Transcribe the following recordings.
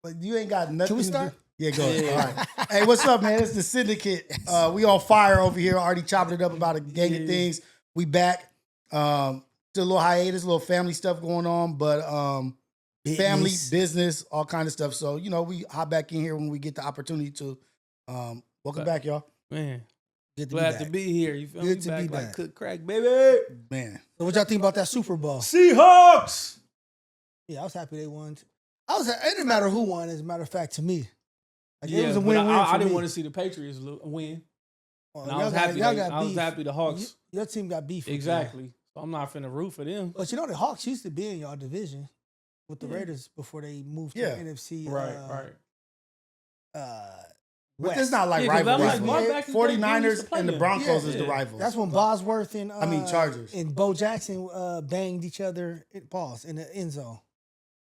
But you ain't got nothing. Can we start? Yeah, go ahead. All right. Hey, what's up, man? It's the Syndicate. We on fire over here. Already chopping it up about a gang of things. We back. Still a little hiatus, a little family stuff going on, but family, business, all kind of stuff. So, you know, we hop back in here when we get the opportunity to. Welcome back, y'all. Man. Glad to be here. You feel me? Good to back be like back. cook crack, baby. Man. So what y'all think about that Super Bowl? Seahawks. Yeah, I was happy they won. It didn't matter who won, as a matter of fact, to me. Like, Yeah, it was a but win-win I didn't me. want to see the Patriots win. Well, And I was happy. I was happy the Hawks. Your team got beef. Exactly. So I'm not finna root for them. But you know, the Hawks used to be in y'all division with the Raiders before they moved to the NFC. Right. But it's not like Yeah, 'cause rivalry. that was my back in the day, we used 49ers to play and the them. Broncos Yeah, is the yeah. rivals. That's when Bosworth and Chargers. and Bo Jackson banged each other in the end zone.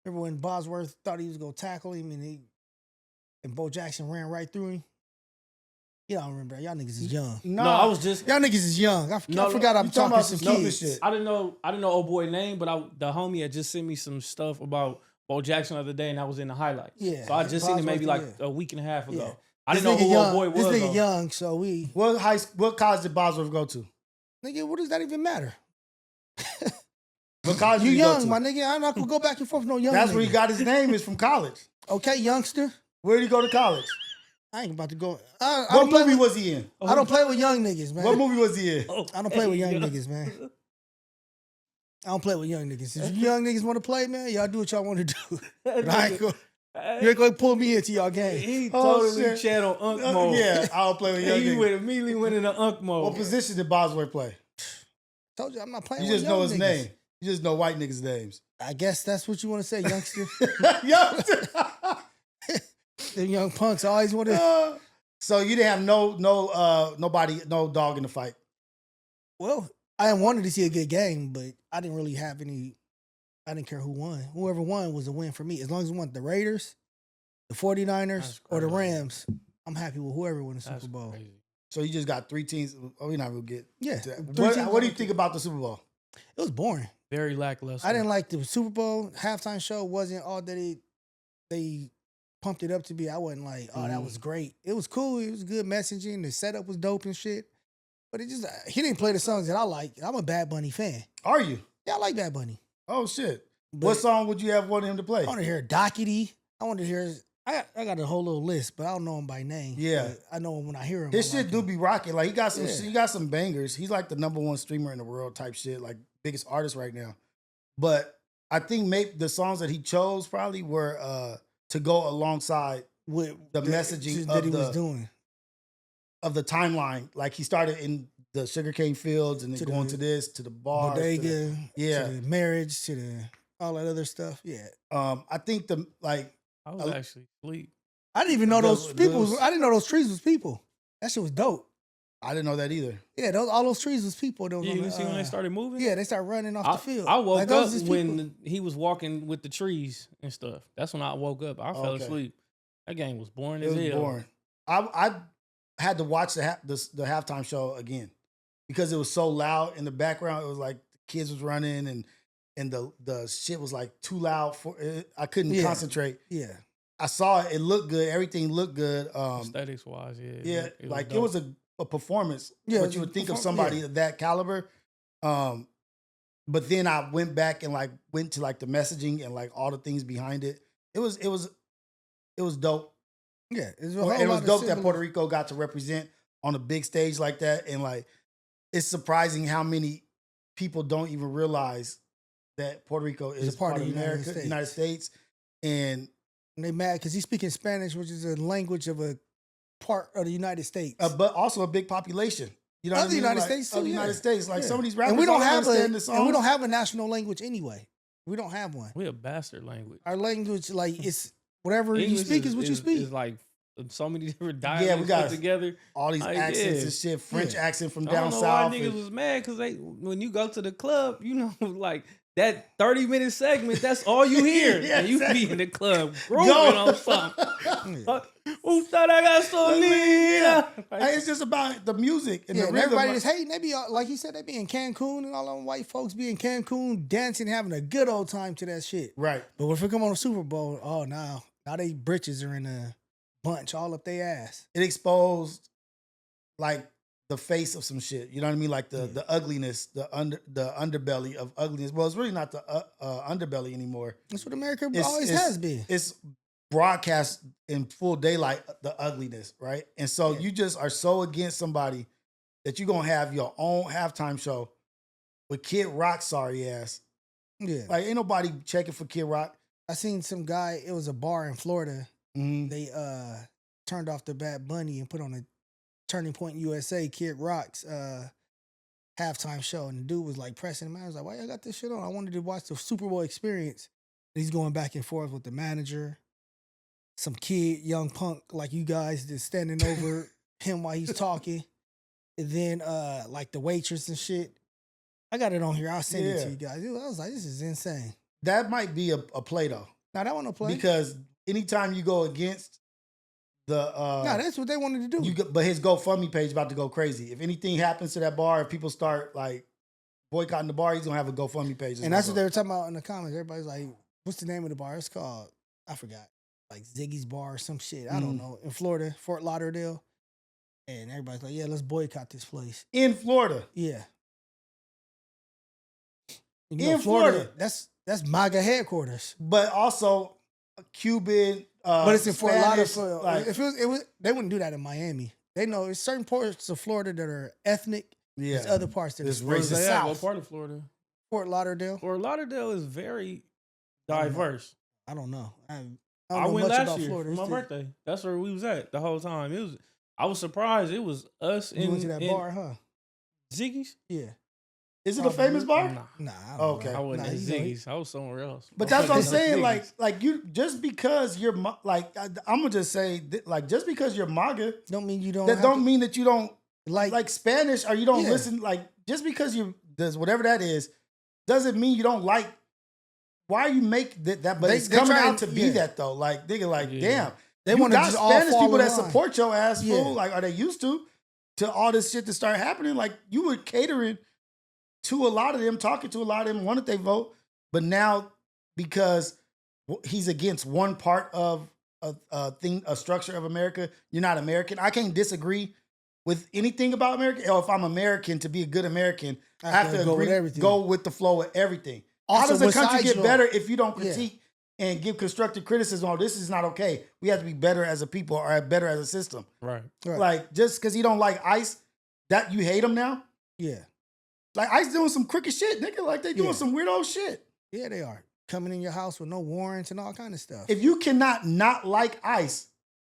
Remember when Bosworth thought he was gonna tackle him and Bo Jackson ran right through him? You don't remember. Y'all niggas is young. No, I was just. Y'all niggas is young. I forgot I'm you talking talking about some some kids. shit. I didn't know old boy name, but the homie had just sent me some stuff about Bo Jackson the other day, and I was in the highlights. Yeah, So I just seen it maybe like Bosworth, a week and a half ago. Yeah. I didn't know who old boy was. This nigga though. young, so we. What college did Bosworth go to? Nigga, what does that even matter? What college You did he go young, to? my nigga. I'm not gonna go back and forth with no young That's nigga. where he got his name is from college. Okay, youngster. Where did he go to college? I ain't about to go. I What don't play movie with, was he in? I don't play with young niggas, man. What movie was he in? I don't play with young niggas, man. I don't play with young niggas. If you young niggas want to play, man, y'all do what y'all want to do. But I ain't gonna, you ain't gonna pull me into y'all game. He Oh, totally shit. channel Unk mode. Yeah, I don't play with young He niggas. immediately went into Unk mode. What position did Bosworth play? Told you I'm not playing You with just young know his niggas. name. You just know white niggas' names. I guess that's what you want to say, youngster. Youngster. Them young punks always want to. So you didn't have nobody, no dog in the fight. Well, I wanted to see a good game, but I didn't really have any. I didn't care who won. Whoever won was a win for me. As long as it won the Raiders, the 49ers, or the Rams, I'm happy with whoever won the Super Bowl. Crazy. So you just got 3 teams. Oh, we're not gonna get. Yeah. to that. Three teams What do you on think about the Super Bowl? It was boring. Very lackluster. I didn't like the Super Bowl halftime show. Wasn't all that they pumped it up to be. I wasn't like, oh, that was great. It was cool. It was good messaging. The setup was dope and shit. But it just he didn't play the songs that I like. I'm a Bad Bunny fan. Are you? Yeah, I like Bad Bunny. Oh shit! But What song would you have wanted him to play? I want to hear Dockety. I want to hear. I got a whole little list, but I don't know him by name. Yeah. But I know him when I hear him. His I shit like do him. be rocking. Like he got some, Yeah. he got some bangers. He's like the #1 streamer in the world type shit. Like biggest artist right now. But I think maybe the songs that he chose probably were to go alongside With the messaging that of he the was doing. of the timeline. Like he started in the sugarcane fields and then To going the to this, to the bars. Bodega, yeah. to the marriage, to the all that other stuff. Yeah. I think I was actually asleep. I didn't even know those people. those- I didn't know those trees was people. That shit was dope. I didn't know that either. Yeah, all those trees was people. That was You on didn't the, see when they started moving? Yeah, they started running off the field. I woke Like, those up is people. when he was walking with the trees and stuff. That's when I woke up. I fell Okay. asleep. That game was boring It as was hell. boring. I had to watch the halftime show again because it was so loud in the background. It was like the kids was running and the shit was like too loud for it. I couldn't concentrate. Yeah. I saw it. It looked good. Everything looked good. Aesthetics wise, yeah. Yeah, it like dope. it was a performance. Yeah, What you would think of somebody of that caliber. But then I went back and like went to like the messaging and like all the things behind it. It was dope. Yeah. It was, And it was dope that Puerto Rico got to represent on a big stage like that. And like, it's surprising how many people don't even realize that Puerto Rico is a part of the America, United States. And they mad because he's speaking Spanish, which is a language of a part of the United States. but also a big population. You know Of what I the mean? United Like, States, of too, the yeah. United States. Like Yeah. some of these rappers and we don't have understand the songs. and we don't have a national language anyway. We don't have one. We a bastard language. Our language, like it's whatever you speak is what you speak. It's like so many different dialects Yeah, we got put together. all these Like, accents yeah. and shit. French accent from I down don't know south. why niggas and- was mad because when you go to the club, you know, like that 30-minute segment, that's all you hear. Yeah, and you exactly. be in the club grooving on something. Who thought I got so linda? Hey, it's just about the music and Yeah, the and rhythm. everybody that's hating, they be like you said, they be in Cancun and all them white folks be in Cancun dancing, having a good old time to that shit. Right. But if we come on a Super Bowl, oh no, Now they britches are in a bunch all up their ass. It exposed like the face of some shit. You know what I mean? Like the ugliness, the underbelly of ugliness. Well, it's really not the underbelly anymore. That's what America always has been. It's broadcast in full daylight, the ugliness, right? And so you just are so against somebody that you're gonna have your own halftime show with Kid Rock's sorry ass. Yeah. Like ain't nobody checking for Kid Rock. I seen some guy, it was a bar in Florida. Mm-hmm. They turned off the Bad Bunny and put on a Turning Point USA Kid Rock's halftime show. And the dude was like pressing him out. I was like, why y'all got this shit on? I wanted to watch the Super Bowl experience. And he's going back and forth with the manager, some kid, young punk like you guys just standing over him while he's talking. And then like the waitress and shit. I got it on here. I'll send it to you guys. I was like, this is insane. That might be a play though. Now that one no play. Because anytime you go against the no, that's what they wanted to do. But his GoFundMe page is about to go crazy. If anything happens to that bar, if people start like boycotting the bar, he's gonna have a GoFundMe page. And that's what they were talking about in the comments. Everybody's like, what's the name of the bar? It's called, I forgot, like Ziggy's Bar or some shit. I don't know. In Florida, Fort Lauderdale. And everybody's like, yeah, let's boycott this place. In Florida. Yeah. In Florida. That's MAGA headquarters. But also Cuban. But it's in Fort Spanish, Lauderdale. like, if it was, they wouldn't do that in Miami. They know it's certain parts of Florida that are ethnic. Yeah. There's other parts that It's are racist. the What South. part of Florida? Fort Lauderdale. Fort Lauderdale is very diverse. I don't know. I I went last year Florida. for my birthday. That's where we was at the whole time. I was surprised. It was us You went to that bar, huh? Ziggy's. Yeah. Is it a famous bar? Nah. I don't Okay. know. I wasn't at you know, Ziggy's. I was somewhere else. But that's what I'm saying. Ziggy's. Like you, just because you're like, I'm gonna just say, like, just because you're MAGA, don't mean you don't. that don't mean that you don't like Spanish or you don't Yeah. listen. Like, just because you does whatever that is, doesn't mean you don't like. Why you make that? But it's coming out to be that though. Like, nigga, like, damn, they want to just all Spanish fall people in that line. support your ass, Yeah. fool. Like, are they used to all this shit to start happening? Like, you were catering to a lot of them, talking to a lot of them, wanted they vote, but now because he's against one part of a structure of America, you're not American. I can't disagree with anything about America. Or if I'm American, to be a good American, I have to go with the flow of everything. How does a country get better if you don't critique and give constructive criticism? Oh, this is not okay. We have to be better as a people or better as a system. Right. Like, just because you don't like ICE, that you hate them now? Yeah. Like, ICE doing some crooked shit, nigga. Like, they doing some weirdo shit. Yeah, they are. Coming in your house with no warrants and all kind of stuff. If you cannot not like ICE,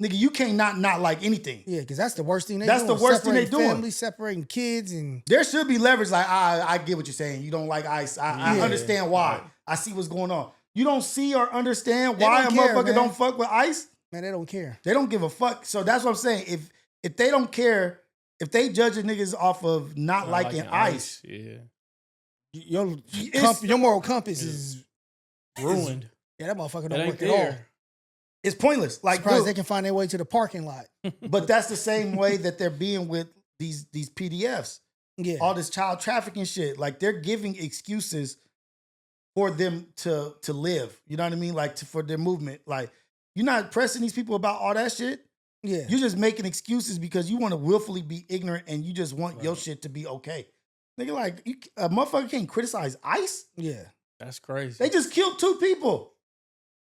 nigga, you can't not like anything. Yeah, because that's the worst thing they doing. That's the worst thing they doing. Families, separating kids, and there should be leverage. Like, I get what you're saying. You don't like ICE. I understand why. Right. I see what's going on. You don't see or understand why a motherfucker don't fuck with ICE? Man, they don't care. They don't give a fuck. So that's what I'm saying. If they don't care, if they judge niggas off of not liking ICE, your moral compass is ruined. Yeah, that motherfucker don't work at all. It's pointless. Like, surprised they can find their way to the parking lot. But that's the same way that they're being with these PDFs. Yeah. All this child trafficking shit. Like, they're giving excuses for them to live. You know what I mean? Like, for their movement. Like, you're not pressing these people about all that shit. Yeah. You're just making excuses because you want to willfully be ignorant and you just want your shit to be okay. Nigga, like, a motherfucker can't criticize ICE? Yeah. That's crazy. They just killed 2 people.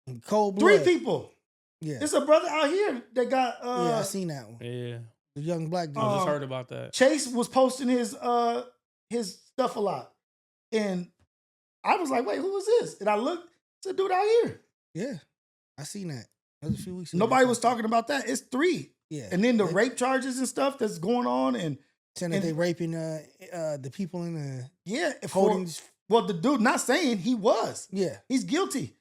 In cold blood. 3 people. Yeah. It's a brother out here that got... yeah, I seen that one. Yeah. The young black dude. I just heard about that. Chase was posting his stuff a lot. And I was like, wait, who was this? And I looked, it's a dude out here. Yeah. I seen that. That was a few weeks ago. Nobody was talking about that. It's 3. Yeah. And then the rape charges and stuff that's going on. And saying that they raping the people in the... Yeah. holdings. Well, the dude, not saying he was. Yeah. He's guilty.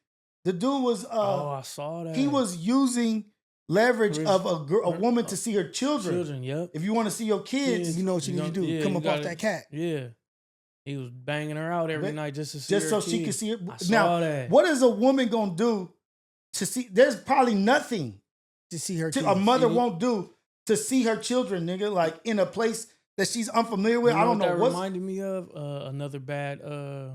The dude was... I saw that. He was using leverage of a woman to see her children. Children, yep. If you want to see your kids... you know what you need to do. Come up off that cat. Yeah. He was banging her out every night just to see just her so she could see it. I saw now, that. What is a woman going to do to see... There's probably nothing to see her kids. A mother won't do to see her children, nigga, like in a place that she's unfamiliar with. I don't know what what reminded me of another bad the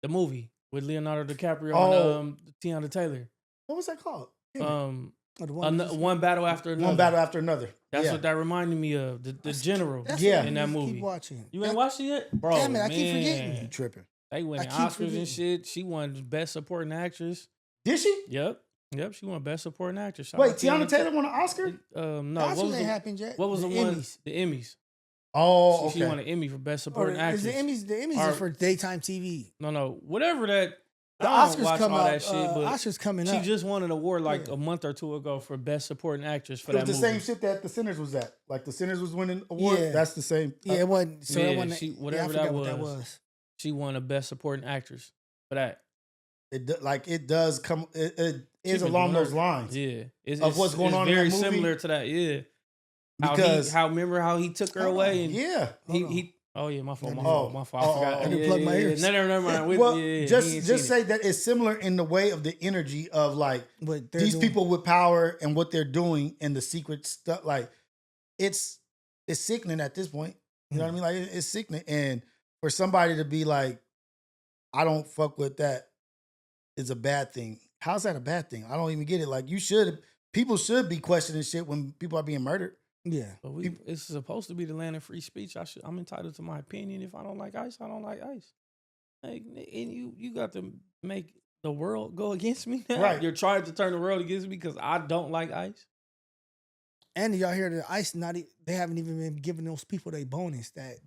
movie with Leonardo DiCaprio and Teyana Taylor. What was that called? Oh, the one you just- one battle after another. One battle after another. That's what that reminded me of. The general. That's Yeah. what in you that just movie. Keep watching. You ain't watched it yet, bro? Damn it, I keep forgetting. man. You tripping. They winning I keep Oscars forgetting. and shit. She won Best Supporting Actress. Did she? Yep. She won Best Supporting Actress. Shout Wait, out Tiana Taylor won an Oscar? No, That's what what was happened, Jack. what was the one? Emmys. The Emmys. Oh, She okay. won an Emmy for Best Or Supporting Actress. the Emmys Or- is for daytime TV. No, whatever that. The I don't Oscars watch come all up. that shit, but Oscars coming she up. just won an award like Yeah. a month or two ago for Best Supporting Actress for It was that the movie. same shit that The Sinners was at. Like The Sinners was winning award. Yeah. That's the same. Yeah, it wasn't. So Yeah, it wasn't. she- I whatever forgot that what that was. was. She won a Best Supporting Actress for that. It does come. It She is been along doing those her- lines. Yeah, Of what's going on in very that movie? similar to that. Yeah, Because remember how he took her away and yeah. he. Oh yeah, my fault. My Oh, fault. My fault. I forgot. I didn't plug my ears. No, never mind. Well, he ain't just seen say it. that it's similar in the way of the energy of like But they're these doing- people with power and what they're doing and the secret stuff. Like it's sickening at this point. You know what I mean? Like it's sickening. And for somebody to be like, I don't fuck with that is a bad thing. How's that a bad thing? I don't even get it. Like people should be questioning shit when people are being murdered. Yeah. But it's supposed to be the land of free speech. I'm entitled to my opinion. If I don't like ice, I don't like ice. Like, and you got to make the world go against me now. Right. You're trying to turn the world against me because I don't like ice. And y'all hear the ICE they haven't even been giving those people their bonus, that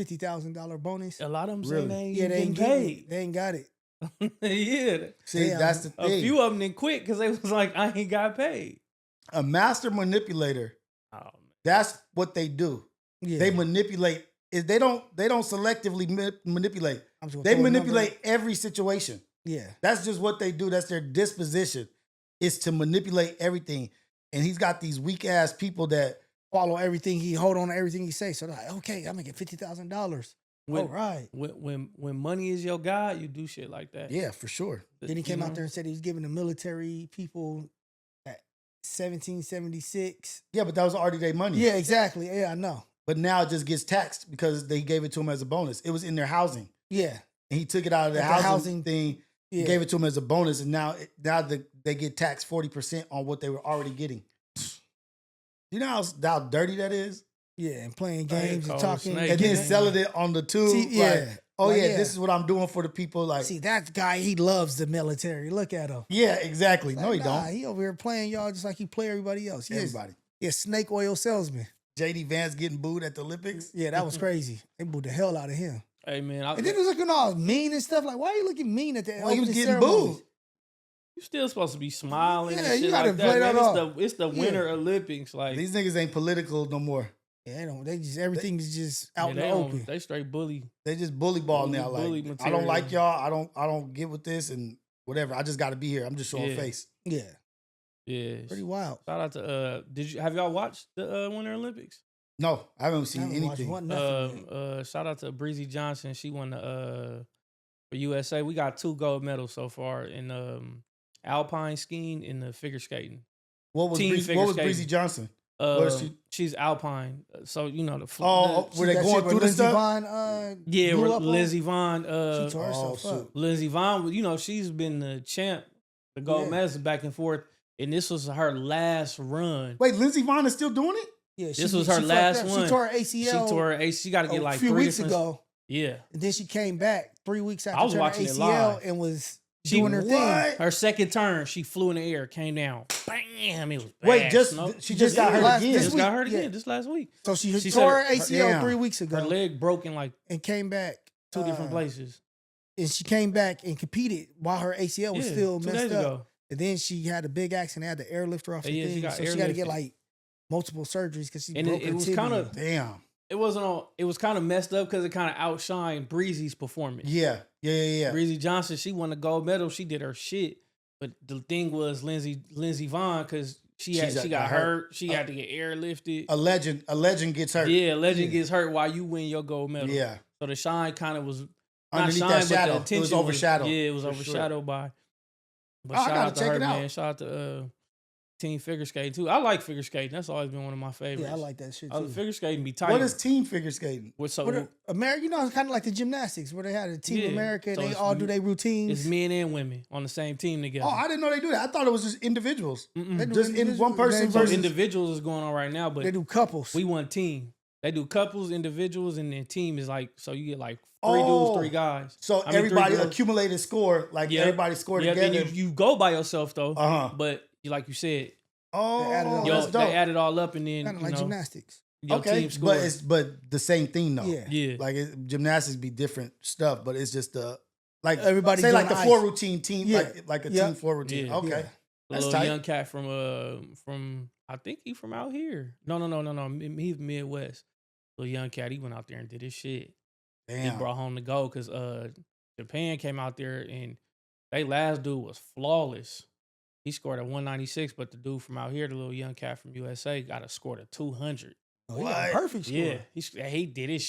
$50,000 bonus. A lot of them Really? say they ain't Yeah, they getting ain't getting paid. it. They ain't got it. Yeah. See, Yeah, that's the A thing. few of them didn't quit because they was like, I ain't got paid. A master manipulator. Oh, man. That's what they do. Yeah. They manipulate. They don't selectively manipulate. I'm just gonna They throw a number. manipulate every situation. Yeah. That's just what they do. That's their disposition, is to manipulate everything. And he's got these weak ass people that Follow everything hold on to everything he say. So they're like, okay, I'm making $50,000. When, All right. when money is your god, you do shit like that. yeah, for sure. Then he came out there and said he was giving the military people at 1776. Yeah, but that was already their money. Yeah, exactly. Yeah, I know. But now it just gets taxed because they gave it to him as a bonus. It was in their housing. Yeah. And he took it out of the Like the housing thing, Yeah. gave it to him as a bonus, and now they get taxed 40% on what they were already getting. You know how dirty that is? Yeah, and playing games and cold talking. snake. And then Yeah. selling it on the tube. See, yeah. Like, oh Like, yeah, yeah. this is what I'm doing for the people. Like, See, that guy, he loves the military. Look at him. yeah, exactly. No, he Nah, don't. He over here playing y'all just like he play everybody else. He is Everybody. a snake oil salesman. JD Vance getting booed at the Olympics. Yeah, that was crazy. They booed the hell out of him. Hey man, And then he was looking all mean and stuff. Like, why are you looking mean at the Well, he was opening getting ceremonies? booed. you still supposed to be smiling Yeah, and you shit gotta like play that. that Man, off. it's the Yeah. Winter Olympics. Like These niggas ain't political no more. Yeah, they just everything is just out in the they open. They straight bully. They just bully ball Bully- now. Like, bully I don't material. like y'all. I don't get with this and whatever. I just got to be here. I'm just showing Yeah. face. Yeah, Yeah. pretty wild. Shout out to have y'all watched the Winter Olympics? No, I haven't I seen haven't watched anything. one, nothing yet. Shout out to Breezy Johnson. She won the for USA. We got 2 gold medals so far in alpine skiing and the figure skating. What was Team Breezy, figure what was skating. Breezy Johnson? Uh, she- she's alpine, so you know the. Oh, the were they That going shit where through the Lindsey stuff? Vonn, yeah, blew where up on? Lindsey Vonn. She tore herself shoot. up. Lindsey Vonn, you know, she's been the champ, the gold Yeah. medals back and forth, and this was her last run. Wait, Lindsey Vonn is still doing it? Yeah, This was her fucked last up. one. She tore her She ACL tore her AC. She got to get a like few 3 weeks different. ago, Yeah, and then she came back 3 weeks after I was tearing her watching it ACL live. and was She- doing her thing. What? her second turn, she flew in the air, came down, bam! It was Wait, bad. just Snow. she just got hurt last- again. this just week, got hurt again yeah. just last week. So she She tore said her ACL damn. 3 weeks Her ago leg broken like and came back 2 different uh, places. And she came back and competed while her ACL was Yeah, still 2 messed days up. ago. And then she had a big accident, had to airlift her off the Yeah, she thing. got So she got to get airlifted. like multiple surgeries because she And broke it her was tibia. kind of Damn. it wasn't on. It was kind of messed up because it kind of outshined Breezy's performance. Yeah. Breezy Johnson, she won the gold medal. She did her shit. But the thing was Lindsey Vonn, because she got hurt. She had to get airlifted. A legend gets hurt. Yeah, legend gets hurt while you win your gold medal. Yeah. So the shine kind of was not Underneath shine, that but the shadow. It attention was overshadowed. yeah, it was for overshadowed by. But Oh, I shout gotta out to check her, it out. man. Shout out to team figure skating too. I like figure skating. That's always been one of my favorites. Yeah, I like that shit too. Figure skating be tight. What is team figure skating? America, you know, it's kind of like the gymnastics where they had a Team America. So they all do their routines. It's men and women on the same team together. Oh, I didn't know they do that. I thought it was just individuals. They do Just in one person So versus individuals is going on right now, but they do couples. we want team. They do couples, individuals, and then team is like, so you get like 3 dudes, 3 guys. So everybody accumulated score, like everybody scored together. Then you go by yourself though. But like you said, that's dope. They add it all up and then Kind of like gymnastics. Okay, but the same thing though. Yeah. Like gymnastics be different stuff, but it's just like everybody say like the ice. floor routine team, Yeah. like a team floor routine. Yeah. Okay, A that's little tight. young cat from I think he from out here. No. He's Midwest. Little young cat. He went out there and did his shit. Damn. He brought home the gold because Japan came out there and they last dude was flawless. He scored a 196, but the dude from out here, the little young cat from USA, got a score of 200. Oh, he got a perfect score. Yeah, he did it,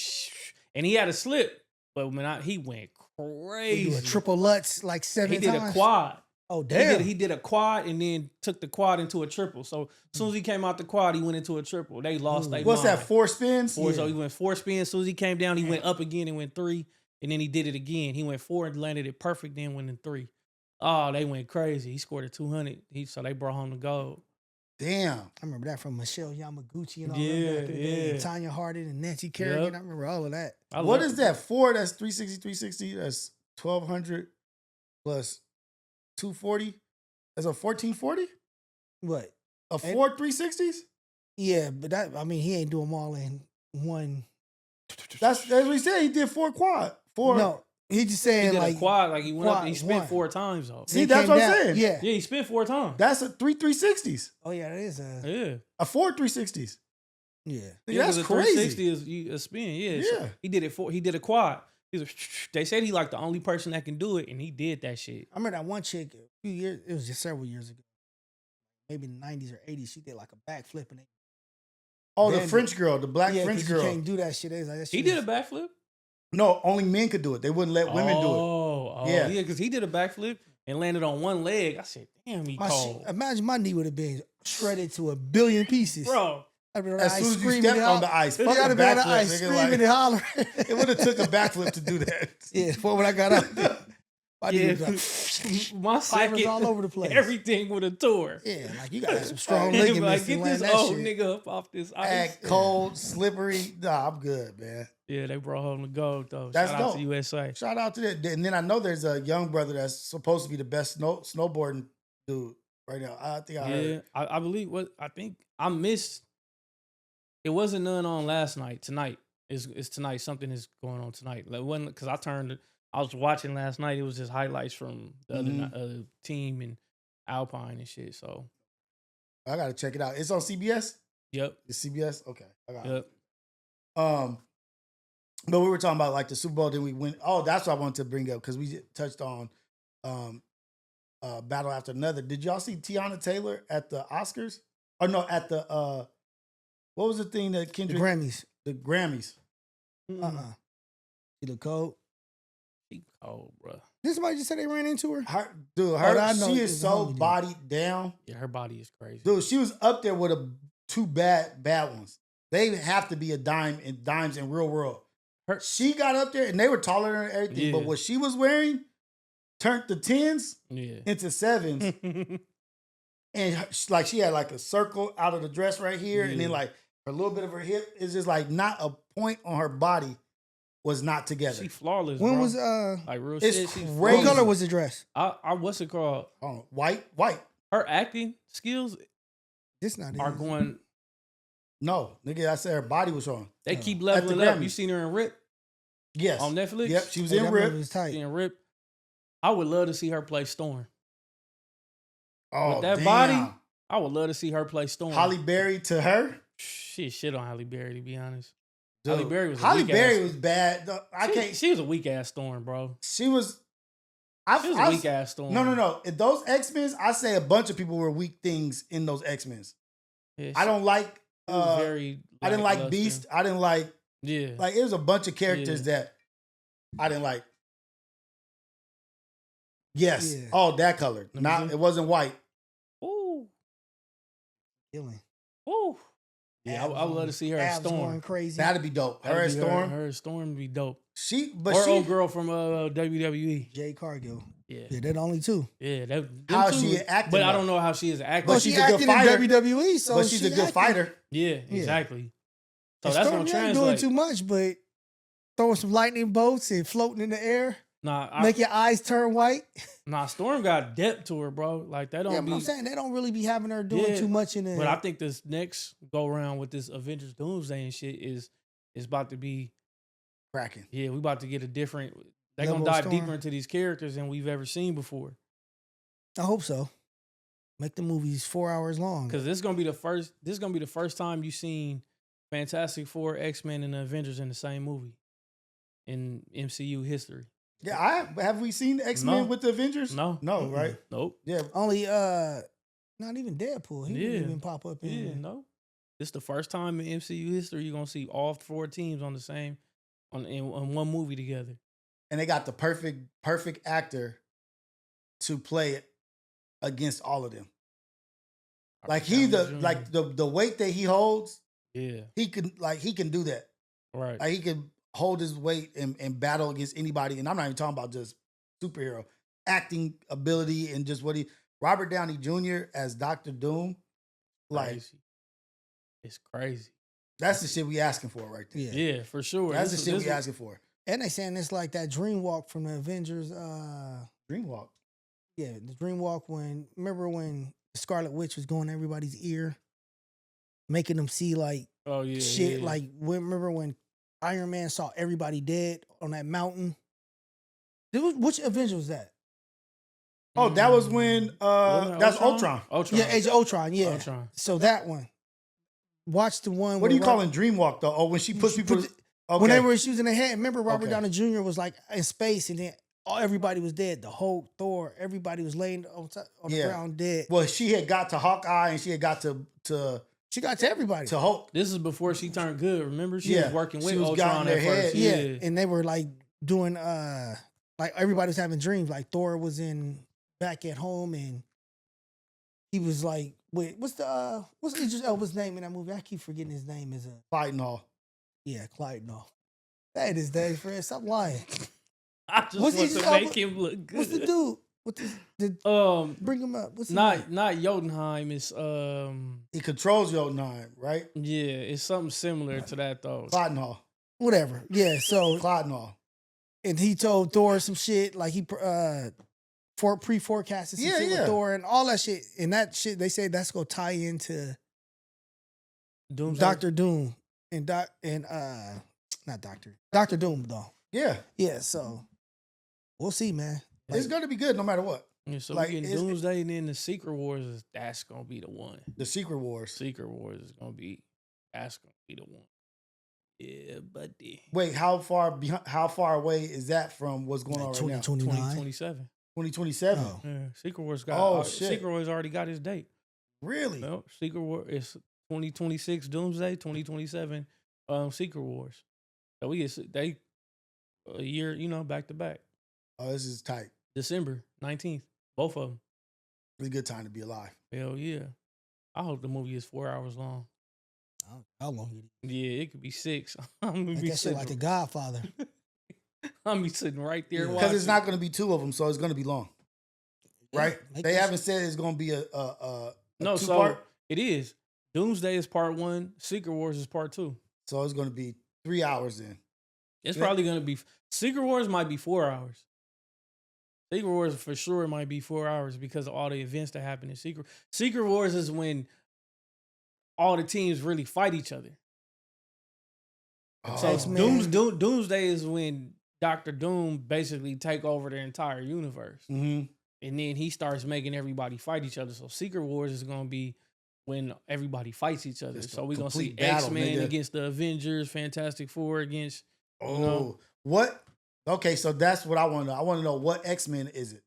and he had a slip, but he went crazy. He do a triple Lutz like 7 times. He did a quad. Oh damn! He did a quad and then took the quad into a triple. So as soon as he came out the quad, he went into a triple. They lost. What's that? 4 spins? So he went 4 spins. As soon as he came down, he went up again and went 3, and then he did it again. He went 4 and landed it perfect. Then went in 3. Oh, they went crazy. He scored a 200. So they brought home the gold. Damn. I remember that from Michelle Yamaguchi and all Yeah, that. yeah. Tanya Harding and Nancy Kerrigan. Yep. I remember all of that. What is that? 4? That's 360. That's 1200 plus 240. That's a 1440. What? A 4 360s? Yeah, but he ain't do them all in one. That's what he said. He did 4 quad. 4. No, he just saying He did like a quad, like he went up and he spent one. 4 times though. See, that's what I'm saying. Yeah. Yeah, he spent 4 times. That's a 3 360s. Oh yeah, that is A 4 360s. Yeah. That's a crazy. 360 is a spin. Yeah. So Yeah. he did it he did a quad. They said he like the only person that can do it, and he did that shit. I remember that one chick a few years. It was just several years ago, maybe in the 90s or 80s. She did like a backflip and Oh, the French girl, the black French girl. You can't do that shit. Like, He did a backflip. No, only men could do it. They wouldn't let women do it. Oh, Yeah. because he did a backflip and landed on one leg. I said, "Damn, he cold." Imagine my knee would have been shredded to a billion pieces, Bro. I'd been on As the ice soon as you screaming stepped and on the ice, fuck a I'd have been on the backflip, ice nigga, screaming like- and hollering. It would have took a backflip to do that. Yeah, when I got out there, my knee was like, My fibers second, all over the place. Everything would have tore. Yeah, like you got some strong Like, ligaments. get to land this that old shit. nigga up off this ice. Act cold, slippery. Nah, I'm good, man. Yeah, they brought home the gold though. That's Shout out dope. to USA. Shout out to that. And then I know there's a young brother that's supposed to be the best snowboarding dude right now. I think I heard. I believe I think I missed. It wasn't none on last night. Tonight is tonight. Something is going on tonight. Like wasn't because I was watching last night. It was just highlights from the other team and Alpine and shit. So I gotta check it out. It's on CBS. yep, It's CBS. Okay, I got it. yep. But we were talking about like the Super Bowl. Then we went. Oh, that's what I wanted to bring up because we touched on Battle After Another. Did y'all see Teyana Taylor at the Oscars? Or no, at the what was the thing that The Kendrick? Grammys. The Grammys. See the code. She cold, bro. Did somebody just say they ran into her? Her, know she it is was so homie, dude. bodied down. Yeah, her body is crazy. Dude, she was up there with 2 bad ones. They have to be dimes in real world. She got up there and they were taller than her and everything, but what she was wearing turned the 10s into 7s. And like she had like a circle out of the dress right here, and then like a little bit of her hip is just like not a point on her body was not together. She flawless. When bro. was like real it's shit? She's crazy. what color was the dress? I what's it called? White. Her acting skills This not are it. going. No, nigga, I said her body was wrong. They keep At leveling the up. Grammys. You seen her in Rip Yes. on Netflix? Yep, she was Hey, in that Rip. movie was tight. She in Rip. I would love to see her play Storm. Oh, With that damn. body, I would love to see her play Storm. Holly Berry to her. Shit on Halle Berry, to be honest. Dude, Halle Berry was a Halle weak Berry ass. was bad. She was a weak ass Storm, bro. She was. She was a weak ass Storm. No. In those X-Men, I say a bunch of people were weak things in those X-Men. Yeah, I don't like. it was very. I didn't like lackluster. Beast. I didn't like. Yeah. Like it was a bunch of characters that I didn't like. Yes. Yeah. Oh, that color. Let me Not. see. It wasn't white. Ooh. Killing. Woo. Yeah, I would love to see her as Abs Storm. going crazy. That'd be dope. Her as Storm. Her as Storm would be dope. But old girl from WWE. Jade Cargill. Yeah. Yeah, they're the only two. Yeah. How is she acting? But I don't know how she is acting. Well, she's she a good acting fighter. in WWE, so But she's a good acting. fighter. Yeah, exactly. So And that's Storm, gonna you ain't translate. doing too much, but throwing some lightning bolts and floating in the air, make your eyes turn white. Storm got depth to her, bro. Like that don't Yeah, be. but I'm saying they don't really be having her doing too much in the. But I think this next go around with this Avengers Doomsday and shit is about to be cracking. Yeah, we about to get a different. They're Level gonna of dive Storm. deeper into these characters than we've ever seen before. I hope so. Make the movies 4 hours long. Because this is gonna be the first. This is gonna be the first time you've seen Fantastic Four, X-Men, and the Avengers in the same movie in MCU history. Yeah, have we seen X-Men with the Avengers? No, right? Nope. Yeah, only not even Deadpool. He didn't even pop up in. Yeah, no. This is the first time in MCU history you're gonna see all four teams on the same in one movie together. And they got the perfect actor to play it against all of them. Like the weight that he holds. Yeah, he can do that. Right. Like he can hold his weight and battle against anybody. And I'm not even talking about just superhero acting ability and just Robert Downey Jr. as Dr. Doom. Like it's crazy. That's the shit we asking for right there. Yeah, for sure. That's the shit we asking for. And they saying it's like that dream walk from the Avengers. Dream walk. Yeah, the dream walk remember when Scarlet Witch was going to everybody's ear, making them see like shit. Yeah. Like remember when Iron Man saw everybody dead on that mountain? Which Avenger was that? Oh, that was when that's Ultron. Yeah, Age of Ultron. Yeah. Ultron. So that one. Watch the one. What do you call in Dreamwalk though? Oh, when she puts people. When they were shooting their head. Remember Robert Downey Jr. was like in space and then everybody was dead. The Hulk, Thor, everybody was laying on the ground dead. Well, she had got to Hawkeye and she had got to she got to everybody. To Hulk. This is before she turned good. Remember, she was working with Ultron at first. Yeah, and they were like doing like everybody was having dreams. Like Thor was back at home and he was like, wait, what's Idris Elba's name in that movie? I keep forgetting his name. Is Clyde and all. Yeah, Clyde and all. That ain't his name, Fred. Stop lying. I just want to make him look good. What's the dude? Bring him up. What's his not name? Jotunheim. It's he controls Jotunheim, right? Yeah, it's something similar to that though. Clyde and all. Whatever. Yeah, so Clyde and all. And he told Thor some shit like he pre-forecasted some shit with Thor and all that shit. And that shit, they say that's gonna tie into Doomsday? Dr. Doom and not Dr. Doom though. Yeah. Yeah, so we'll see, man. Like, it's gonna be good no matter what. Yeah, so we getting Doomsday and then the Secret Wars that's gonna be the one. The Secret Wars. Secret Wars is gonna be the one. Yeah, buddy. Wait, how far away is that from what's going on right now? 2027. 2027. Oh. Yeah, Secret Wars got. Shit. Secret Wars already got his date. Really? No, Secret War is 2026 Doomsday, 2027 Secret Wars. So we get a year, back to back. Oh, this is tight. December 19th, both of them. It's a good time to be alive. Hell yeah! I hope the movie is 4 hours long. How long it is? Yeah, it could be 6. I'm gonna like be that shit like The Godfather. I'm gonna be sitting right there because it's not going to be 2 of them, so it's going to be long, right? They haven't said it's going to be a no. So part? It is. Doomsday is part 1. Secret Wars is part 2. So it's going to be 3 hours then. It's probably going to be Secret Wars might be 4 hours. Secret Wars for sure might be 4 hours because of all the events that happen in Secret Wars is when all the teams really fight each other. Oh. So Doomsday is when Dr. Doom basically take over the entire universe. Mm-hmm. And then he starts making everybody fight each other. So Secret Wars is going to be when everybody fights each other. So we're going to see X-Men against the Avengers, Fantastic Four against... What? Okay, so that's what I want to know. I want to know what X-Men is it?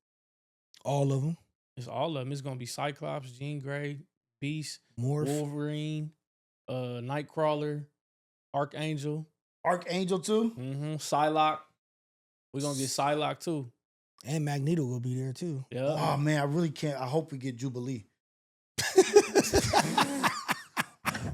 All of them. It's all of them. It's going to be Cyclops, Jean Grey, Beast, Morph, Wolverine, Nightcrawler, Archangel. Archangel too? Mm-hmm. Psylocke. We're going to get Psylocke too. And Magneto will be there too. Yeah. Oh man, I really can't. I hope we get Jubilee.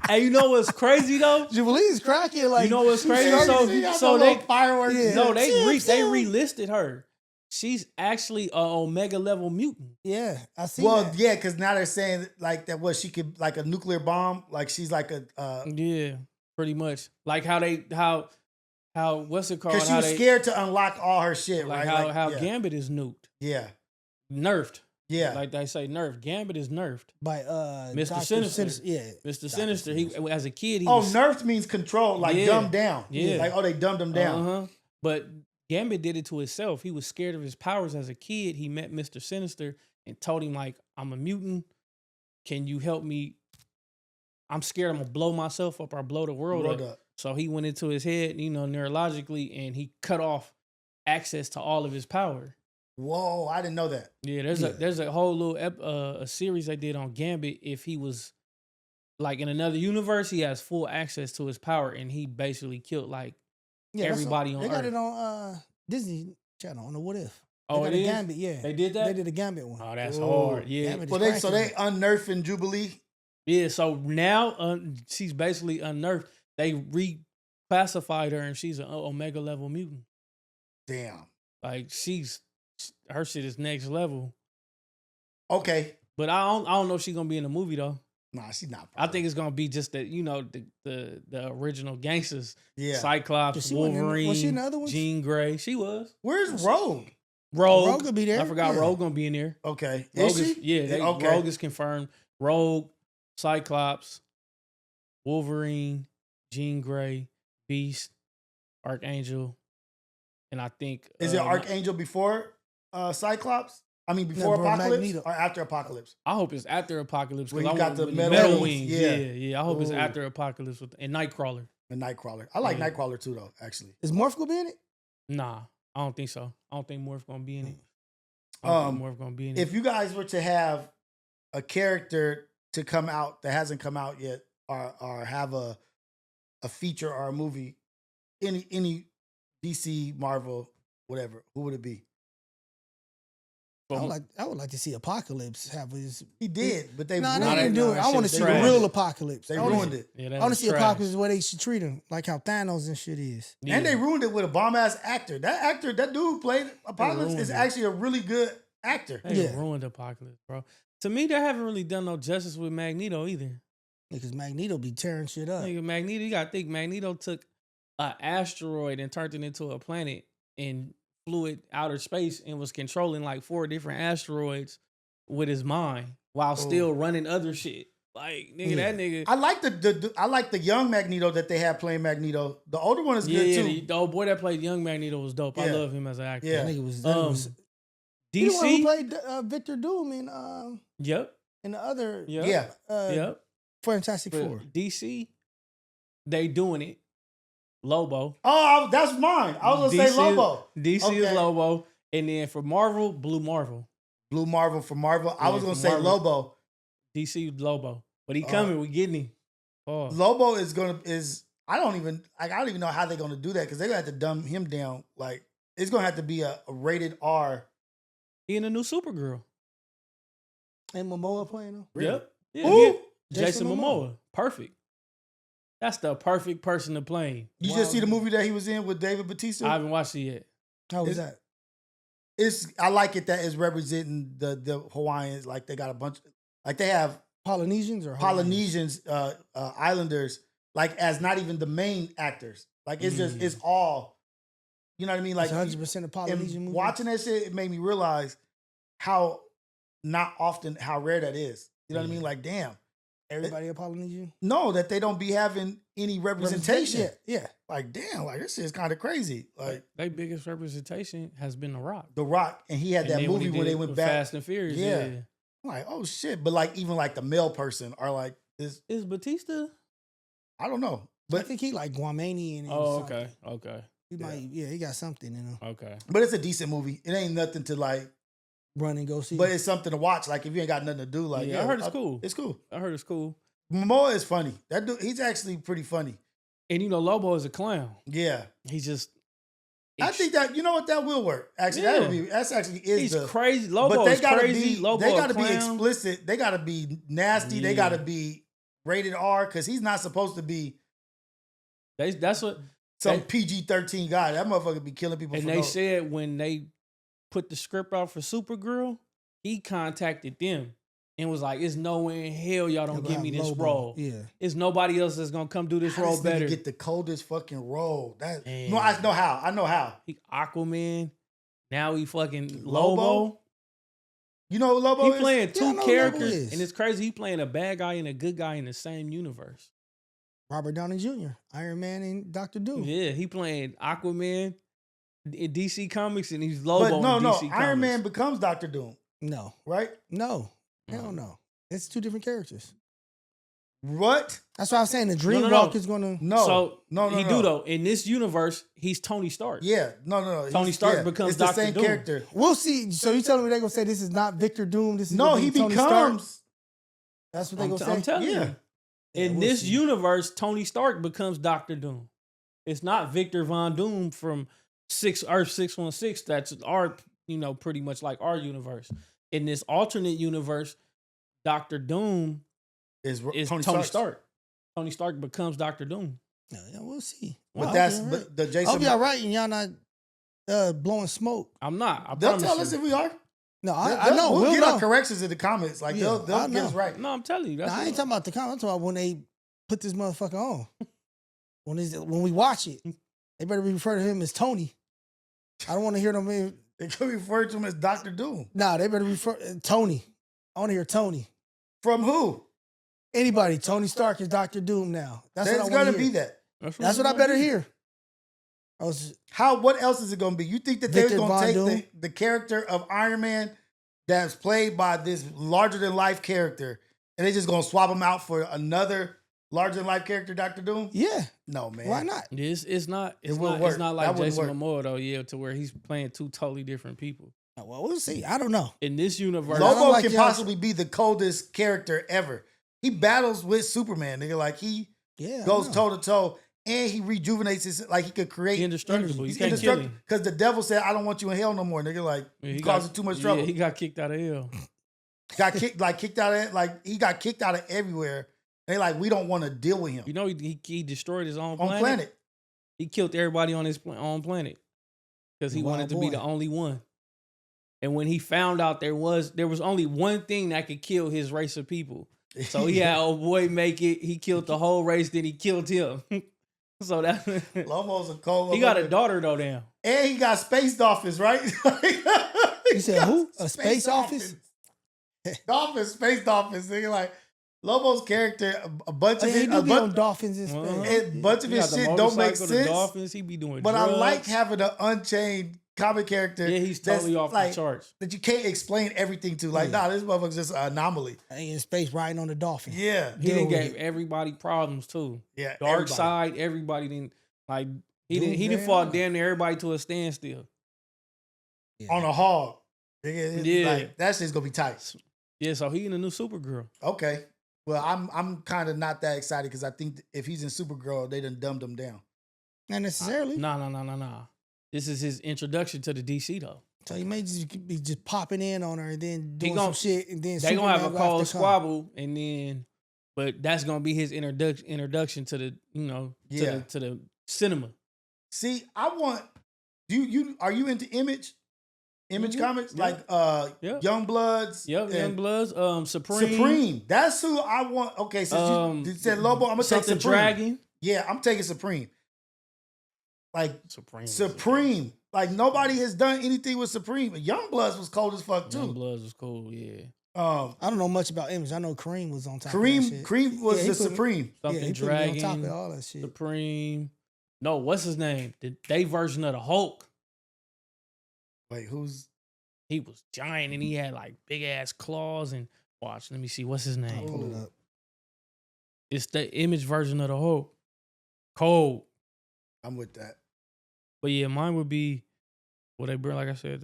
Hey, you know what's crazy though? Jubilee's cracking. Like, You know what's crazy? Yeah, So they fireworks. Yeah. no, they relisted her. She's actually an Omega level mutant. Yeah, I see. Well, that. yeah, because now they're saying like that. What she could like a nuclear bomb. Like she's like a. Yeah, pretty much. Like how what's it called? Because she How was they scared to unlock all her shit. like right? how yeah. Gambit is nuked, Yeah. nerfed. Yeah. Like they say, nerfed. Gambit is nerfed. By Mr. Dr. Sinister. Yeah, Mr. Sinister. He as a kid. He Oh, was, nerfed means controlled, like Yeah. dumbed down. Yeah. Like, oh, they dumbed him down. Uh-huh. But Gambit did it to himself. He was scared of his powers as a kid. He met Mr. Sinister and told him, like, I'm a mutant. Can you help me? I'm scared I'm going to blow myself up or blow the world up. So he went into his head, neurologically, and he cut off access to all of his power. Whoa, I didn't know that. Yeah, there's a whole little a series they did on Gambit. If he was, like, in another universe, he has full access to his power, and he basically killed, like, everybody on They got Earth. it on Disney Channel on the What If. Oh, they it got a is? Gambit, yeah. They did that? They did a Gambit one. Oh, that's Whoa. hard. Yeah. Gambit is Well, they cracking. unnerfing Jubilee. Yeah, so now she's basically unnerved. They reclassified her and she's an Omega level mutant. Damn. Like her shit is next level. Okay. But I don't know if she's gonna be in the movie though. Nah, she's not. I think it's gonna be just that, the original gangsters. Yeah. Cyclops, She wasn't in- Wolverine, was she in the other ones? Jean Grey. She was. Where's Rogue? Rogue could be there. I forgot Yeah. Rogue gonna be in there. Okay. Rogue Is she? Yeah, Okay. Rogue is confirmed. Rogue, Cyclops, Wolverine, Jean Grey, Beast, Archangel, and I think Is it Archangel before Cyclops? I mean, before bro, Apocalypse Magneto. or after Apocalypse? I hope it's after Apocalypse Where because you I got want the the metal metal wings. wings. Yeah. Yeah. I hope it's Ooh. after Apocalypse and Nightcrawler. The Nightcrawler. I like Yeah. Nightcrawler too, though. Actually. Is Morph gonna be in it? Nah, I don't think so. I don't think Morph gonna be in it. Morph gonna be in it. If you guys were to have a character to come out that hasn't come out yet, or have a feature or a movie, any DC, Marvel, whatever, who would it be? I would like to see Apocalypse have his. He did, but they No, ruined they it. didn't do it. I want to shit see was the trash. real Apocalypse. They I wanna ruined see- it. Yeah, I want to see Apocalypse the way they should treat him, like how Thanos and shit is. Yeah. And they ruined it with a bomb ass actor. That dude who played Apocalypse ruined is it. actually a really good actor. They Yeah. ruined Apocalypse, bro. To me, they haven't really done no justice with Magneto either. Because Magneto be tearing shit up. Nigga, Magneto, you gotta think Magneto took an asteroid and turned it into a planet and flew it outer space and was controlling like 4 different asteroids with his mind while still running other shit. Like, nigga, that nigga. I like I like the young Magneto that they have playing Magneto. The older one is good too. The old boy that played young Magneto was dope. I Yeah. love him as an actor. Yeah. That nigga was. DC. He the one who played Victor Doom Yep. in the other. Yep. Yeah. Yep. Fantastic But Four. DC, they doing it. Lobo. Oh, that's mine. I was gonna say Lobo. DC Okay. is Lobo. And then for Marvel, Blue Marvel. Blue Marvel for Marvel. I Yeah, was gonna for say Marvel. Lobo. DC Lobo. But he coming, we getting him. Oh. Lobo I don't even know how they're gonna do that because they're gonna have to dumb him down. Like it's gonna have to be a rated R. He in a new Supergirl. And Momoa playing him. Really? Yep. Yeah, Who? yeah. Jason Momoa. Perfect. That's the perfect person to play him. You just see the movie that he was in with David Bautista? I haven't watched it yet. How was that? I like it that it's representing the Hawaiians. Like they got a bunch, like they have Polynesians or Hawaiians? Polynesians, Islanders, like as not even the main actors. Like it's just it's all, you know what I mean? Like It's 100% of and Polynesian movie. watching that shit, it made me realize how rare that is. You know what I mean? Like damn, Everybody a Polynesian? no, that they don't be having any representation. Yeah. Like damn, like this is kind of crazy. Like Their biggest representation has been The Rock. The Rock, and he had And that then when movie he where did they it went with back. Fast and Furious. Yeah. Yeah. I'm like, oh shit, but like even like the male person are like this. Is Batista? I don't know, I but think he like Guamanian. Oh, okay. Okay. He might, he got something in him. Okay. it's a decent movie. It ain't nothing to like, Run and go see. but it's something to watch. Like if you ain't got nothing to do, like Yeah, I heard it's cool. It's cool. I heard it's cool. Momoa is funny. That dude, he's actually pretty funny. And Lobo is a clown. Yeah, He just I think that you know what that will work. Actually, that would be that's actually He's crazy. Lobo is crazy. Lobo they gotta a clown. be explicit. They gotta be nasty. They gotta be rated R because he's not supposed to be. That's what some PG-13 guy. That motherfucker be killing people. And they said when they put the script out for Supergirl, he contacted them and was like, "It's nowhere in hell y'all don't give me this role. Yeah, it's nobody else that's gonna come do this role better." Get the coldest fucking role. That no, I know how. I know how. He Aquaman. Now he fucking Lobo. You know who Lobo is? He playing two characters, and it's crazy. He playing a bad guy and a good guy in the same universe. Robert Downey Jr., Iron Man, and Dr. Doom. Yeah, he playing Aquaman in DC Comics, and he's Lobo in DC Comics. Iron Man becomes Dr. Doom. No. Right? No. Hell no. It's two different characters. What? That's why I'm saying the Dream Walk is going to... No, he do, though. In this universe, he's Tony Stark. Yeah. No. Tony Stark becomes Dr. Doom. It's the same character. We'll see. So you telling me they're going to say this is not Victor Doom? This is he Tony becomes... Stark? That's what they're going to say? I'm telling you. In this universe, Tony Stark becomes Dr. Doom. It's not Victor Von Doom from Earth 616. That's our, pretty much like our universe. In this alternate universe, Dr. Doom is Tony Stark. Tony Stark becomes Dr. Doom. Yeah, we'll see. But but the Jason. I hope y'all right and y'all not blowing smoke. I'm not. They'll tell us if we are. No, I know. We'll get our corrections in the comments. Like they'll get us right. No, I'm telling you. I ain't talking about the comments. I'm talking about when they put this motherfucker on. when we watch it, they better refer to him as Tony. I don't want to hear them. They could refer to him as Dr. Doom. Nah, they better refer Tony. I want to hear Tony. From who? Anybody. Tony Stark is Dr. Doom now. That's what I going to be that. That's what I better hear. What else is it going to be? You think that they're going to take the character of Iron Man that's played by this larger-than-life character, and they're just going to swap him out for another larger-than-life character, Dr. Doom? Yeah. No, man. Why not? It's not like Jason Momoa, though, to where he's playing two totally different people. Well, we'll see. I don't know. In this universe... Lobo can possibly be the coldest character ever. He battles with Superman, nigga. Like, he goes toe-to-toe. And he rejuvenates his, like he could create. He's indestructible. You can't kill him. Because the devil said, I don't want you in hell no more, nigga. Like, he causing too much trouble. Yeah, he got kicked out of hell. Kicked out of, he got kicked out of everywhere. They like, we don't want to deal with him. He destroyed his own planet. He killed everybody on his own planet. Because he wanted to be the only one. And when he found out there was only one thing that could kill his race of people. So he had old boy make it. He killed the whole race, then he killed him. So that Lobo's a cold. He got a daughter though now. And he got Space Dolphins, right? You said who? A Space Office? Dolphins, Space Dolphins. Nigga, like Lobo's character, a bunch of dolphins in space. A bunch of his shit don't make sense. Dolphins, he be doing but drugs. I like having an unchained comic character. Yeah, he's totally off the charts. That you can't explain everything to. Like, nah, this motherfucker's just an anomaly. In space riding on the dolphin. Yeah. He didn't give everybody problems too. Yeah. Dark side, everybody didn't like he didn't fall damn near everybody to a standstill. Yeah. On a hog. Like, that shit's gonna be tight. Yeah, so he in the new Supergirl. Okay. Well, I'm kind of not that excited because I think if he's in Supergirl, they done dumbed him down. Not necessarily. No. This is his introduction to the DC though. So he may just be popping in on her and then doing some shit and then they gonna have a cold squabble and then, but that's gonna be his introduction to the to the cinema. See, I want are you into Image comics like Youngbloods? Yep, Youngbloods. Supreme. That's who I want. Okay, so you said Lobo. I'm gonna take Supreme. Dragon. Yeah, I'm taking Supreme. Like Supreme. Like nobody has done anything with Supreme. Youngbloods was cold as fuck too. Youngbloods was cool, yeah. I don't know much about Image. I know Kareem was on top. Kareem was the Supreme. Something Dragon. On top of all that shit. Supreme. No, what's his name? They version of the Hulk. Wait, he was giant and he had like big ass claws and watch. Let me see. What's his name? I'll pull it up. It's the Image version of the Hulk. Cold. I'm with that. But yeah, mine would be what they bring. Like I said,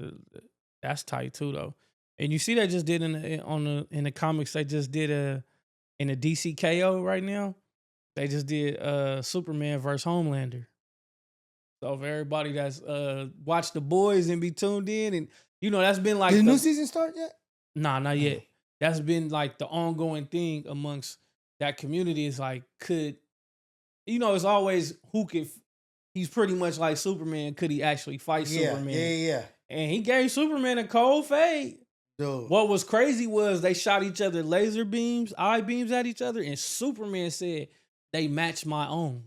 that's tight too, though. And you see, they just did in the comics. They just did in the DC KO right now. They just did Superman versus Homelander. So for everybody that's watched The Boys and be tuned in, and that's been like Did the new season start yet? Nah, not yet. That's been like the ongoing thing amongst that community. Is like, it's always who could. He's pretty much like Superman. Could he actually fight Superman? Yeah. And he gave Superman a cold fade. Dude. What was crazy was they shot each other laser beams, eye beams at each other, and Superman said they matched my own.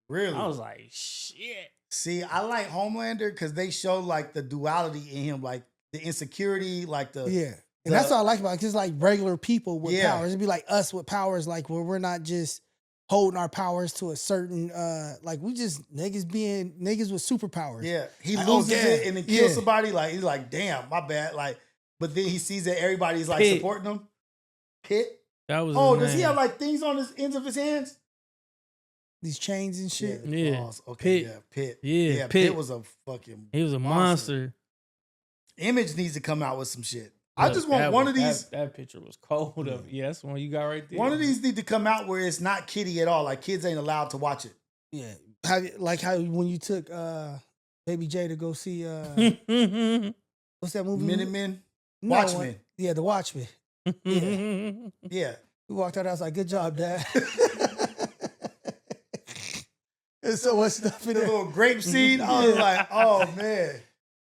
Really? I was like, shit. See, I like Homelander because they show like the duality in him, like the insecurity, like the And that's what I like about it. Cause it's like regular people with powers. It'd be like us with powers, like where we're not just holding our powers to a certain like we just niggas with superpowers. Yeah. He like, loses it and then kills somebody. Like he's like, damn, my bad. Like, but then he sees that everybody's like supporting him. Pit. That was does he have like things on his ends of his hands? These chains and shit. Yeah. Okay, Pit. Pit. Yeah, Pit was a fucking He was a monster. Image needs to come out with some shit. I just want one of these. That picture was cold of that's one you got right there. One of these need to come out where it's not kiddie at all. Like kids ain't allowed to watch it. Yeah. How when you took Baby J to go see what's that movie? Minutemen? Watchmen. Yeah, The Watchmen. Yeah. Yeah. We walked out, I was like, good job, Dad. There's so much stuff in The there. little grape seed. I was like, oh man.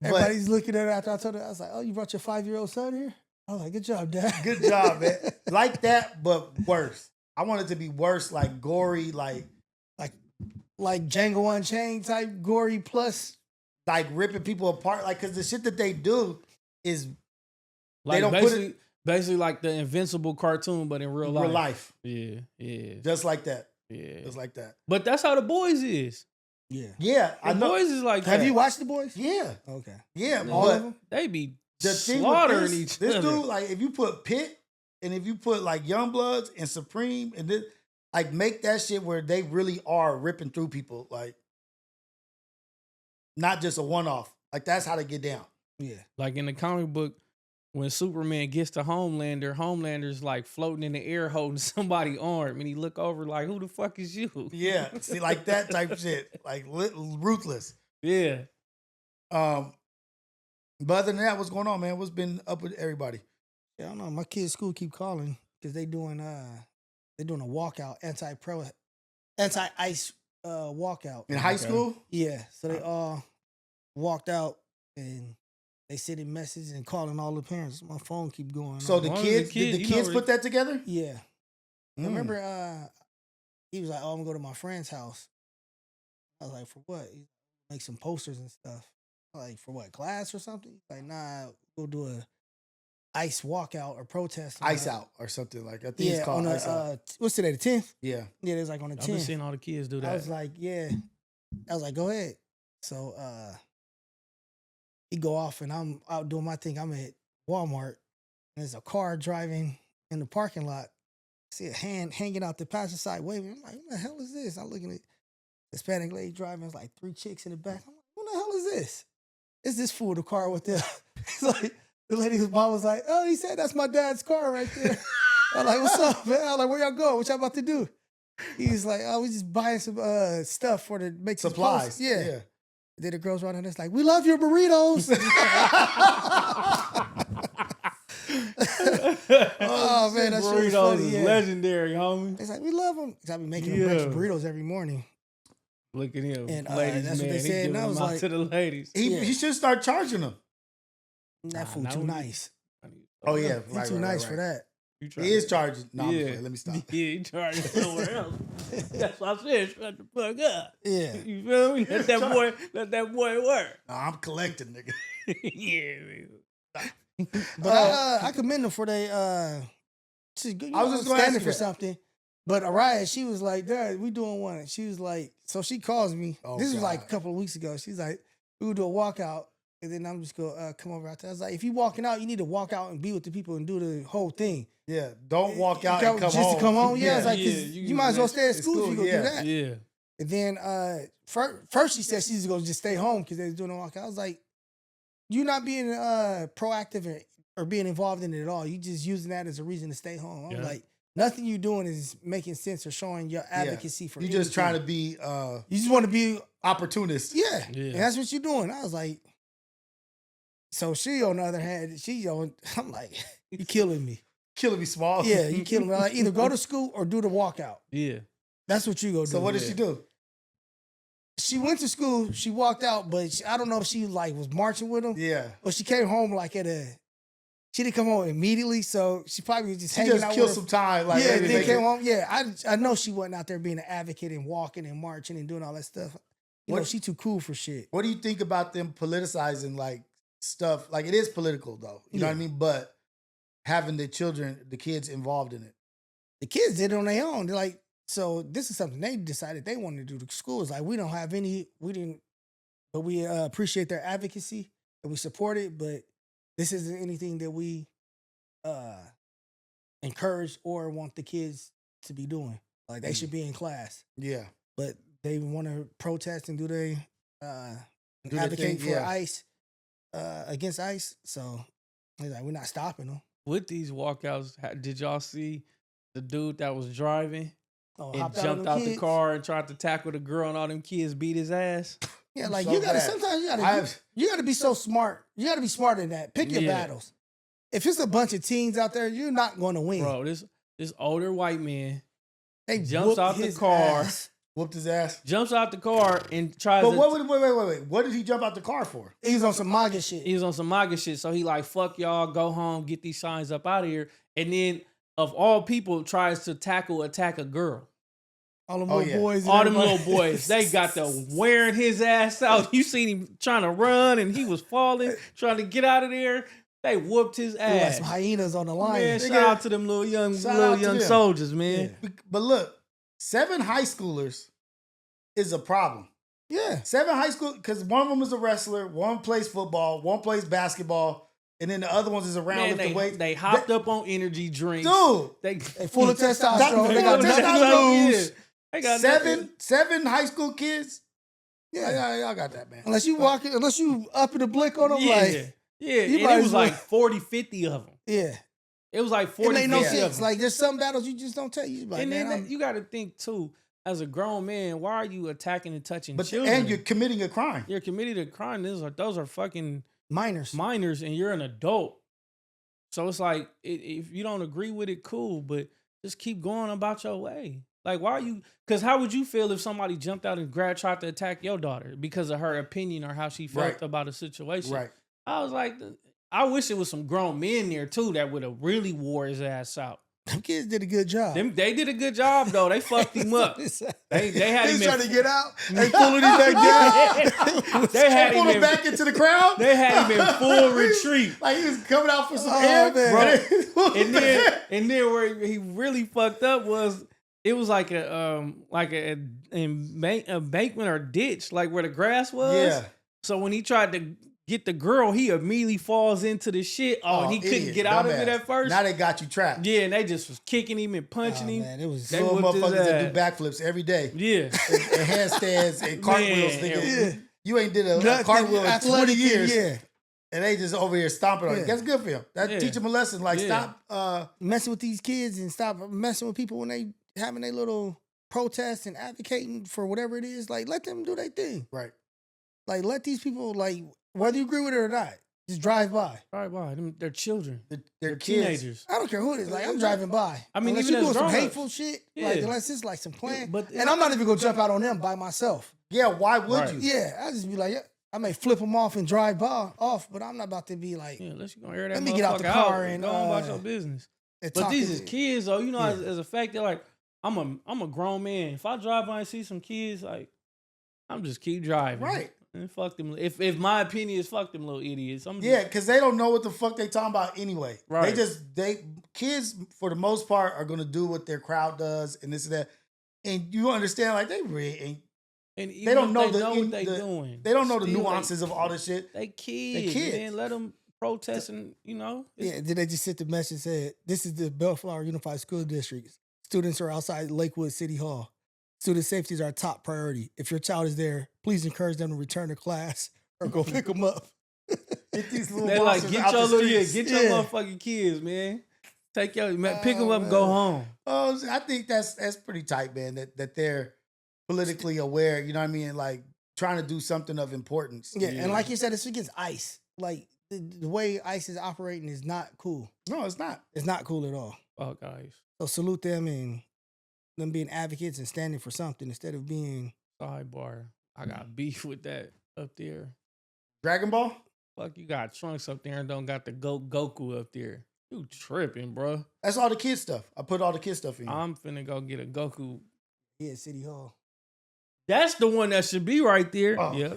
Everybody's looking at it after I told her. I was like, oh, you brought your 5-year-old son here? I was like, good job, Dad. Good job, man. Like that, but worse. I want it to be worse, like gory, like Django Unchained type gory plus. Like ripping people apart. Like, because the shit that they do is like they don't basically like the Invincible cartoon, but in real life. Yeah. Just like that. Yeah. Just like that. But that's how The Boys is. Yeah. The Boys is like Have that. you watched The Boys? Yeah. Okay. Yeah. No. All of them? They be The thing slaughtering with each this other. dude, like if you put Pit and if you put like Youngbloods and Supreme and this, like make that shit where they really are ripping through people, like not just a one-off. Like that's how they get down. Yeah. Like in the comic book, when Superman gets to Homelander, Homelander's like floating in the air holding somebody's arm, and he look over like, "Who the fuck is you?" Yeah, see, like that type of shit, like ruthless. Yeah. But other than that, what's going on, man? What's been up with everybody? Yeah, I don't know. My kids' school keep calling because they doing a walkout, anti-ice walkout In high school? Yeah, so they all walked out and they sending messages and calling all the parents. My phone keep going. So on. the kids, did the kids put that together? Yeah. I remember he was like, "Oh, I'm gonna go to my friend's house." I was like, "For what?" He make some posters and stuff. I was like, "For what? Class or something?" He's like, "Nah, go do a ice walkout or protest." Ice out or something like that. I think it's called on Ice Out. What's today? The 10th? Yeah. Yeah, it was like on the I've been 10th. seeing all the kids do that. I was like, yeah. I was like, go ahead. So he go off and I'm out doing my thing. I'm at Walmart and there's a car driving in the parking lot. I see a hand hanging out the passenger side waving. I'm like, what the hell is this? I'm looking at Hispanic lady driving. It's like 3 chicks in the back. I'm like, what the hell is this? It's this fool in the car with them. It's like, the lady's mom was like, oh, he said that's my dad's car right there. I'm like, what's up, man? I'm like, where y'all going? What y'all about to do? He's like, oh, we just buying some stuff for to make supplies. Yeah. Then the girls running this like, we love your burritos. Oh man, that's really burritos funny. is Yeah. legendary, homie. It's like, we love them. Cause I be making them breakfast burritos every morning. Look at him, And, ladies, that's what man. they said, He and giving I was them out like- to the ladies. He should start charging them. That fool now too we- nice. Oh yeah, He right, too right, nice right, for right. that. He is charging. No, I'm Yeah. afraid. Let me stop. Yeah, he charging somewhere else. That's what I said. Shut the fuck up. Yeah. You feel me? Let that boy work. No, I'm collecting, nigga. Yeah, man. But I commend them for they I was just gonna ask standing you for that. something. But Araya, she was like, Dad, we doing one. She was like, so she calls me. Oh, this was like a God. couple of weeks ago. She's like, we would do a walkout. And then I'm just gonna come over out there. I was like, if you walking out, you need to walk out and be with the people and do the whole thing. Yeah, don't walk out and come just home. to come home. Yeah, it's like 'cause Yeah, you might as well stay at school if you go yeah. do that. Yeah. And then first she said she's gonna just stay home because they was doing a walkout. I was like, you're not being proactive or being involved in it at all. You just using that as a reason to stay home. I'm Yeah. like, Nothing you doing is making sense or showing your advocacy for. You just trying to be. You just want to be opportunist. Yeah, and that's what you're doing. I was like, so she on the other hand, I'm like, you killing me. Killing me small. Yeah, you killing me. Like, either go to school or do the walkout. Yeah. That's what you go do. So what did she do? She went to school, she walked out, but I don't know if she like was marching with him. Yeah. But she came home like she didn't come home immediately, so she probably was just hanging out. She just killed some time. Like, yeah, then came home. Yeah, I know she wasn't out there being an advocate and walking and marching and doing all that stuff. You know, she too cool for shit. What do you think about them politicizing like stuff? Like, it is political though. You know what I mean? But having the kids involved in it. The kids did it on their own. They're like, so this is something they decided they wanted to do. The school is like, we appreciate their advocacy and we support it, but this isn't anything that we encourage or want the kids to be doing. Like, they should be in class. Yeah. But they want to protest and advocate for ICE, against ICE. So they're like, we're not stopping them. With these walkouts, did y'all see the dude that was driving and jumped out the car and tried to tackle the girl and all them kids beat his ass? Yeah, like sometimes you gotta be so smart. You gotta be smarter than that. Pick your battles. If it's a bunch of teens out there, you're not gonna win. Bro, this older white man jumps out the car. Whooped his ass. Jumps out the car and tries to... Wait. What did he jump out the car for? He was on some MAGA shit. So he like, fuck y'all, go home, get these signs up out of here. And then, of all people, tries to attack a girl. All them little boys. All them little boys. They got to wearing his ass out. You seen him trying to run and he was falling, trying to get out of there. They whooped his ass. Like some hyenas on the line. Man, shout out to them little young soldiers, man. Yeah. But look, 7 high schoolers is a problem. Yeah. 7 high school, because one of them is a wrestler, one plays football, one plays basketball, and then the other ones is around lifting weights. They hopped up on energy drinks. Dude. They full of testosterone. They got nothing to lose. They got seven high school kids. Yeah, I got that, man. Unless you up in the blick on them, and it was like 40, 50 of them. Yeah. It was like 40, it made no 50 sense. Like, there's some battles you just don't take. You like, and man, then you got to think, too, as a grown man, why are you attacking and touching children? And you're committing a crime. You're committing a crime. Those are fucking minors, and you're an adult. So it's like, if you don't agree with it, cool, but just keep going about your way. Like, why are you... Because how would you feel if somebody jumped out and tried to attack your daughter because of her opinion or how she felt about a situation? Right. I was like, I wish it was some grown men there, too, that would have really wore his ass out. Them kids did a good job. They did a good job, though. They fucked him up. They had him trying to get out. They pulling him back down. They had him back into the crowd. They had him in full retreat. Like he was coming out for some air. Man. Bro. and then where he really fucked up was... It was like an embankment or ditch, like where the grass was. Yeah. So when he tried to get the girl, he immediately falls into the shit. And he couldn't get out of it at first. Now they got you trapped. Yeah, and they just was kicking him and punching him. Man, it was they motherfuckers that do backflips every day. Yeah. and handstands and cartwheels. Nigga. You ain't did a cartwheel in 20 years. Yeah. And they just over here stomping on it. That's good for him. That teach him a lesson. Like, stop messing with these kids and stop messing with people when they having a little protest and advocating for whatever it is. Like, let them do their thing. Right. Like, let these people, like, whether you agree with it or not, just drive by. Drive by. They're children. They're teenagers. I don't care who it is. Like, I'm driving by. I mean, unless even you're doing some grown-ups. hateful shit, like, unless it's like some plan. And I'm not even going to jump out on them by myself. Yeah, why would you? Yeah, I just be like, I may flip them off and drive off, but I'm not about to be like, unless you're going to air that let me get out the car and go on about your business. But these is kids, though. You know, as a fact, they're like, I'm a grown man. If I drive by and see some kids, like, I'm just keep driving. Right. And fuck them. If my opinion is fuck them little idiots. Because they don't know what the fuck they talking about anyway. Right. Kids for the most part are gonna do what their crowd does and this and that. And you understand, like, they really ain't. And they don't know what they doing. They don't know the nuances of all this shit. They kids. Man, let them protest and, you know. Yeah, then they just sent the message said, this is the Bellflower Unified School District. Students are outside Lakewood City Hall. Student safety is our top priority. If your child is there, please encourage them to return to class or go pick them up. Get these little They're like, get your motherfucking kids, man. Take your pick them up, and go home. Oh, I think that's pretty tight, man. That they're politically aware. You know what I mean? Like trying to do something of importance. Yeah, and like you said, it's against ICE. Like the way ICE is operating is not cool. No, it's not. It's not cool at all. Oh, guys. So salute them and them being advocates and standing for something instead of being. Sidebar. I got beef with that up there. Dragon Ball. Fuck, you got Trunks up there and don't got the Goku up there. You tripping, bro. That's all the kid stuff. I put all the kid stuff in. I'm finna go get a Goku. Yeah, City Hall. That's the one that should be right there. Oh. Yeah.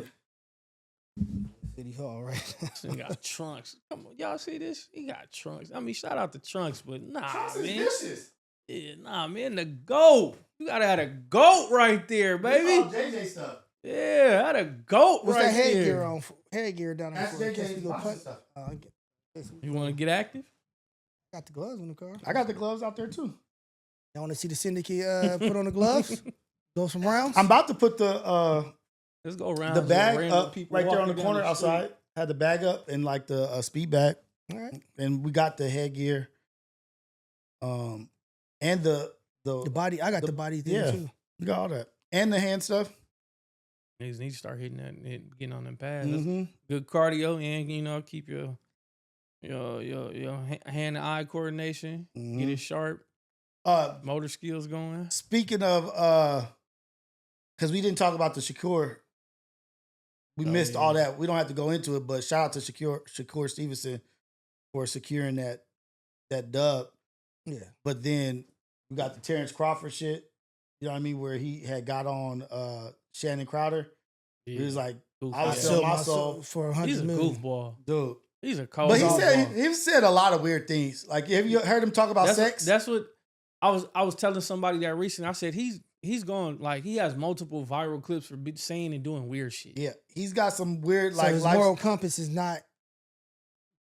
City Hall, right? He got Trunks. Come on, y'all see this? He got Trunks. I mean, shout out to Trunks, but nah, Trunks is man. vicious. Yeah, nah, man, the GOAT. You gotta have a GOAT right there, baby. All JJ stuff. Yeah, had a GOAT What's right that headgear there. on? Headgear down there. That's for in case JJ's we go boxing punt. stuff. You want to get active? Got the gloves in the car. I got the gloves out there too. Y'all want to see the Syndicate put on the gloves? Go some rounds? I'm about to put the Let's go around. the bag random up people right there on walking the down corner street. outside. Had the bag up and like the speed bag, All right. and we got the headgear. And the body. I got the body thing yeah. too. We got all that and the hand stuff. Niggas need to start hitting that, getting on them pads. That's Mm-hmm. good cardio, and keep your hand and eye coordination. Get it sharp. Motor skills going. Speaking of, because we didn't talk about the Shakur. We missed all that. We don't have to go into it, but shout out to Shakur Stevenson for securing that dub. Yeah. But then we got the Terrence Crawford shit. You know what I mean? Where he had got on Shannon Crowder. Yeah. He was like, Goofy. I would sell my soul. for He's 100 a million. goofball. Dude. He's a cold. But he goofball. said a lot of weird things. Like, have you heard him talk about sex? That's what I was telling somebody that recently. I said he's going, like, he has multiple viral clips for saying and doing weird shit. Yeah. He's got some weird, So like, his moral compass is not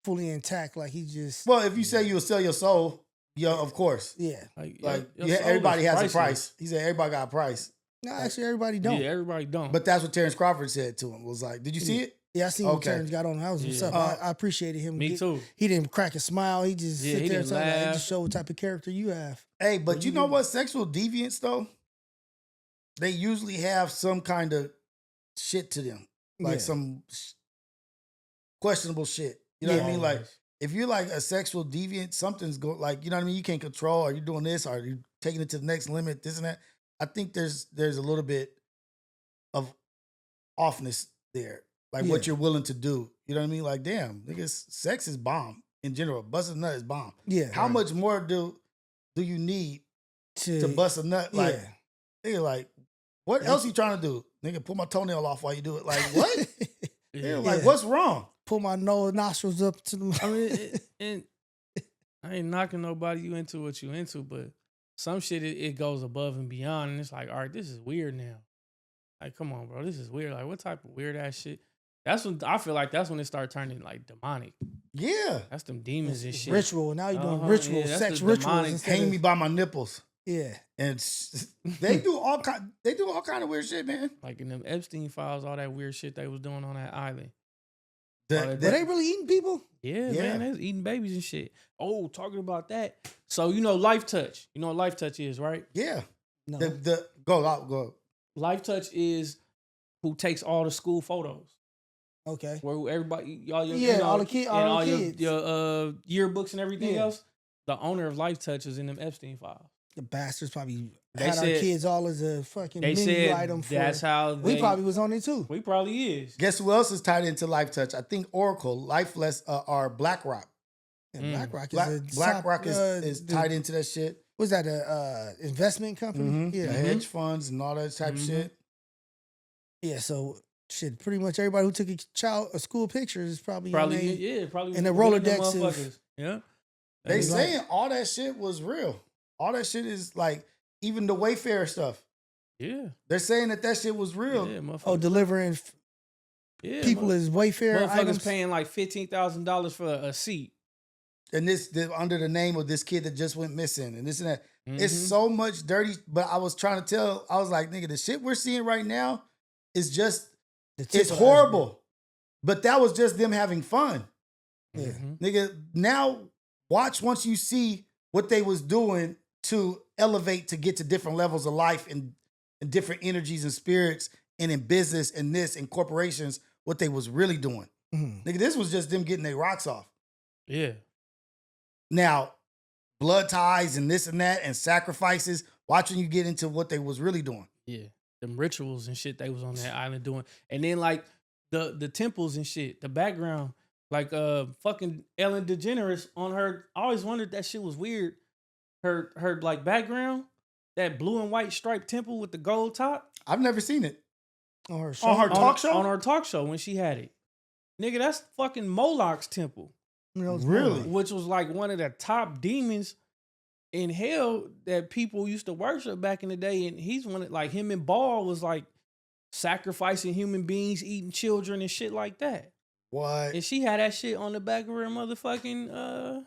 fully intact. Like he just. Well, if you say you will sell your soul, yeah, of course. Yeah. Like, your yeah, soul everybody is has priceless. a price. He said everybody got a price. No, actually, everybody don't. Yeah, everybody don't. But that's what Terrence Crawford said to him. Was like, did you see it? Yeah, I seen what Okay. Terrence got on. That was what's Yeah. up. I appreciated him. Me too. He didn't crack a smile. He just Yeah, sit he there and didn't talk. Like, he laugh. just show what type of character you have. Hey, but But you you know didn't- what? Sexual deviants, though, they usually have some kind of shit to them. Like Yeah. some questionable shit. You know what I mean? Like, if you're like a sexual deviant, something's going, like, you know what I mean? You can't control, are you doing this? Are you taking it to the next limit? This and that. I think there's a little bit of offness there. Like what Yeah. you're willing to do. You know what I mean? Like, damn, niggas, sex is bomb in general. Busting a nut is bomb. Yeah. How much more do you need to bust a nut? Like, nigga, like, what else you trying to do? Nigga, pull my toenail off while you do it. Like, what? Nigga, like, Yeah. what's wrong? Pull my nose nostrils up to the. I mean, and I ain't knocking nobody. You into what you into, but some shit it goes above and beyond, and it's like, all right, this is weird now. Like, come on, bro, this is weird. Like, what type of weird ass shit? That's when I feel like that's when it started turning like demonic. Yeah. That's them demons and It's shit. ritual. Now you're doing Uh-huh, rituals, yeah, that's sex the rituals. demonic instead Hang of- me by my nipples. Yeah. And they do all kind of weird shit, man. Like in them Epstein files, all that weird shit they was doing on that island. Were they really eating people? Yeah, Yeah. man, they was eating babies and shit. Oh, talking about that. So you know Life Touch. You know what Life Touch is, right? Yeah. No. Go. Life Touch is who takes all the school photos. Okay. Where everybody, y'all, Yeah, all the kids, and all all the your, kids. your yearbooks and everything Yeah. else. The owner of Life Touch is in them Epstein files. The bastards probably They had our said- kids all as a fucking They menu said item for. that's how we they, probably was on it too. we probably is. Guess who else is tied into Life Touch? I think Oracle, Lifeless, or BlackRock. And BlackRock is BlackRock a is tied into that shit. Was that a investment company? The Yeah. hedge funds and all that type of shit. Yeah. So shit, pretty much everybody who took a school picture is probably Probably, on they- yeah, probably. and the one of them Rolodex of- motherfuckers. Yeah. They Right. saying all that shit was real. All that shit is like, even the Wayfair stuff. Yeah. They're saying that shit was real. Yeah, motherfuckers. Oh, delivering yeah, people as Wayfair motherfuckers items. paying like $15,000 for a seat. And under the name of this kid that just went missing and this and that. It's Mhm. so much dirty. But I was trying to tell, I was like, nigga, the shit we're seeing right now is just, The tip it's of the horrible. But that was just them having fun. Yeah. Mhm. Nigga, now watch once you see what they was doing to elevate to get to different levels of life and different energies and spirits and in business and this and corporations, what they was really doing. Nigga, this was just them getting their rocks off. Yeah. Now, blood ties and this and that and sacrifices, watching you get into what they was really doing. Yeah. Them rituals and shit they was on that island doing. And then like the temples and shit, the background, like fucking Ellen DeGeneres on her. I always wondered that shit was weird. Her like background, that blue and white striped temple with the gold top. I've never seen it. On her show? On her talk show? On her talk show when she had it. Nigga, that's fucking Moloch's temple. Really? Which was like one of the top demons in hell that people used to worship back in the day. And he's one of, like, him and Ball was like sacrificing human beings, eating children and shit like that. What? And she had that shit on the back of her motherfucking on her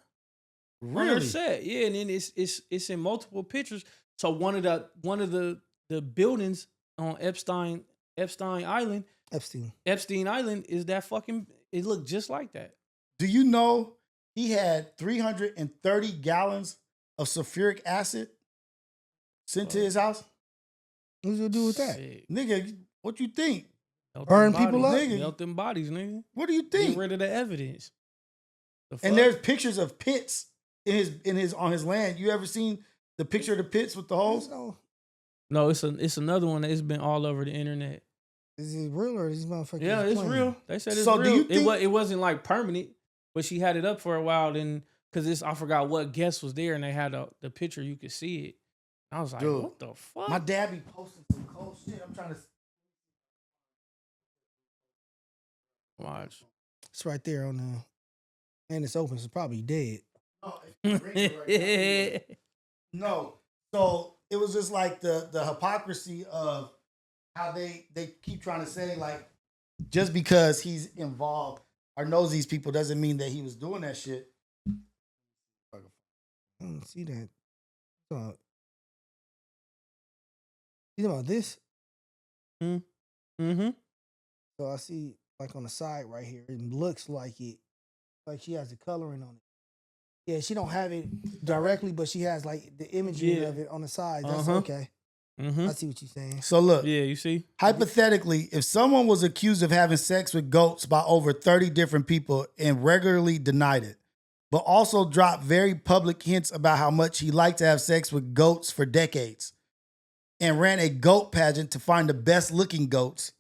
Really? set. Yeah, and then it's in multiple pictures. So one of the buildings on Epstein Island is that fucking, it looked just like that. Do you know he had 330 gallons of sulfuric acid sent to his house? What's it do with that? Shit. Nigga, what you think? Melt Burn them people bodies, up? nigga. Melt them bodies, nigga. What do you Get think? rid of the evidence. The And fuck? there's pictures of pits in his on his land. You ever seen the picture of the pits with the holes? No, it's another one that's been all over the internet. Is it real or is these motherfuckers? Yeah, it's playing? real. They said it's So do real. you think- It wasn't like permanent, but she had it up for a while. Then because I forgot what guest was there, and they had the picture. You could see it. I was like, Dude, what the fuck? My dad be posting some cold shit. I'm trying to. Watch. It's right there on the, and it's open. So it's probably dead. No, it's ringing right now. No. So it was just like the hypocrisy of how they keep trying to say, like, just because he's involved or knows these people doesn't mean that he was doing that shit. I don't see that. You know about this? Mm-hmm. So I see like on the side right here, it looks like she has the coloring on it. Yeah, she don't have it directly, but she has like the imaging of it on the side. That's okay. Mm-hmm. I see what you're saying. So look, Yeah, you see? hypothetically, if someone was accused of having sex with goats by over 30 different people and regularly denied it, but also dropped very public hints about how much he liked to have sex with goats for decades, and ran a goat pageant to find the best looking goats,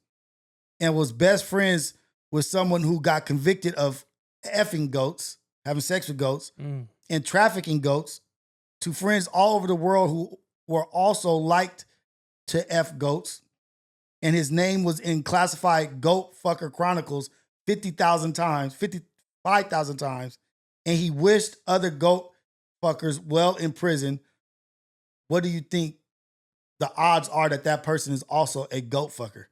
and was best friends with someone who got convicted of effing goats, having sex with goats, and trafficking goats, to friends all over the world who were also liked to F goats. And his name was in classified Goat Fucker Chronicles 55,000 times. And he wished other goat fuckers well in prison. What do you think the odds are that person is also a goat fucker?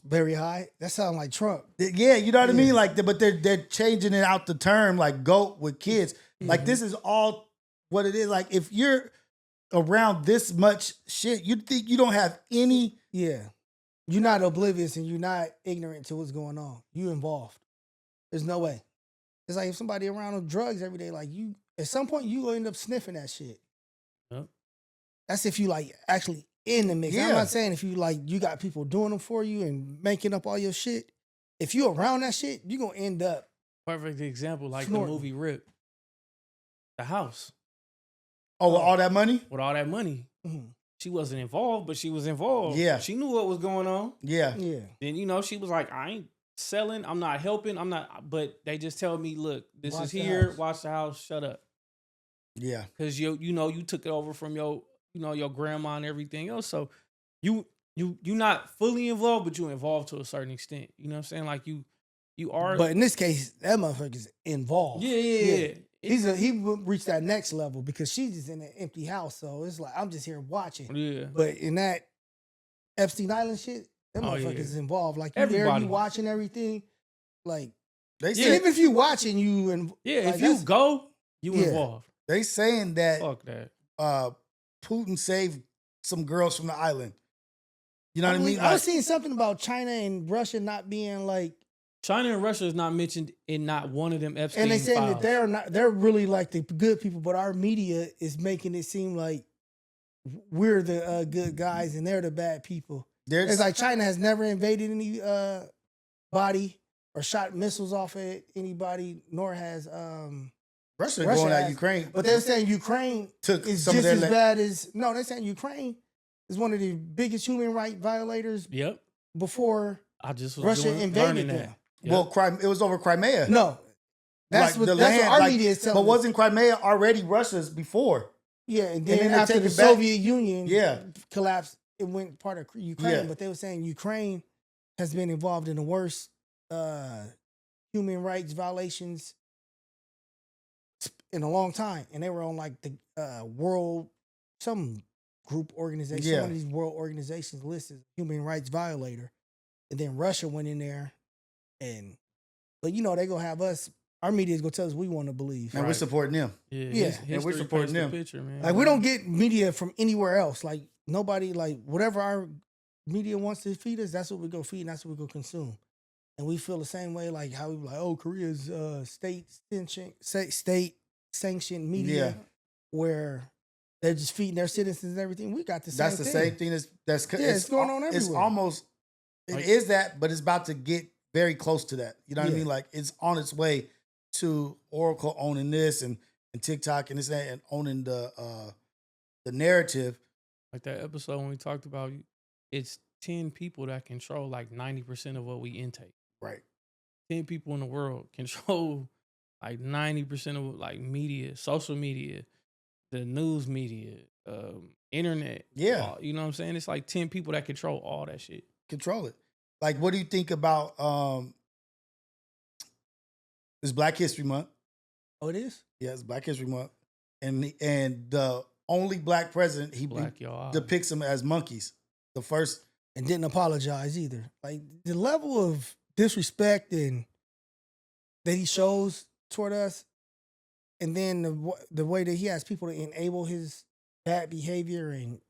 Very high. That sounds like Trump. Yeah, you know what I mean? Like, but they're changing it out the term like goat with kids. Like, this is all what it is. Like, if you're around this much shit, you think you don't have any. Yeah. You're not oblivious and you're not ignorant to what's going on. You involved. There's no way. It's like if somebody around on drugs every day, like you, at some point you gonna end up sniffing that shit. Yep. That's if you like actually in the mix. I'm Yeah. not saying if you like you got people doing them for you and making up all your shit. If you around that shit, you gonna end up. Perfect example, like Snorting. the movie Rip. The house. Oh, with all that money? With all that money. Mhm. She wasn't involved, but she was involved. Yeah. She knew what was going on. Yeah. Yeah. Then, she was like, I ain't selling. I'm not helping. I'm not. But they just tell me, look, this Watch is the here. house. Watch the house. Shut up. Yeah. Because you took it over from your grandma and everything else. So you not fully involved, but you involved to a certain extent. You know what I'm saying? Like you are. But in this case, that motherfucker's involved. Yeah. He would reach that next level because she's just in an empty house. So it's like I'm just here watching. Yeah. But in that Epstein Island shit, that motherfuckers is involved. Like you there, Everybody. you watching everything. Like They and say, even if you watching, you and Yeah. like, If you go, you Yeah. involved. they saying that Fuck that. Putin saved some girls from the island. You know what I mean? I was Like, seeing something about China and Russia not being like China and Russia is not mentioned in not one of them Epstein And they saying files. that they're really like the good people, but our media is making it seem like we're the good guys and they're the bad people. It's like China has never invaded any body or shot missiles off at anybody, nor has Russia going at Ukraine. But they're saying Ukraine is just as bad as... No, they're saying Ukraine is one of the biggest human rights violators before Russia invaded them. Yep. Well, it was over Crimea. No. That's what our media is telling us. But wasn't Crimea already Russia's before? Yeah, and then after the Soviet Union collapsed, it went part of Ukraine. Yeah. But they were saying Ukraine has been involved in the worst human rights violations in a long time. And they were on like the world, some group organization, one of these world organizations listed human rights violator. And then Russia went in there but you know, they gonna have us, our media is gonna tell us we want to believe. And we're supporting them. Yeah. And we're supporting them. Picture, man. Like we don't get media from anywhere else. Like nobody, like whatever our media wants to feed us, that's what we go feed and that's what we go consume. And we feel the same way, like how we like, oh, Korea's state sanctioned media where they're just feeding their citizens and everything. We got the same thing. That's the same thing it's going on everywhere. It's almost, it is that, but it's about to get very close to that. You know what I mean? Like it's on its way to Oracle owning this and TikTok and this and owning the narrative. Like that episode when we talked about it's 10 people that control like 90% of what we intake. Right. 10 people in the world control like 90% of like media, social media, the news media, internet. Yeah. You know what I'm saying? It's like 10 people that control all that shit. Control it. Like, what do you think about this Black History Month? Oh, it is? Yeah, it's Black History Month. And the only black president, he depicts them as monkeys. The first. And didn't apologize either. Like, the level of disrespect and that he shows toward us, and then the way that he has people to enable his bad behavior and,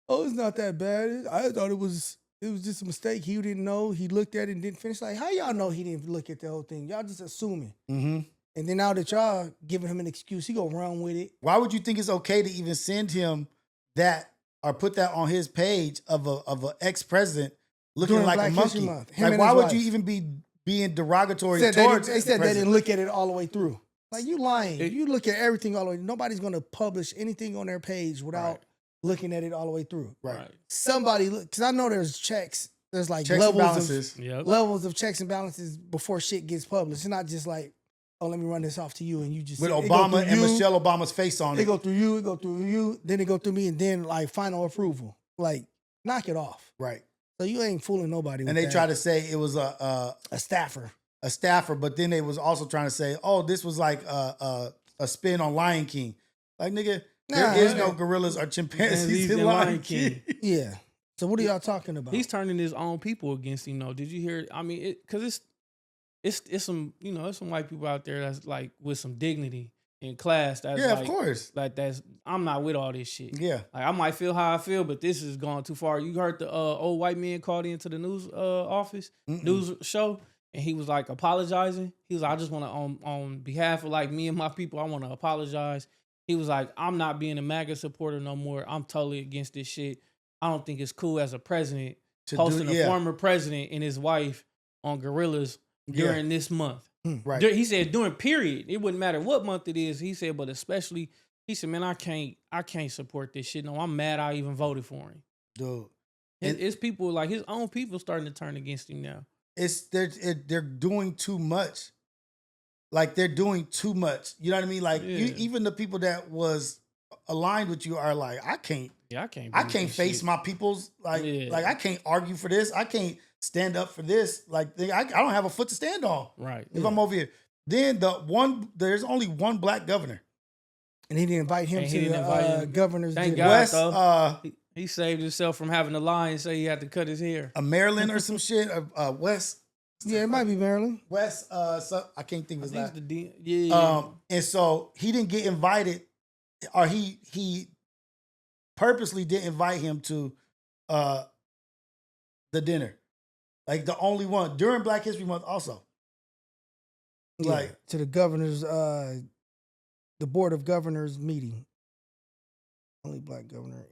oh, it's not that bad. I thought it was just a mistake. He didn't know. He looked at it and didn't finish. Like, how y'all know he didn't look at the whole thing? Y'all just assuming. Mm-hmm. And then now that y'all giving him an excuse, he go run with it. Why would you think it's okay to even send him that or put that on his page of a ex-president looking like a monkey? Like, why would you even be being derogatory towards They said they didn't look at it all the way through. Like, you lying. You look at everything all the way. Nobody's going to publish anything on their page without looking at it all the way through. Right. Somebody, because I know there's checks. There's like levels of checks and balances before shit gets published. It's not just like, oh, let me run this off to you and you just... With Obama and Michelle Obama's face on it. They go through you, then they go through me, and then like final approval. Like, knock it off. Right. So you ain't fooling nobody with And they that. try to say it was a staffer. A staffer, but then they was also trying to say, oh, this was like a spin on Lion King. Like, nigga, there is no gorillas or chimpanzees in Lion King. Yeah. So what are y'all talking about? He's turning his own people against him, though. Did you hear? I mean, because it's some, you know, there's some white people out there that's like with some dignity in class. That's yeah, like, of course. Like I'm not with all this shit. Yeah. Like I might feel how I feel, but this is going too far. You heard the old white man called into the news office, news show, and he was like apologizing. He was like, I just want to, on behalf of like me and my people, I want to apologize. He was like, I'm not being a MAGA supporter no more. I'm totally against this shit. I don't think it's cool as a president posting a former president and his wife on gorillas during this month. Right. He said during period. It wouldn't matter what month it is. He said, but especially, he said, man, I can't support this shit. No, I'm mad I even voted for him. Dude. It's people, like his own people starting to turn against him now. They're doing too much. Like, they're doing too much. You know what I mean? Like, even the people that was aligned with you are like, I can't face my people's, like I can't argue for this. I can't stand up for this. Like, I don't have a foot to stand on. Right. If I'm over here. Then there's only one black governor. And he didn't invite him to the governor's dinner. Thank God, though. He saved himself from having to lie and say he had to cut his hair. A Maryland or some shit. West. Yeah, it might be Maryland. West. So I can't think of his last. Yeah. And so he didn't get invited, or he purposely didn't invite him to the dinner. Like the only one during Black History Month also. Yeah, Like to the governor's, the board of governors meeting. Only black governor.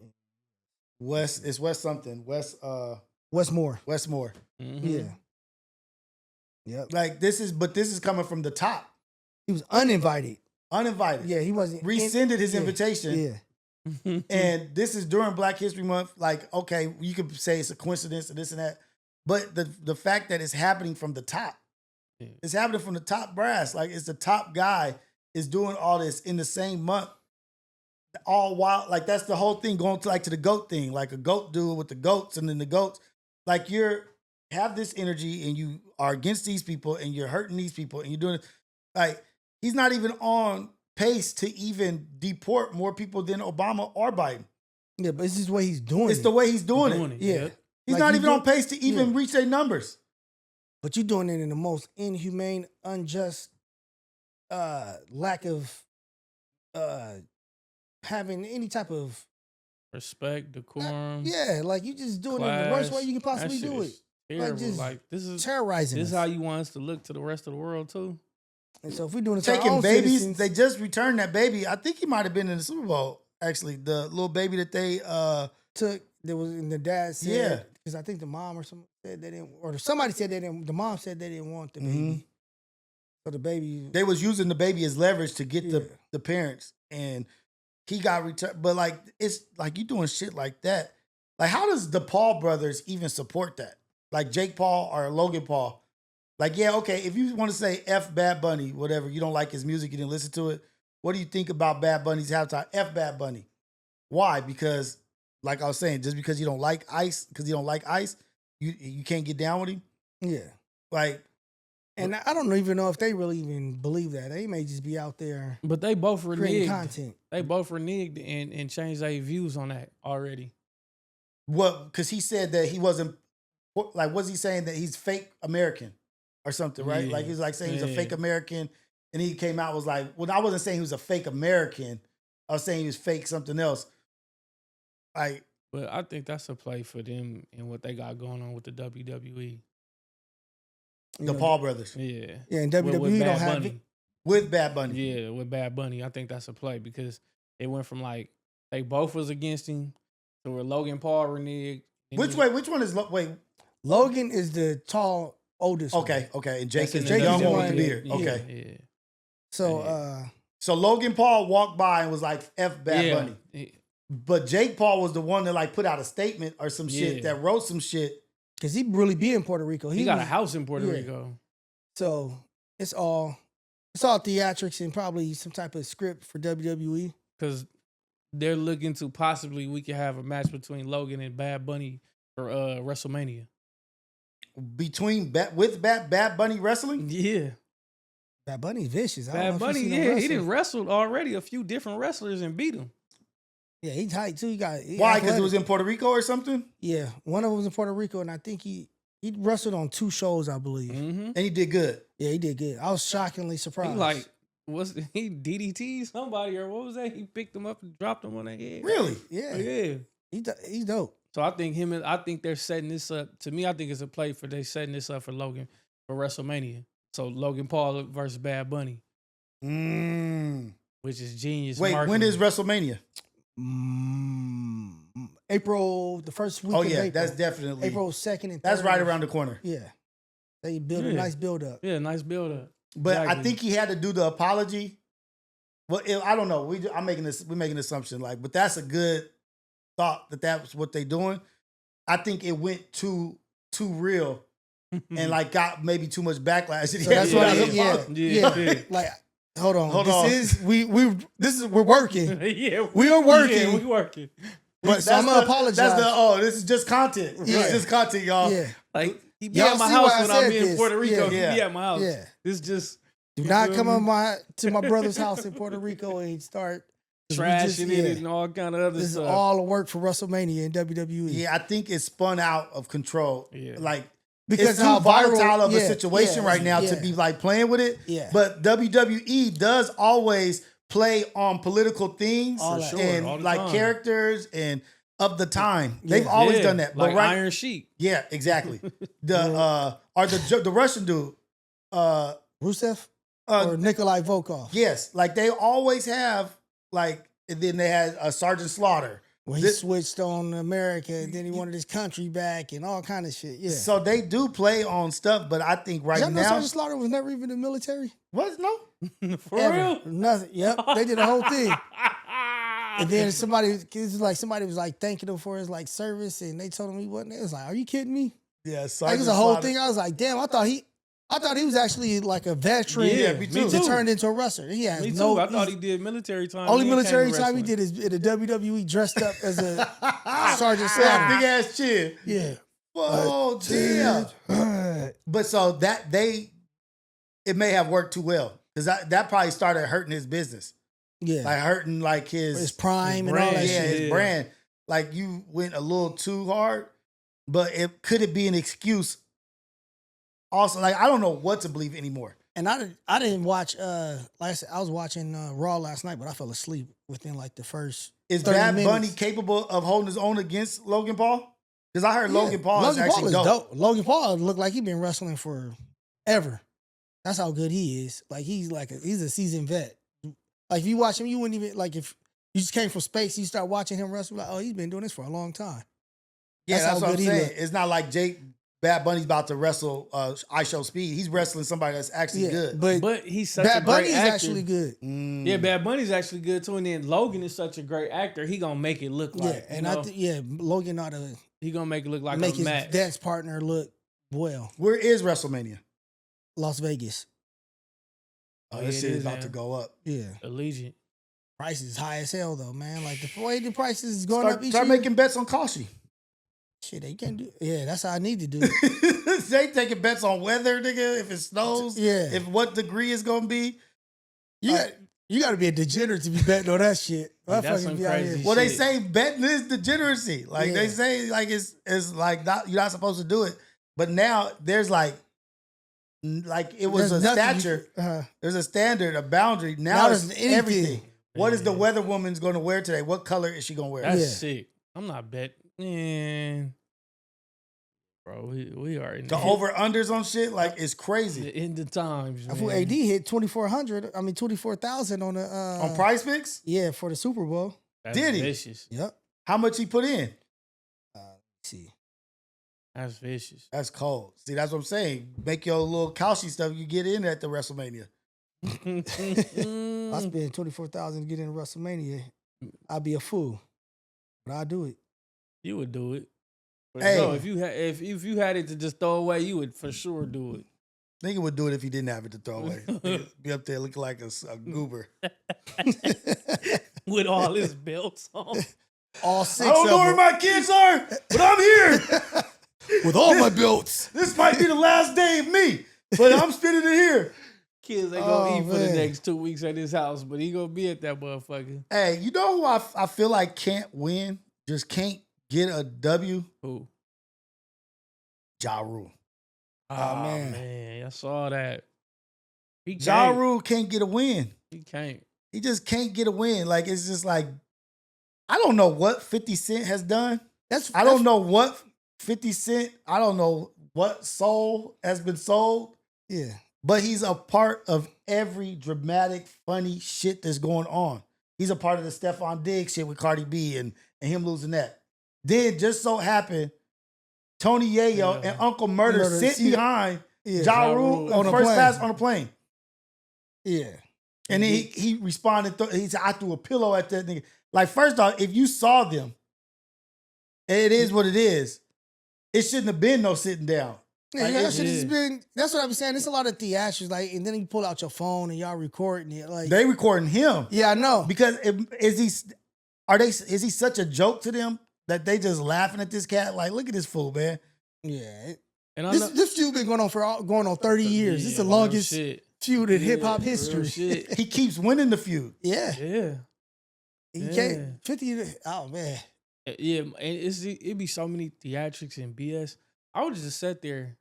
It's West something. Westmore. Westmore. Mm-hmm. Yeah. Yep. Like this is coming from the top. He was uninvited. Uninvited. Yeah, he wasn't. Rescinded his invitation. Yeah. And this is during Black History Month. Like, okay, you could say it's a coincidence and this and that. But the fact that it's happening from the top. Yeah. It's happening from the top brass. Like it's the top guy is doing all this in the same month. All while, like that's the whole thing going to like to the goat thing. Like a goat dude with the goats and then the goats. Like have this energy and you are against these people and you're hurting these people and you're doing it. Like he's not even on pace to even deport more people than Obama or Biden. Yeah, but it's just the way he's doing it. It's the way he's doing it. Yeah. Yep. He's Like, not you even on pace to even reach their numbers. But you're doing it in the most inhumane, unjust, lack of having any type of Respect, decorum. yeah, like you just doing it in the worst way you can possibly do it. Terrible. just Like this is Terrorizing this us. is how you want us to look to the rest of the world too. And so if we're doing it to our Taking own babies, citizens, they just returned that baby. I think he might have been in the Super Bowl. Actually, the little baby that they took, there was, and the dad said, Yeah. because I think the mom or something said they didn't, or somebody said they didn't, the mom said they didn't want the baby. Mhm. So the baby, they was using the baby as leverage to get Yeah. the parents, and he got returned. But like it's like you doing shit like that. Like how does the Paul brothers even support that? Like Jake Paul or Logan Paul? Like yeah, okay, if you want to say F Bad Bunny, whatever, you don't like his music, you didn't listen to it. What do you think about Bad Bunny's halftime? F Bad Bunny. Why? Because like I was saying, just because you don't like Ice, you can't get down with him. yeah. Like And I don't even know if they really even believe that. They may just be out there But they both creating reneged. content. They both reneged and changed their views on that already. what? Because he said that he wasn't like, was he saying that he's fake American or something, right? Yeah. Like he's like saying he's a Yeah. fake American, and he came out was like, well, I wasn't saying he was a fake American. I was saying he was fake something else. Like But I think that's a play for them and what they got going on with the WWE. You the know, Paul brothers Yeah, and With WWE don't Bad have Bunny. it. with Bad Bunny. Yeah, with Bad Bunny. I think that's a play because it went from like they both was against him to where Logan Paul reneged. and Which he- way? Which one is wait? Logan is the tall, oldest Okay, one. okay, and Jake That's is in the young the one with the WWE. beard. Yeah, Okay, Yeah. So, Yeah. so Logan Paul walked by and was like F Bad Yeah. Bunny, Yeah. but Jake Paul was the one that like put out a statement or some shit Yeah. that wrote some shit. because he really be in Puerto Rico. He got a was- house in Puerto yeah. Rico. So it's all theatrics and probably some type of script for WWE. Because they're looking to possibly we could have a match between Logan and Bad Bunny for WrestleMania. Between Bad Bunny wrestling. Yeah. Bad Bunny's vicious. I don't Bad know if Bunny, you seen him yeah, he wrestle. done wrestled already a few different wrestlers and beat them. Yeah, he tight too. He Why? Because it athletic. was in Puerto Rico or something, Yeah, one of them was in Puerto Rico, and I think he wrestled on 2 shows, I believe. Mm-hmm. and he did good. Yeah, he did good. I was shockingly surprised. He like he DDT somebody or what was that? He picked them up and dropped them on their head. Really? yeah, Yeah. he's dope. So I think they're setting this up. To me, I think it's a play for they setting this up for Logan for WrestleMania. So Logan Paul versus Bad Bunny, which is genius. Wait, when marketing. is WrestleMania? April, the first week Oh of yeah, April. that's definitely April 2nd and 3rd. That's right around the corner. Yeah. They build a Yeah. nice build up. Yeah, nice build up. But I Exactly. think he had to do the apology. Well, I don't know. We're making an assumption, like, but that's a good thought that's what they doing. I think it went too real and like got maybe too much backlash. So that's Yeah. why, Yeah. yeah. Like, hold on. Hold this on. is we're working. Yeah, We are working. Yeah, we working. But so I'm gonna apologize. This is just content. Yeah. This is just content, y'all. Yeah. Like he be Y'all at my see house why I when I'm said in this. Puerto Rico. Yeah. He be at my house. Yeah. It's just Do you not feel come me? to my brother's house in Puerto Rico and start trashing it and all kind of other This is stuff. all the work for WrestleMania and WWE. Yeah, I think it's spun out of control. Yeah. Like Because it's too how viral- volatile of a yeah, situation yeah, right now to yeah. be like playing with it. Yeah. But WWE does always play on political things All For that. sure, and all the like time. characters and of the time. Yeah. They've always Yeah, done that. But like right, Iron Sheik. yeah, exactly. The Russian dude, Rusev or Nikolai Volkov. yes, like they always have like, and then they had Sergeant Slaughter. When he switched on America and then he wanted his country back and all kind of shit. Yeah. So they do play on stuff, but I think right Y'all know now, Sergeant Slaughter was never even in the military? what? No, For Ever. real? Nothing. Yep. They did the whole thing. And then somebody was like thanking him for his like service, and they told him he wasn't. It was like, are you kidding me? yeah, Like, Sergeant it was a whole Slaughter. thing. I was like, damn. I thought he was actually like a veteran. Yeah, me me too. That turned into a wrestler. He has Me too. no. I thought he did military time. Only He ain't military came to time he wrestling. did is in the WWE dressed up as a Sergeant Yeah, Slaughter. big ass chin. Yeah. Whoa, damn. But so that it may have worked too well because that probably started hurting his business, Yeah. like hurting like his prime and all brand. that yeah, shit. his brand. Like you went a little too hard, but could it be an excuse? Also, like I don't know what to believe anymore. And I didn't watch like I said, I was watching Raw last night, but I fell asleep within like the first Is 30 Bad minutes. Bunny capable of holding his own against Logan Paul? Because I heard Yeah. Logan Paul is actually dope. Logan Paul looked like he's been wrestling for ever. That's how good he is. Like he's a seasoned vet. Like if you watch him, you wouldn't even like if you just came from space, you start watching him wrestle, like, oh, he's been doing this for a long time. Yeah, That's that's how what I'm good he saying. look. It's not like Bad Bunny's about to wrestle I Show Speed. He's wrestling somebody that's actually Yeah, good. But he's such a Bad great Bunny's actor. actually good. Yeah, Bad Bunny's actually good too. And then Logan is such a great actor. He gonna make it look like. Yeah, and I think Logan ought to he gonna make it look like make a his match. dance partner look well. Where is WrestleMania? Las Vegas. Oh, yeah, this it shit is is, about man. to go up. Yeah. Allegiant. Price is high as hell though, man. Like the way the prices is going up each Start year. making bets on Kashi. Shit, they can't do. Yeah, that's how I need to do. They taking bets on weather, nigga. If it snows, Yeah. if what degree it's gonna be. You got to be a degenerate to be betting on that shit. Yeah, that's Motherfuckers some be out crazy here. Well, they Shit. say betting is degeneracy. Like they Yeah. say, like it's like not, you're not supposed to do it. But now there's like it was There's a nothing stature. There's a standard, a boundary. Now there's it's anything. everything. What is the Yeah. weather woman's going to wear today? What color is she going to wear? That's Yeah. sick. I'm not betting. Man. Bro, we are in The over unders on shit, like it's crazy. the end of times. I feel man. AD hit 2,400. I mean 24,000 on the On Price Picks, Yeah, for the Super Bowl. That's Did he? vicious. Yep. how much he put in? Let's see. That's vicious. That's cold. See, that's what I'm saying. Make your little Kashi stuff. You get in at the WrestleMania. I spend 24,000 to get into WrestleMania. I'd be a fool, but I'll do it. You would do it. But Hey. no, if you had it to just throw away, you would for sure do it. Nigga would do it if he didn't have it to throw away. Nigga be up there looking like a goober. With all his belts on. All six I don't of know where them. my kids are, but I'm here. With all my belts. This might be the last day of me, but I'm spending it here. Kids ain't gonna Oh, eat for the man. next 2 weeks at his house, but he gonna be at that motherfucker. Hey, you know who I feel like can't win? Just can't get a W? Who? Ja Rule. Oh, man. man. I saw that. He Ja can't. Rule can't get a win. He can't. He just can't get a win. Like, it's just like, I don't know what 50 Cent has done. I don't know what 50 Cent, I don't know what soul has been sold, Yeah. but he's a part of every dramatic, funny shit that's going on. He's a part of the Stephon Diggs shit with Cardi B and him losing that. Then just so happened, Tony Yayo Yeah. and Uncle Murder sit behind Yeah. Ja Ja Rule Rule. on On the a first plane. pass on the plane. Yeah. And then he responded, he said, I threw a pillow at that nigga. Like, first off, if you saw them, and it is what it is, it shouldn't have been no sitting down. Yeah, Like, that it- shit has been. That's what I'm saying. It's a lot of theatrics, like, and then you pull out your phone and y'all recording it, like. They recording him. Yeah, I know. Because is he such a joke to them that they just laughing at this cat? Like, look at this fool, man. Yeah, And I know, this feud been going on 30 years. This is the Yeah, longest real shit. feud in hip hop Yeah, real history. shit. He keeps winning the feud. Yeah, Yeah. he Yeah. can't 50. Oh man, Yeah, and it be so many theatrics and BS. I would just sat there.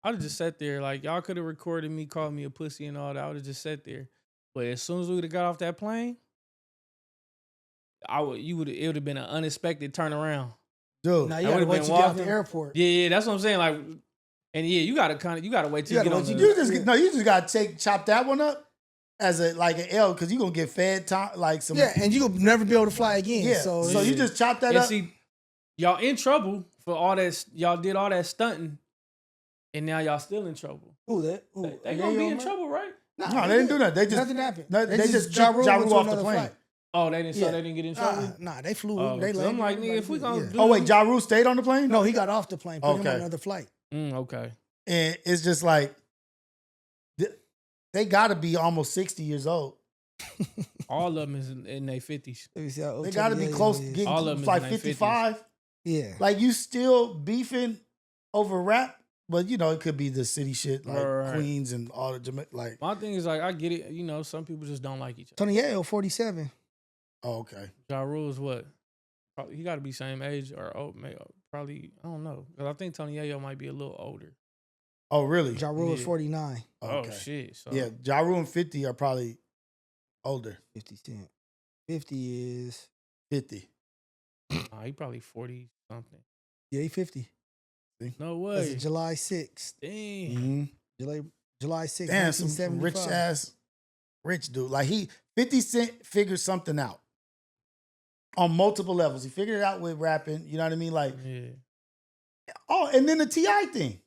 I would just sat there like y'all could have recorded me, called me a pussy and all that. I would have just sat there. But as soon as we would have got off that plane, it would have been an unexpected turnaround. Dude. Now you I gotta would've wait been till you get out the walking. airport. Yeah, that's what I'm saying. Like, and yeah, you gotta wait till you get on the. You just gotta chop that one up as an L because you gonna get fed time like some. Yeah, and you will never be able to fly again. Yeah. So you just chop that and up. see, y'all in trouble for all that. Y'all did all that stunting, and now y'all still in trouble. Who? They gonna be in trouble, right? No, they didn't do that. They just nothing happened. They just Ja took Ja Rule off the plane. flight. Oh, they didn't. So they didn't get in trouble. Nah, they flew. Oh, They 'cause landed. I'm like, nigga, if we gonna do Oh wait, Ja Rule stayed on the plane? No, he got off the plane. Put him Okay. on another flight. Okay. And it's just like they got to be almost 60 years old. All of them is in their 50s. Let me see how old They got to be Tony close Yayo to is. getting All of them is like in their 55. Yeah. Like you still beefing over rap, but you know it could be the city shit like Right. Queens and all the Jamaica. Like, My thing is like I get it. You know, some people just don't like each other. Tony Yayo, 47. oh, okay, Ja Rule is what? Probably, he got to be same age or probably I don't know. 'Cause I think Tony Yayo might be a little older. oh really? Ja Rule is Yeah. 49. Okay. Oh shit! So Yeah, Ja Rule and 50 are probably older. 50 Cent. 50 is 50. nah, he probably 40 something. yeah, he 50. No That's way. July 6th. Damn. Mm-hmm. July 6th. Damn, some rich dude. Like 50 Cent figured something out on multiple levels. He figured it out with rapping. You know what I mean? Like, Yeah. oh, and then the T.I. thing.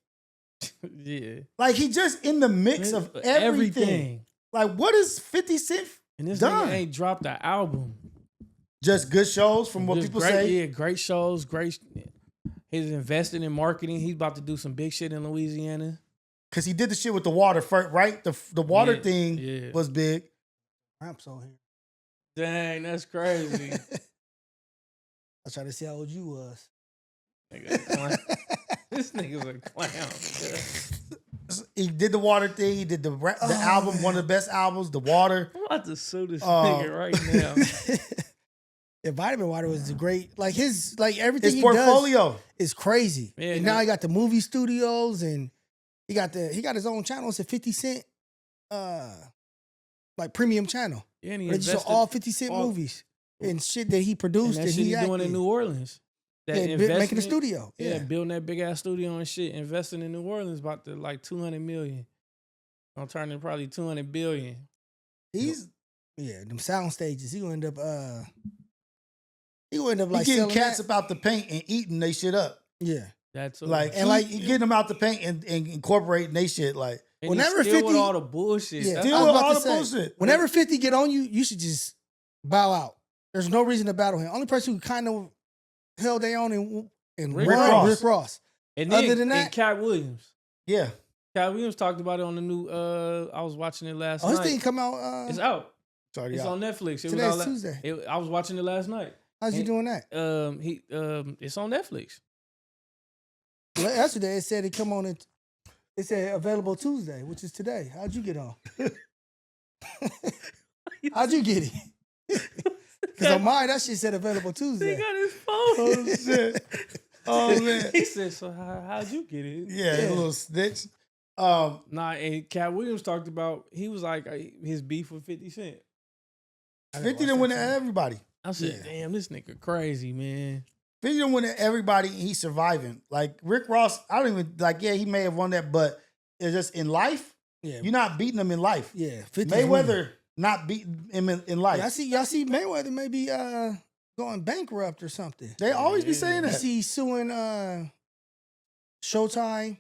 Yeah. Like he just in the mix of everything. Like what is 50 Cent And this done? nigga ain't dropped the album. Just good shows from what Just people great, say. Yeah, great shows, great. He's invested in marketing. He's about to do some big shit in Louisiana. Because he did the shit with the water first, right? The water Yeah, thing yeah. was big. Ramps on here. Dang, that's crazy. I tried to see how old you was. Nigga, clown. This nigga's a clown. He did the water thing. He did the album, man. one of the best albums, The Water. I'm about to sue this nigga right now. Yeah, Vitamin Water was great. Like everything His he portfolio. does is crazy. Yeah, and now he got the movie studios and he got his own channel. It's a 50 Cent like premium channel. Yeah, and he Where they just show invested all 50 Cent movies and shit that he and produced that and shit he he's doing in acted. New Orleans. That Yeah, making a investment- studio. Yeah, Yeah. building that big ass studio and shit, investing in New Orleans about to like 200 million. I'm turning probably 200 billion. He's Them sound stages. He gonna end up like getting selling cats that. about the paint and eating they shit up. Yeah. That's Like, And like- he getting them out the paint and incorporating they shit. Like, and whenever he's still 50 with all the bullshit. Yeah, That's deal I was with about all to the say, bullshit. Whenever 50 get on you, you should just bow out. There's no reason to battle him. Only person who kind of held their own and Rick won, Ross. Rick Ross. And then, Other than that- and Cat Williams. Yeah. Cat Williams talked about it on the new. I was watching it last Oh, his night. thing come out. It's out. Sorry, It's y'all. on Netflix. It Today's was out Tuesday. I was watching it last night. How's you and- doing that? It's on Netflix. Yesterday it said it come on. It said available Tuesday, which is today. How'd you get on? How'd you get it? Because on mine that shit said available He Tuesday. got his phone. Oh, shit. Oh, man. He said, "So how'd you get it?" Yeah, Yeah. a little snitch. Nah, and Cat Williams talked about he was like his beef with 50 Cent. 50 done went at everybody. I said, Yeah. "Damn, this nigga crazy, man." 50 done went at everybody and he's surviving. Like Rick Ross, I don't even, like, yeah, he may have won that, but it's just in life, Yeah, you're not beating him in life. yeah. 50's Mayweather winning. not beating him in life. Y'all see Mayweather maybe going bankrupt or something. They always be saying You that. see suing Showtime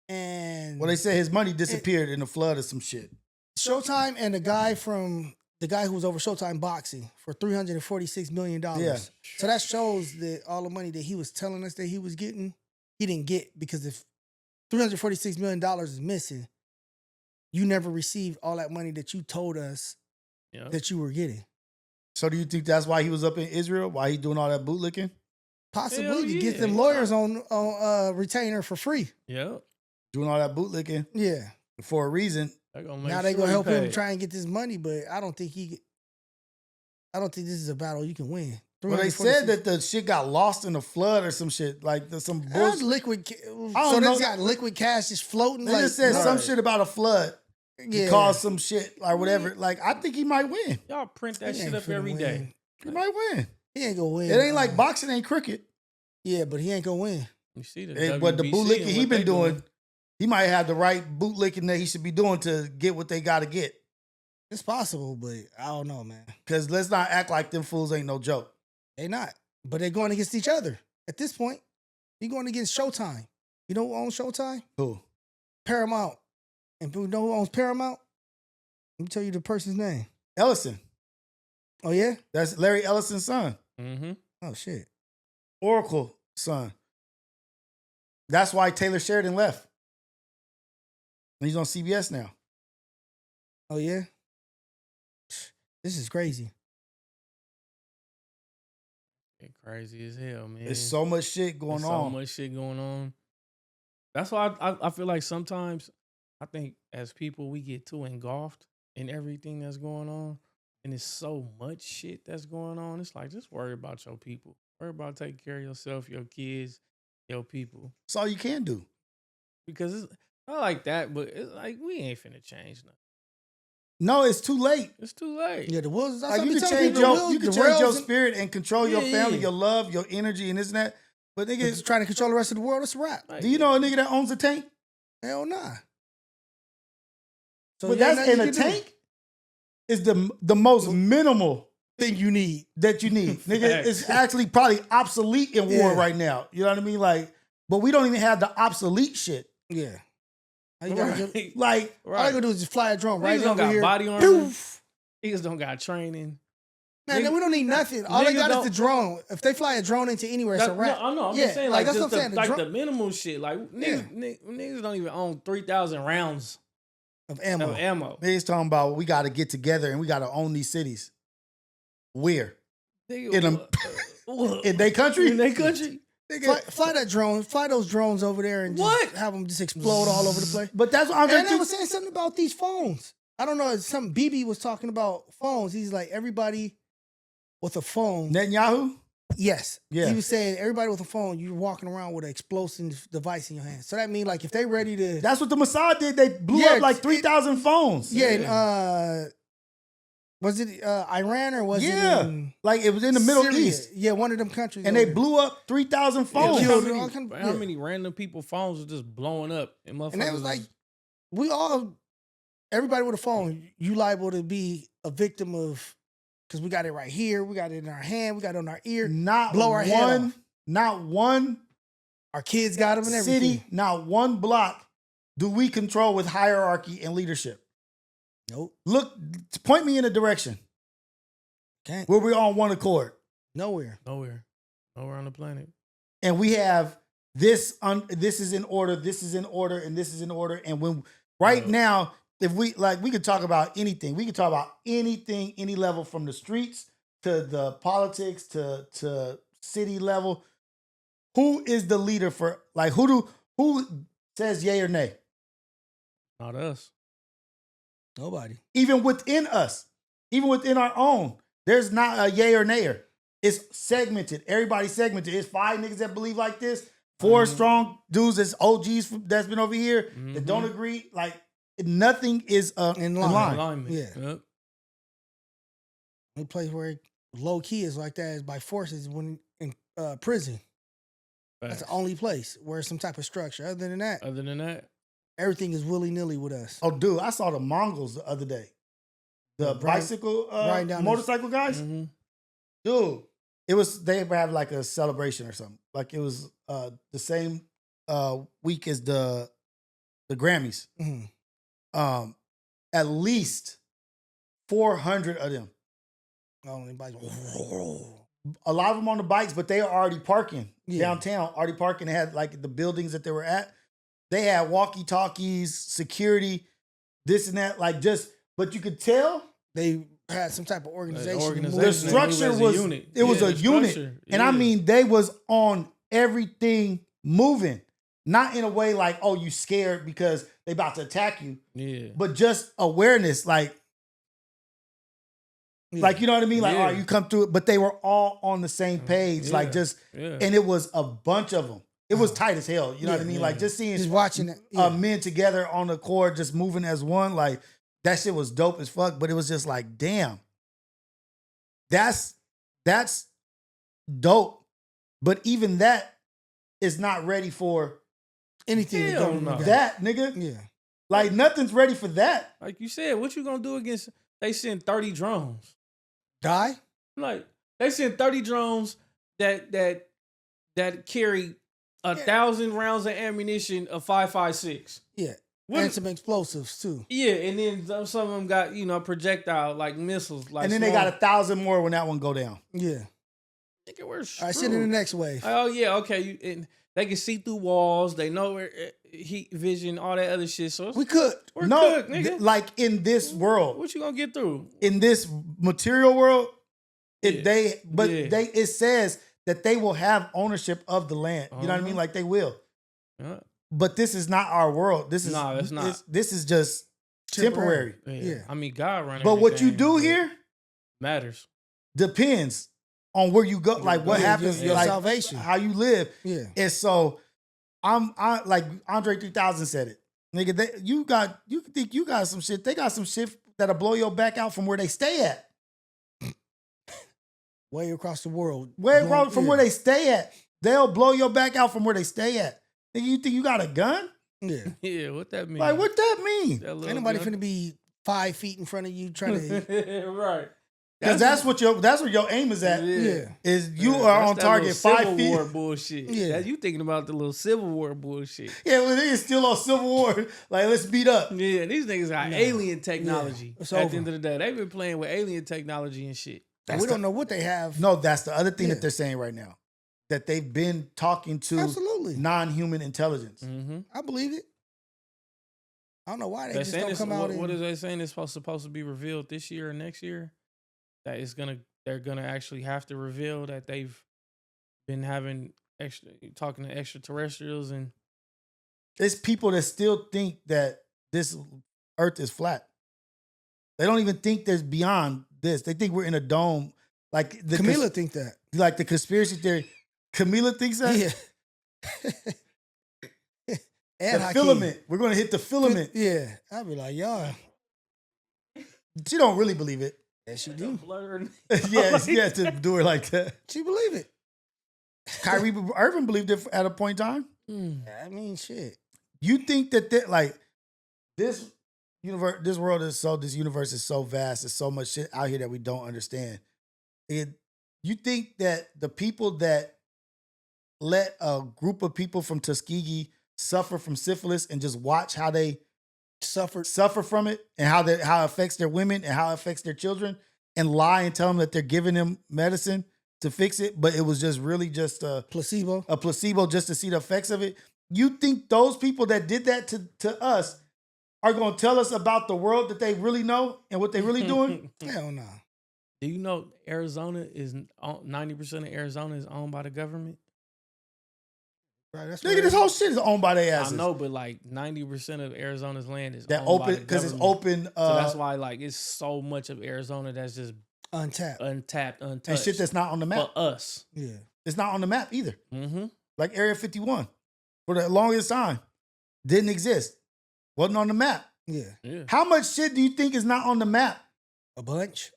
and Well, they said his money disappeared in a flood or some shit. Showtime and the guy who was over Showtime boxing for $346 million. Yeah. So that shows that all the money that he was telling us that he was getting, he didn't get because if $346 million is missing, you never received all that money that you told us Yeah. that you were getting. So do you think that's why he was up in Israel? Why he doing all that bootlicking? Possibly Hell to get yeah. them lawyers on retainer for free. Yeah. Doing all that bootlicking Yeah. for a reason. Now they gonna help him try and get this money, but I don't think this is a battle you can win. Well, they said that the shit got lost in a flood or some shit. Like there's some That's bullshit. liquid. don't So know. they got liquid cash just floating. They like, just said some Right. shit about a flood. yeah. Caused some shit or whatever. Like I think he might win. Y'all print that He shit ain't up finna every win. day. He might win. He ain't gonna win. It ain't like boxing ain't cricket. Yeah, but he ain't gonna win. You see the But the WBC bootlicking and he what been they doing, he might have the right bootlicking that he should be doing to get what they got to get. It's possible, but I don't know, man. Because let's not act like them fools ain't no joke. They not. But they're going against each other. At this point, you're going against Showtime. You know who owns Showtime? Who? Paramount. And you know who owns Paramount? Let me tell you the person's name. Ellison. Oh, yeah? That's Larry Ellison's son. Mm-hmm. Oh, shit. Oracle son. That's why Taylor Sheridan left. And he's on CBS now. Oh, yeah? This is crazy. Crazy as hell, man. There's so much shit going on. So much shit going on. That's why I feel like sometimes I think as people we get too engulfed in everything that's going on, and it's so much shit that's going on. It's like just worry about your people. Worry about taking care of yourself, your kids, your people. That's all you can do. Because it's not like that, but it's like we ain't finna change nothing. No, it's too late. It's too late. Yeah, the wills. Like you can change your spirit and control your family, your love, your energy, and this and that. But nigga, trying to control the rest of the world. It's a wrap. Like, do you know a nigga that owns a tank? Hell nah. So but that's in a tank is the most minimal thing you need. That you need. Nigga, it's actually probably obsolete in war right now. You know what I mean? Like, but we don't even have the obsolete shit. Yeah. All you gotta do, like, all I gotta do is just fly a drone right Niggas don't over got here. body armor. Poof. Niggas don't got training. Man, we don't need nothing. All they got is the drone. If they fly a drone into anywhere, it's a wrap. No, I know. I'm just saying, like, that's just what I'm saying. the minimal shit. Like, niggas don't even own 3,000 rounds of ammo. Niggas talking about we got to get together and we got to own these cities. Where? In them, in their country? In their country? Fly that drone. Fly those drones over there and just have them just explode all over the place. But that's what I'm saying. And I was saying something about these phones. I don't know. Some BB was talking about phones. He's like, everybody with a phone. Netanyahu? Yes. Yeah. He was saying everybody with a phone, you're walking around with an explosive device in your hand. So that means like if they ready to. That's what the Mossad did. They blew up like 3,000 phones. Yeah. Was it Iran or was it in like it was in the Middle Syria? East? Yeah, one of them countries. And they blew up 3,000 phones. How many random people phones were just blowing up? And they was like, everybody with a phone, you liable to be a victim of, because we got it right here, we got it in our hand, we got it on our ear. Blow our head off. Not one. Our kids got them and everything. City, not one block do we control with hierarchy and leadership. Nope. Look, point me in a direction. Can't. Where we're on one accord. Nowhere on the planet. And we have this is in order, this is in order, and this is in order. And when now, if we could talk about anything. We could talk about anything, any level, from the streets to the politics to city level. Who is the leader for, like, who says yay or nay? Not us. Nobody. Even within us, even within our own, there's not a yay or nayer. It's segmented. Everybody's segmented. It's 5 niggas that believe like this, 4 strong dudes that's OGs that's been over here that don't agree. Like, nothing is in line. Yeah. Yep. The place where low key is like that is by forces when in prison. That's the only place where it's some type of structure. Other than that, everything is willy-nilly with us. Oh, dude, I saw the Mongols the other day. The bicycle, motorcycle guys. Mm-hmm. Dude, they have like a celebration or something. Like it was the same week as the Grammys. Mm-hmm. At least 400 of them. A lot of them on the bikes, but they are already parking downtown. Already parking. They had like the buildings that they were at. They had walkie-talkies, security, this and that. Like but you could tell they had some type of organization. The structure was a unit. And I mean, they was on everything moving. Not in a way like, oh, you scared because they about to attack you. Yeah. But just awareness, like, you know what I mean? Like, all right, you come through it. But they were all on the same page. Like and it was a bunch of them. It was tight as hell. You know what I mean? Like just watching it. Men together on the court, just moving as one. Like that shit was dope as fuck. But it was just like, damn. That's That's dope. But even that is not ready for Anything Hell to go no. that, nigga. Yeah. Like nothing's ready for that. Like you said, what you gonna do against? They send 30 drones. Die? Like they send 30 drones that carry 1,000 rounds of ammunition of 5.56. Yeah. What- And some explosives too. Yeah, and then some of them got projectile like missiles. Like And then they got 1,000 more when that one go down. Yeah. Nigga, we're All right, sit in the next wave. Oh yeah, okay. And they can see through walls. They know where heat vision, all that other shit. So We could. we're No, cooked, nigga. like in this world, What you gonna get through? in this material world, Yeah. it says that they will have ownership of the land. You know what I mean? Uh-huh. Like they will. Yeah. But this is not our world. This is No, it's not. This is just temporary. Yeah. I mean, God running. But what you everything, do but here matters. depends on where you go, like what Yeah, happens, your like salvation. how you live. Yeah. And so I like Andre 3000 said it. Nigga, you think you got some shit. They got some shit that'll blow your back out from where they stay at. Way across the world. Where from where Yeah. they stay at. They'll blow your back out from where they stay at. Nigga, you think you got a gun? Yeah. Yeah, what that mean? Like what that mean? That little Ain't nobody gun? finna be 5 feet in front of you trying to. Right. Because that's where your aim is at. Yeah. Is you Yeah, are that's on that target little 5 Civil feet. War bullshit. Yeah. Yeah, you thinking about the little Civil War bullshit. Yeah, well, they still on Civil War. Like, let's beat up. Yeah, these niggas got alien technology. it's At over. the end of the day, they've been playing with alien technology and shit. We don't know what they have. No, that's the other thing Yeah. that they're saying right now. That they've been talking to Absolutely. non-human intelligence. Mm-hmm. I believe it. I don't know why they They're just saying don't it's, come out. what is they saying? It's supposed to be revealed this year or next year. That they're gonna actually have to reveal that they've been having talking to extraterrestrials and It's people that still think that this Earth is flat. They don't even think there's beyond this. They think we're in a dome. Like the Camila think that. like the conspiracy theory. Camila thinks that. Yeah. The And Hakeem. filament. We're gonna hit the filament. Yeah. I'd be like, y'all. She don't really believe it. Yeah, she do. blurred. yeah, to do it like that. She believe it. Kyrie Irving believed it at a point in time. I mean, shit. You think that like this universe, this universe is so vast. There's so much shit out here that we don't understand. You think that the people that let a group of people from Tuskegee suffer from syphilis and just watch how they suffer from it and how it affects their women and how it affects their children and lie and tell them that they're giving them medicine to fix it, but it was just really just a placebo just to see the effects of it. You think those people that did that to us are going to tell us about the world that they really know and what they really doing? Hell no. Do you know Arizona is 90% of Arizona is owned by the government? Right, that's Nigga, this whole shit is owned by their asses. I know, but like 90% of Arizona's land is That owned open by the because it's government. open. So that's why like it's so much of Arizona that's just untapped, untouched, and shit that's not on the map. for us. Yeah. It's not on the map either. Mm-hmm. Like Area 51 for the longest time didn't exist. Wasn't on the map. Yeah. How much shit do you think is not on the map? A bunch.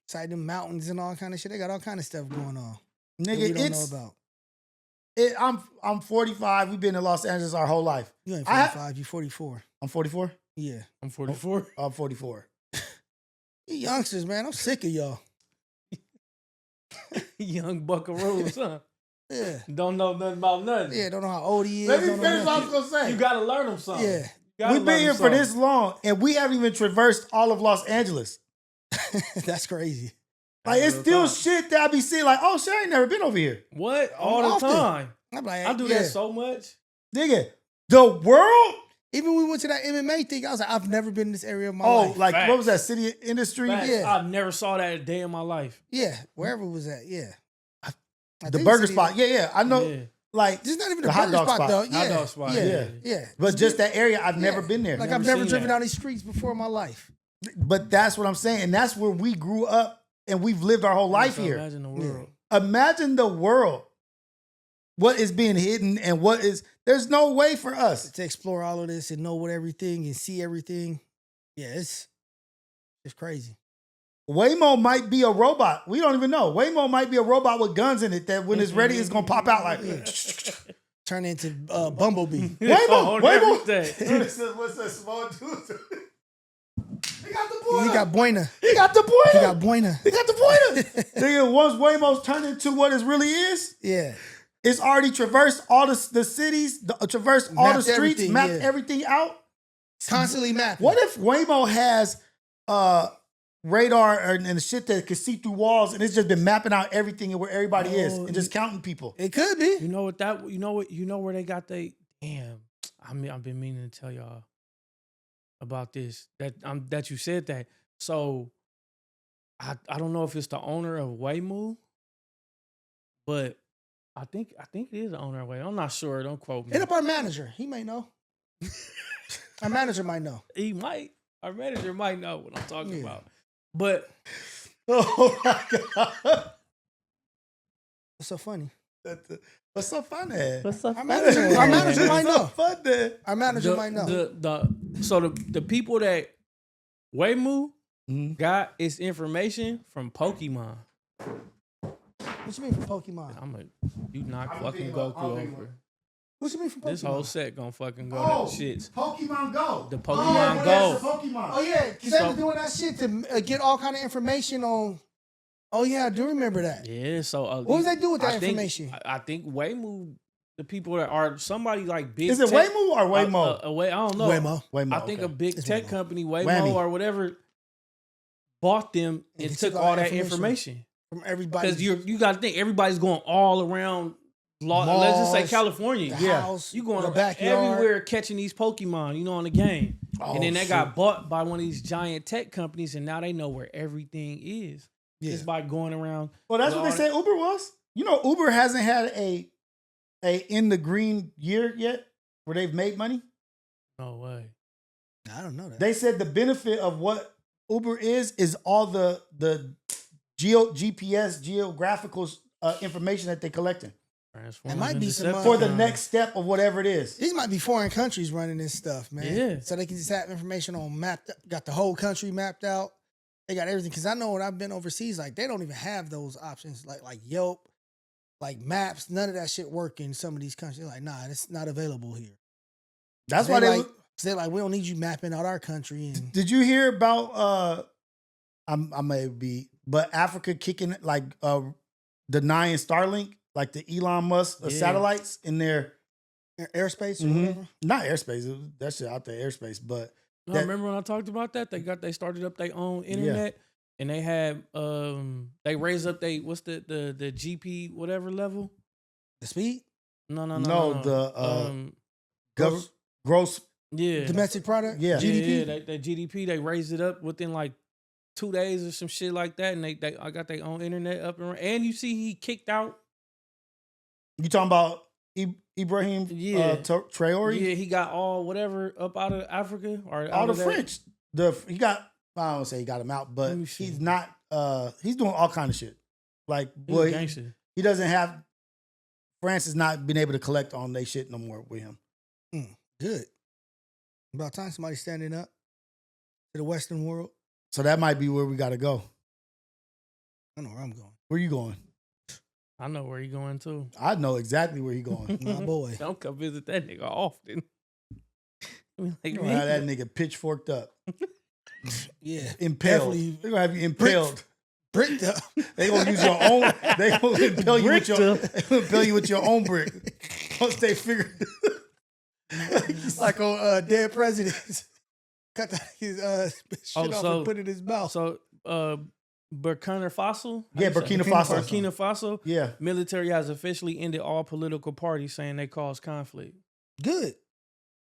Inside them mountains and all kind of shit. They got all kind of stuff going on. that we Nigga, don't know about. I'm 45. We've been in Los Angeles our whole life. You ain't 45, you 44. I'm 44. Yeah. I'm 44. I'm 44. You youngsters, man. I'm sick of y'all. Young buckaroos, huh? Yeah. Don't know nothing about nothing. Yeah, don't know how old he is. Let me don't know finish what I was nothing. gonna say. You gotta learn them something. Yeah. You gotta We've been learn here 'em for something. this long, and we haven't even traversed all of Los Angeles. That's crazy. Like it's Real still talk. shit that I be seeing. Like, oh shit, I ain't never been over here, What? All the Often. time. I'm like, I do yeah. that so much. nigga. The world. Even when we went to that MMA thing, I was like, I've never been in this area of my Oh, life. like Facts. what was that city industry? Facts. Yeah. I never saw that a day in my life. Yeah, wherever it was at. Yeah. I The think burger city- spot. Yeah. I know. Yeah. Like, This is not even The a hot burger dog spot, spot. though. Hot Yeah. dog spot. Yeah. Yeah. Yeah. but just that area, I've never been there. Like Never I've never seen driven that. down these streets before in my life. But that's what I'm saying, and that's where we grew up, and we've lived our whole life So here. Imagine the world. Imagine the world. What is being hidden and what is? There's no way for us. To explore all of this and know what everything and see everything. Yeah, it's crazy. Waymo might be a robot. We don't even know. Waymo might be a robot with guns in it that when it's ready, it's gonna pop out like. Turn into Bumblebee. Waymo. Everything. What's that small dude? He got the pointer. He got Boina. He got the pointer. He got Boina. He got the pointer. Nigga, once Waymo's turned into what it really is, Yeah. it's already traversed all the cities, traversed all the Mapped streets, everything, mapped yeah. everything out. Constantly mapping. What if Waymo has radar and the shit that can see through walls, and it's just been mapping out everything and where everybody is, and just counting people? It could be. You know what that? You know where they got they? Damn, I've been meaning to tell y'all about this. That you said that. So I don't know if it's the owner of Waymo, but I think it is the owner of Waymo. I'm not sure. Don't quote me. Hit up our manager. He may know. Our manager might know. He might. Our manager might know what I'm talking about. But Oh my god, What's so funny? what's so funny? what's up? Our manager might know. Funny. Our manager might know. The people that Waymo Mhm. got its information from Pokemon. What you mean from Pokemon? You knock I'm fucking thinking about- Goku I'm thinking over. about- What you mean from Pokemon? This whole set gonna fucking go Oh, to shits. Pokemon Go. The Pokemon Go. Pokemon. Oh yeah, because they was doing that shit to get all kind of information on. Oh yeah, I do remember that. Yeah, so What was they do with that I think- information? I think Waymo, the people that are somebody like big. Is it tech- Waymo or Waymo? I don't know. Waymo. Waymo. I think okay. a big It's tech Waymo. company, Waymo Whammy. or whatever, bought them And and they took all that information. From everybody. Because you got to think everybody's going all around. Let's just say Malls, California. the house, You going the backyard. everywhere catching these Pokemon, on the game. Oh, and then they shit. got bought by one of these giant tech companies, and now they know where everything is. Yeah. Just by going around. Well, that's with what they all said Uber was. Uber hasn't had a in the green year yet where they've made money. No way. I don't know that. They said the benefit of what Uber is all the GPS geographical information that they're collecting Transformers might be into some, for the Decepticons. next step of whatever it is. These might be foreign countries running this stuff, man. Yeah. So they can just have information on got the whole country mapped out. They got everything. Because I know when I've been overseas, like they don't even have those options, like Yelp, like maps. None of that shit work in some of these countries. Like, nah, it's not available here. That's why they. They're like, we don't need you mapping out our country. And Did you hear about? I may be, but Africa kicking denying Starlink, like the Elon Musk satellites in their airspace or Mhm. whatever. Not airspace. That shit out there airspace, but No, remember when I talked about that? They started up their own internet, and they had they raised up what's the GP whatever level? The speed, No. the gross. Yeah, domestic product, Yeah. GDP. Yeah, the GDP they raised it up within like 2 days or some shit like that, and I got their own internet up and running. And you see, he kicked out. You talking about Ibrahim Traore? Yeah, he got all whatever up out of Africa or All out the of that. French. He got. I don't say he got him out, but Let me see. he's not. He's doing all kind of shit. Like, He's boy, gangster. he doesn't have. France has not been able to collect on their shit no more with him. Good. About time somebody standing up to the Western world. So that might be where we got to go. I know where I'm going. Where you going? I know where he going too. I know exactly where he going. My boy. Don't come visit that nigga often. I mean, like, You gonna have that nigga pitchforked up, Yeah. impaled. Definitely They're gonna have you impaled. bricked up. They gonna use your own. They gonna impale you with your. They gonna impale you with your own brick. Once they figure. Like on Dead Presidents. Cut his shit off and put it in his mouth. So, Burkina Faso? Yeah, Burkina Faso. Burkina Faso. Yeah. Military has officially ended all political parties, saying they cause conflict. Good.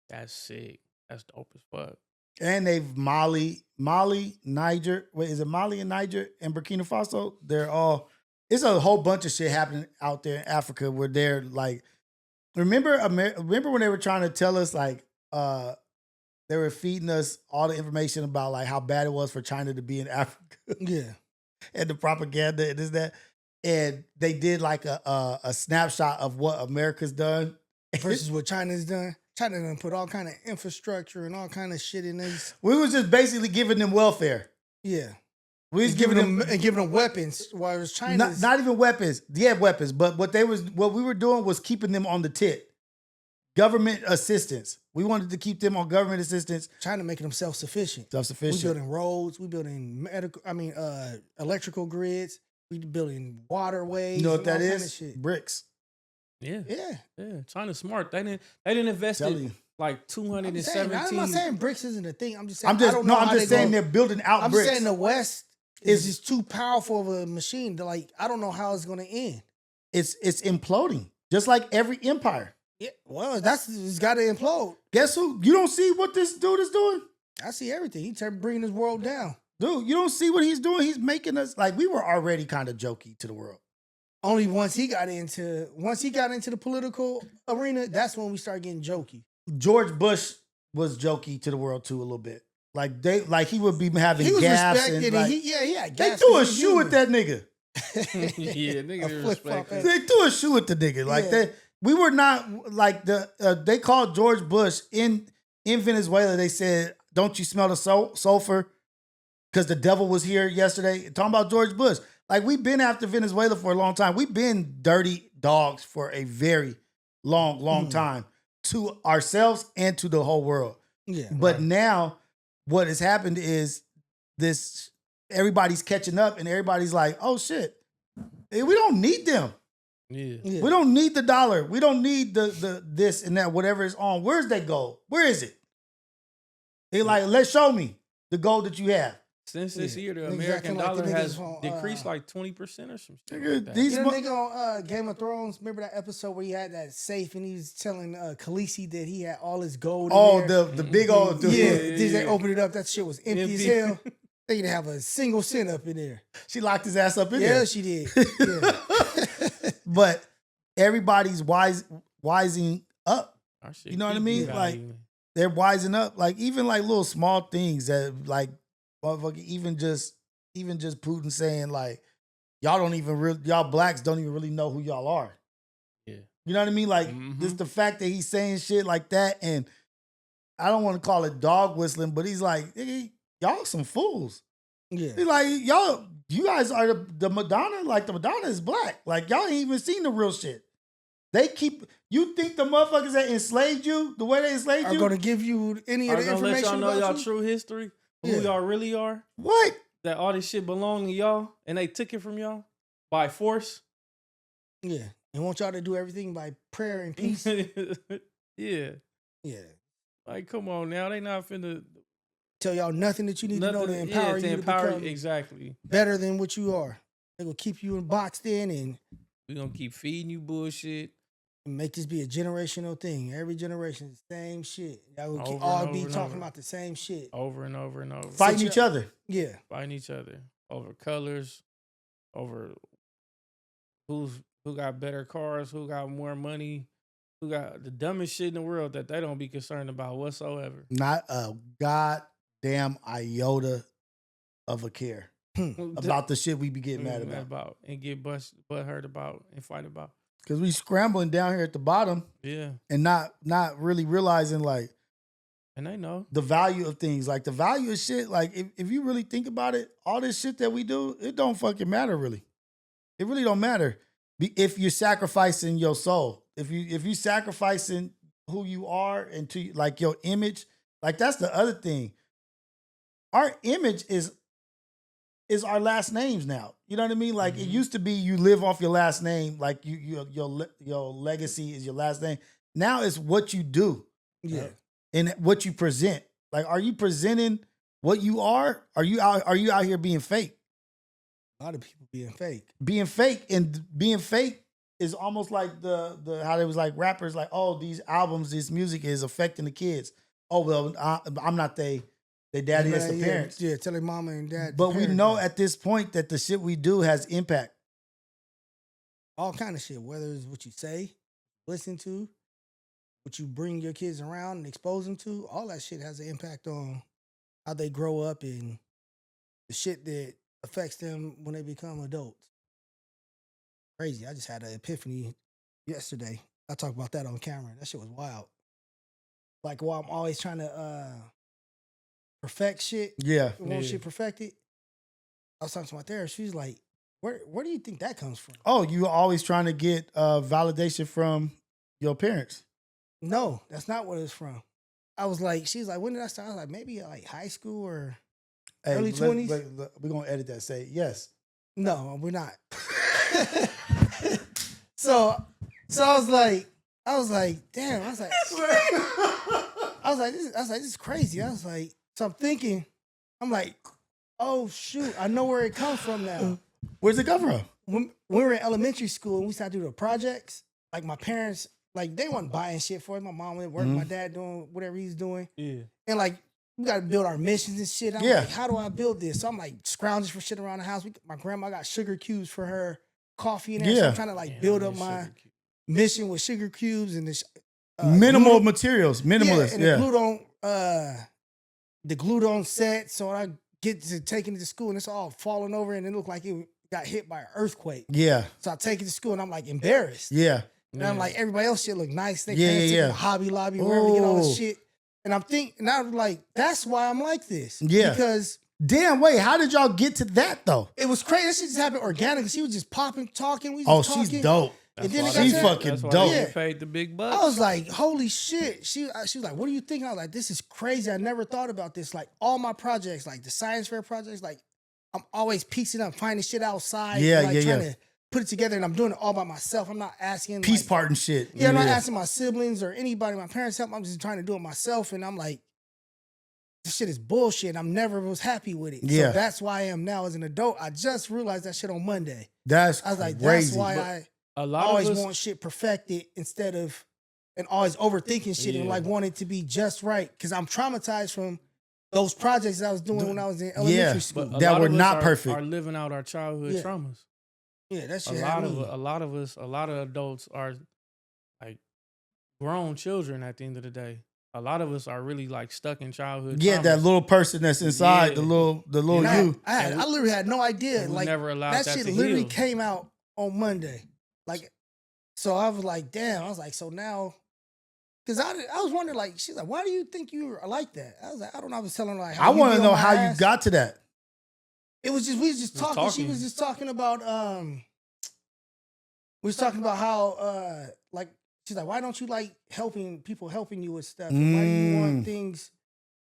That's sick. That's dope as fuck. And they've Mali, Niger. Wait, is it Mali and Niger and Burkina Faso? They're all. It's a whole bunch of shit happening out there in Africa where they're like. Remember when they were trying to tell us like they were feeding us all the information about like how bad it was for China to be in Africa. Yeah. And the propaganda and this that, and they did like a snapshot of what America's done Versus what China's done. China done put all kind of infrastructure and all kind of shit in this. We was just basically giving them welfare. Yeah. We was giving them weapons, while it was China. Not even weapons. Yeah, weapons. But what we were doing was keeping them on the tip. Government assistance. We wanted to keep them on government assistance. China making them self-sufficient. Self-sufficient. We building roads. We building electrical grids. We building waterways. You know what that is? Kind of shit. Bricks. Yeah. Yeah. China's smart. They didn't invest in like 217. I'm not saying bricks isn't a thing. I'm just saying. I'm just saying they're building out bricks. I'm saying the West is just too powerful of a machine. I don't know how it's going to end. It's imploding, just like every empire. Yeah, well, it's got to implode. Guess who? You don't see what this dude is doing? I see everything. He's bringing his world down. Dude, you don't see what he's doing? He's making us, like, we were already kind of jokey to the world. Only once he got into the political arena, that's when we started getting jokey. George Bush was jokey to the world too a little bit. He would be having he was gas respected, and gas. They threw a shoe at that nigga. Yeah, nigga respect. They threw a shoe at the nigga. That. We were not like they called George Bush in Venezuela. They said, "Don't you smell the sulfur?" Because the devil was here yesterday. Talking about George Bush. Like, we've been after Venezuela for a long time. We've been dirty dogs for a very long time to ourselves and to the whole world. Yeah. But now what has happened is everybody's catching up and everybody's like, oh shit, we don't need them. Yeah. We don't need the dollar. We don't need the this and that, whatever is on. Where's that gold? Where is it? They like, let's show me the gold that you have. Since this year, the American dollar has decreased like 20% or some shit. Like that. These nigga on Game of Thrones, remember that episode where he had that safe and he was telling Khaleesi that he had all his gold in there? the big old dude. Yeah. They opened it up. That shit was empty as hell. They didn't have a single cent up in there. She locked his ass up in there. Yeah, she did. Yeah. But everybody's wising up. You know what I mean? Like, they're wising up. Like, even like little small things that like, motherfucker, even just Putin saying like, y'all blacks don't even really know who y'all are. Yeah. You know what I mean? Like, just the fact that he's saying shit like that, and I don't want to call it dog whistling, but he's like, y'all some fools. Yeah. He's like, you guys are the Madonna, like the Madonna is black. Like, y'all ain't even seen the real shit. You think the motherfuckers that enslaved you, the way they enslaved you, are going to give you any of the information let y'all know about y'all true history? Who y'all really are? What? That all this shit belong to y'all and they took it from y'all by force? Yeah. And want y'all to do everything by prayer and peace? Yeah. Yeah. Like, come on now. They not finna tell y'all nothing that you need to know to empower you to become exactly better than what you are. They're going to keep you boxed in and we're going to keep feeding you bullshit. And make this be a generational thing. Every generation, the same shit. Y'all will keep talking about the same shit. Over and over and over. Fighting each other. Yeah. Fighting each other. Over colors. Over who got better cars, who got more money, who got the dumbest shit in the world that they don't be concerned about whatsoever. Not a goddamn iota of a care about the shit we be getting mad about. And get butt hurt about and fight about. Because we scrambling down here at the bottom. Yeah. And not really realizing, like, and they know the value of things. Like, the value of shit, like, if you really think about it, all this shit that we do, it don't fucking matter, really. It really don't matter if you're sacrificing your soul. If you sacrificing who you are and to, like, your image, like, that's the other thing. Our image is our last names now. You know what I mean? Like, it used to be you live off your last name, like your legacy is your last name. Now it's what you do. Yeah. And what you present. Like, are you presenting what you are? Are you out here being fake? A lot of people being fake. Being fake, and being fake is almost like the how they was like rappers like, oh, these albums, this music is affecting the kids. Oh, well, I'm not they daddy, that's the parents. Yeah, tell their mama and dad. But we know at this point that the shit we do has impact. All kind of shit, whether it's what you say, listen to, what you bring your kids around and expose them to, all that shit has an impact on how they grow up and the shit that affects them when they become adults. Crazy. I just had an epiphany yesterday. I talked about that on camera. That shit was wild. Like, while I'm always trying to perfect shit. Yeah. Want shit perfected. I was talking to my therapist. She's like, where do you think that comes from? Oh, you were always trying to get validation from your parents. No, that's not what it's from. I was like, she's like, when did I start? I was like, maybe like high school or early 20s. We're going to edit that. Say yes. No, we're not. So I was like, damn. I was like, this is crazy. I was like, so I'm thinking, I'm like, oh shoot, I know where it comes from now. Where's it come from? When we were in elementary school and we started doing the projects, like my parents, like they weren't buying shit for it. My mom went to work, my dad doing whatever he's doing. Yeah. And like, we got to build our missions and shit. I'm like, how do I build this? So I'm like scrounging for shit around the house. My grandma got sugar cubes for her coffee in there. So I'm trying to like build up my mission with sugar cubes and this minimal materials, minimalist. Yeah, and the glue-on set. So I get to taking it to school and it's all falling over and it looked like it got hit by an earthquake. Yeah. So I take it to school and I'm like embarrassed. Yeah. And I'm like, everybody else shit look nice. They yeah. the Hobby Lobby, wherever they get all this shit. And I'm thinking, now I'm like, that's why I'm like this. Yeah. Because damn, wait, how did y'all get to that though? it was crazy. That shit just happened organically. She was just popping, talking. We Oh, just talking. she's dope. And then She's fucking dope. You paid the big bucks. I was like, holy shit. She was like, what are you thinking? I was like, this is crazy. I never thought about this. Like all my projects, like the science fair projects, like I'm always piecing up, finding shit outside. Yeah, and, like, yeah, trying to put it together and I'm doing it all by myself. I'm not asking. Peace like, part and shit. Yeah, I'm not asking my siblings or anybody, my parents help. I'm just trying to do it myself. And I'm like, this shit is bullshit. I'm never was happy with it. Yeah. So that's why I am now as an adult. I just realized that shit on Monday. I was like, crazy. that's why a I lot always of us, want shit perfected instead of and always overthinking shit and like wanting it to be just right. Cause I'm traumatized from those projects that I was doing when I was in elementary school. but a that lot were of us not perfect. Are living out our childhood traumas. Yeah, that shit. A lot of us, a lot of adults are like grown children at the end of the day. A lot of us are really like stuck in childhood. Yeah, traumas. that little person that's inside, Yeah. the little I, you. I literally had no idea. we Like never allowed that that shit to literally heal. came out on Monday. Like, so I was like, damn. I was like, so now, because I was wondering, like, she's like, why do you think you are like that? I was like, I don't know. I was telling her like, I want to be know on my how ass. you got to that. It was just we was just talking. She was just talking about we was talking about how like she's like, why don't you like helping you with stuff? And why do you want things?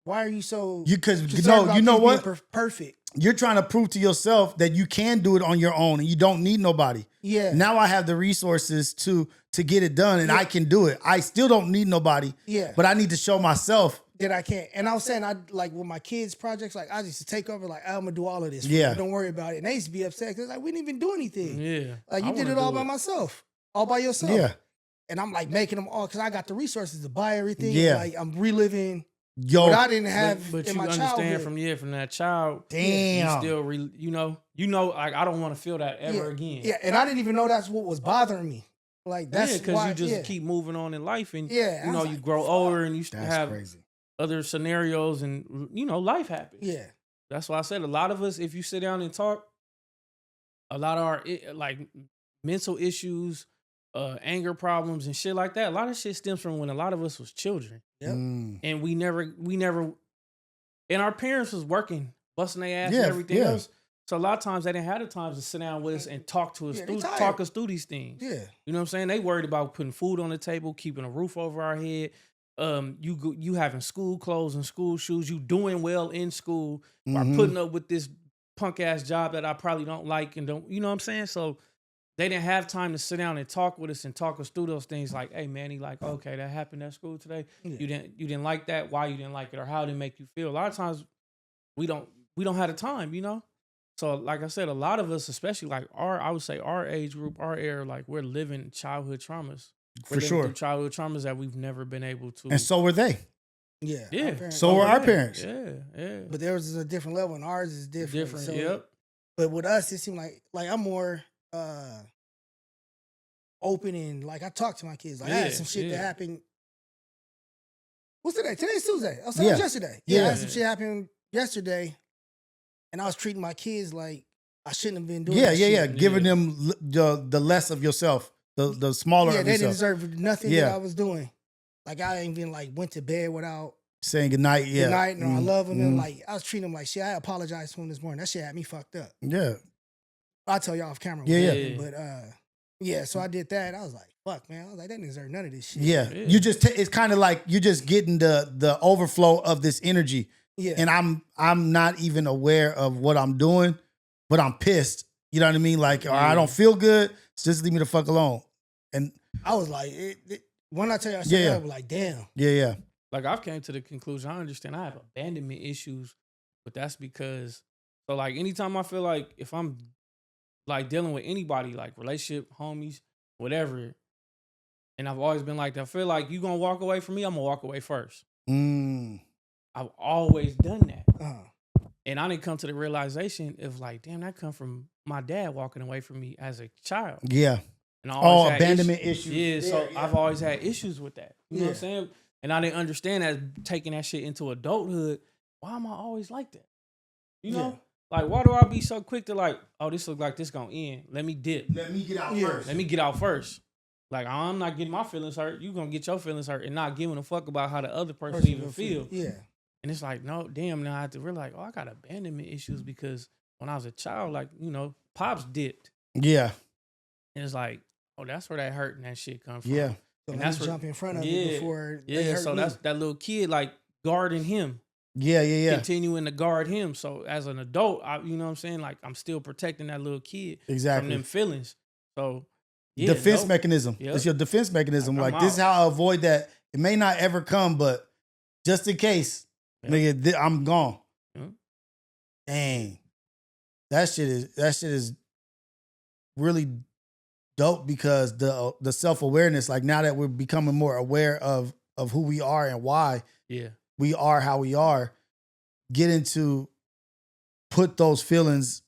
Why are you so? Because concerned about you know things being what? Perfect. You're trying to prove to yourself that you can do it on your own and you don't need nobody. Yeah. Now I have the resources to get it done and I can do it. I still don't need nobody. Yeah. But I need to show myself that I can't. And I was saying, I like with my kids' projects, like I used to take over, like I'm gonna do all of this. Yeah. Don't worry about it. And they used to be upset because like we didn't even do anything. Yeah. Like you did it all by myself, all by yourself. Yeah. And I'm like making them all because I got the resources to buy everything. Yeah. Like I'm reliving Yo, what I didn't have but in you my understand childhood. from that child. Damn. You still, you know, like I don't want to feel that ever again. Yeah, and I didn't even know that's what was bothering me. Like that's because you just keep moving on in life, and you know you like, grow older, and you that's have crazy. other scenarios, and you know life happens. Yeah, that's why I said a lot of us, if you sit down and talk, a lot of our like mental issues, anger problems, and shit like that. A lot of shit stems from when a lot of us was children, and we never, and our parents was working, busting their ass and everything else. So a lot of times they didn't have the time to sit down with us and talk to us, talk us through these things. Yeah, you know what I'm saying? They worried about putting food on the table, keeping a roof over our head. You having school clothes and school shoes. You doing well in school, or putting up with this punk ass job that I probably don't like and don't. You know what I'm saying? So they didn't have time to sit down and talk with us and talk us through those things. Like, hey, Manny, like, okay, that happened at school today. Yeah. You didn't like that. Why you didn't like it, or how did it make you feel? A lot of times we don't have the time, you know. So, like I said, a lot of us, especially like I would say our age group, our era, like we're living childhood traumas. For sure. Childhood traumas that we've never been able to. And so were they. Yeah. Yeah. So were our parents. Yeah. But theirs is a different level and ours is different. So, yep. But with us, it seemed like I'm more open and like I talk to my kids. Like I had some shit that happened. What's today? Today's Tuesday. I was saying yesterday. I had some shit happen yesterday. And I was treating my kids like I shouldn't have been doing that shit. Giving them the less of yourself, the smaller of yourself. Yeah, they didn't deserve nothing that I was doing. Like I ain't even like went to bed without Saying goodnight, yeah. good night, and I love him. Mhm. And like I was treating him like shit. I apologized to him this morning. That shit had me fucked up. Yeah. I'll tell y'all off camera. Yeah, what yeah. happened, but yeah. So I did that. I was like, fuck, man. I was like, that didn't deserve none of this shit. Yeah. You just it's kind of like you're just getting the overflow of this energy. Yeah. And I'm not even aware of what I'm doing, but I'm pissed. You know what I mean? Like, or I don't feel good. So just leave me the fuck alone. And I was like, when I tell you I said that, I was like, damn. Yeah. Like I've came to the conclusion, I understand I have abandonment issues, but that's because so like anytime I feel like if I'm like dealing with anybody, like relationship, homies, whatever, and I've always been like that, I feel like you gonna walk away from me, I'm gonna walk away first. I've always done that. And I didn't come to the realization of like, damn, that come from my dad walking away from me as a child. Yeah. And I always had abandonment issues. Yeah, so I've always had issues with that. You know what I'm saying? And I didn't understand that taking that shit into adulthood, why am I always like that? You know? Like, why do I be so quick to like, oh, this look like this gonna end. Let me dip. Let me get out first. Let me get out first. Like, I'm not getting my feelings hurt. You gonna get your feelings hurt and not giving a fuck about how the other person even feel. Yeah. And it's like, no, damn, now I have to realize, oh, I got abandonment issues because when I was a child, like, you know, pops dipped. Yeah. And it's like, oh, that's where that hurt and that shit come from. Yeah. So and that's jump in front of it before they hurt so me. that's that little kid like guarding him. Yeah. Continuing to guard him. So as an adult, you know what I'm saying? Like I'm still protecting that little kid from them feelings. So defense mechanism. Yep. It's your defense mechanism. Like this is how I avoid that. It may not ever come, but just in case, nigga, I'm gone. Dang. That shit is really dope because the self-awareness, like now that we're becoming more aware of who we are and why we are how we are, getting to put those feelings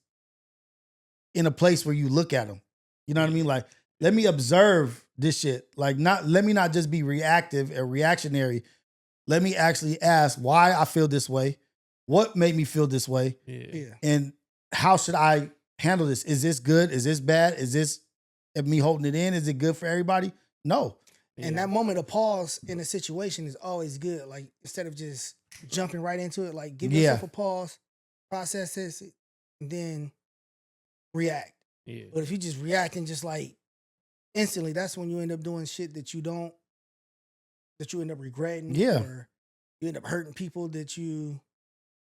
in a place where you look at them. You know what I mean? Like, let me observe this shit. Like, let me not just be reactive and reactionary. Let me actually ask why I feel this way. What made me feel this way? And how should I handle this? Is this good? Is this bad? Is this me holding it in? Is it good for everybody? No. And that moment of pause in a situation is always good. Like, instead of just jumping right into it, like, give yourself a pause, process this, and then react. Yeah. But if you just react and just like instantly, that's when you end up doing shit that you end up regretting. Yeah. Or you end up hurting people that you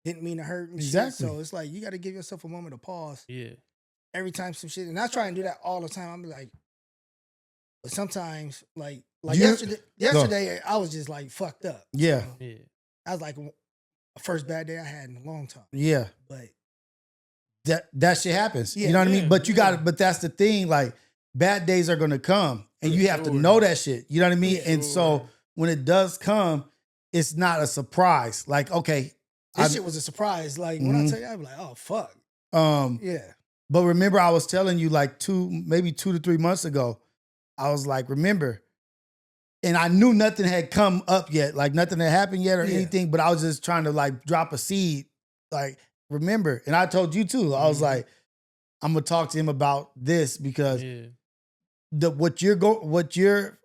didn't mean to hurt. And exactly. Shit. So it's like, you got to give yourself a moment of pause. Yeah. Every time some shit. And I try and do that all the time. I'm like, but sometimes, like yesterday, I was just like fucked up. Yeah. So I was like, the first bad day I had in a long time. Yeah. But that shit happens. You know what I mean? But but that's the thing, like bad days are gonna come and you have to know that shit. You know what I mean? And so when it does come, it's not a surprise. Like, okay. This shit was a surprise. Like when I tell you, I'm like, oh fuck. Yeah. But remember, I was telling you like 2 to 3 months ago, I was like, remember, and I knew nothing had come up yet, like nothing had happened yet or anything, but I was just trying to like drop a seed, like, remember. And I told you too, I was like, I'm gonna talk to him about this because what you're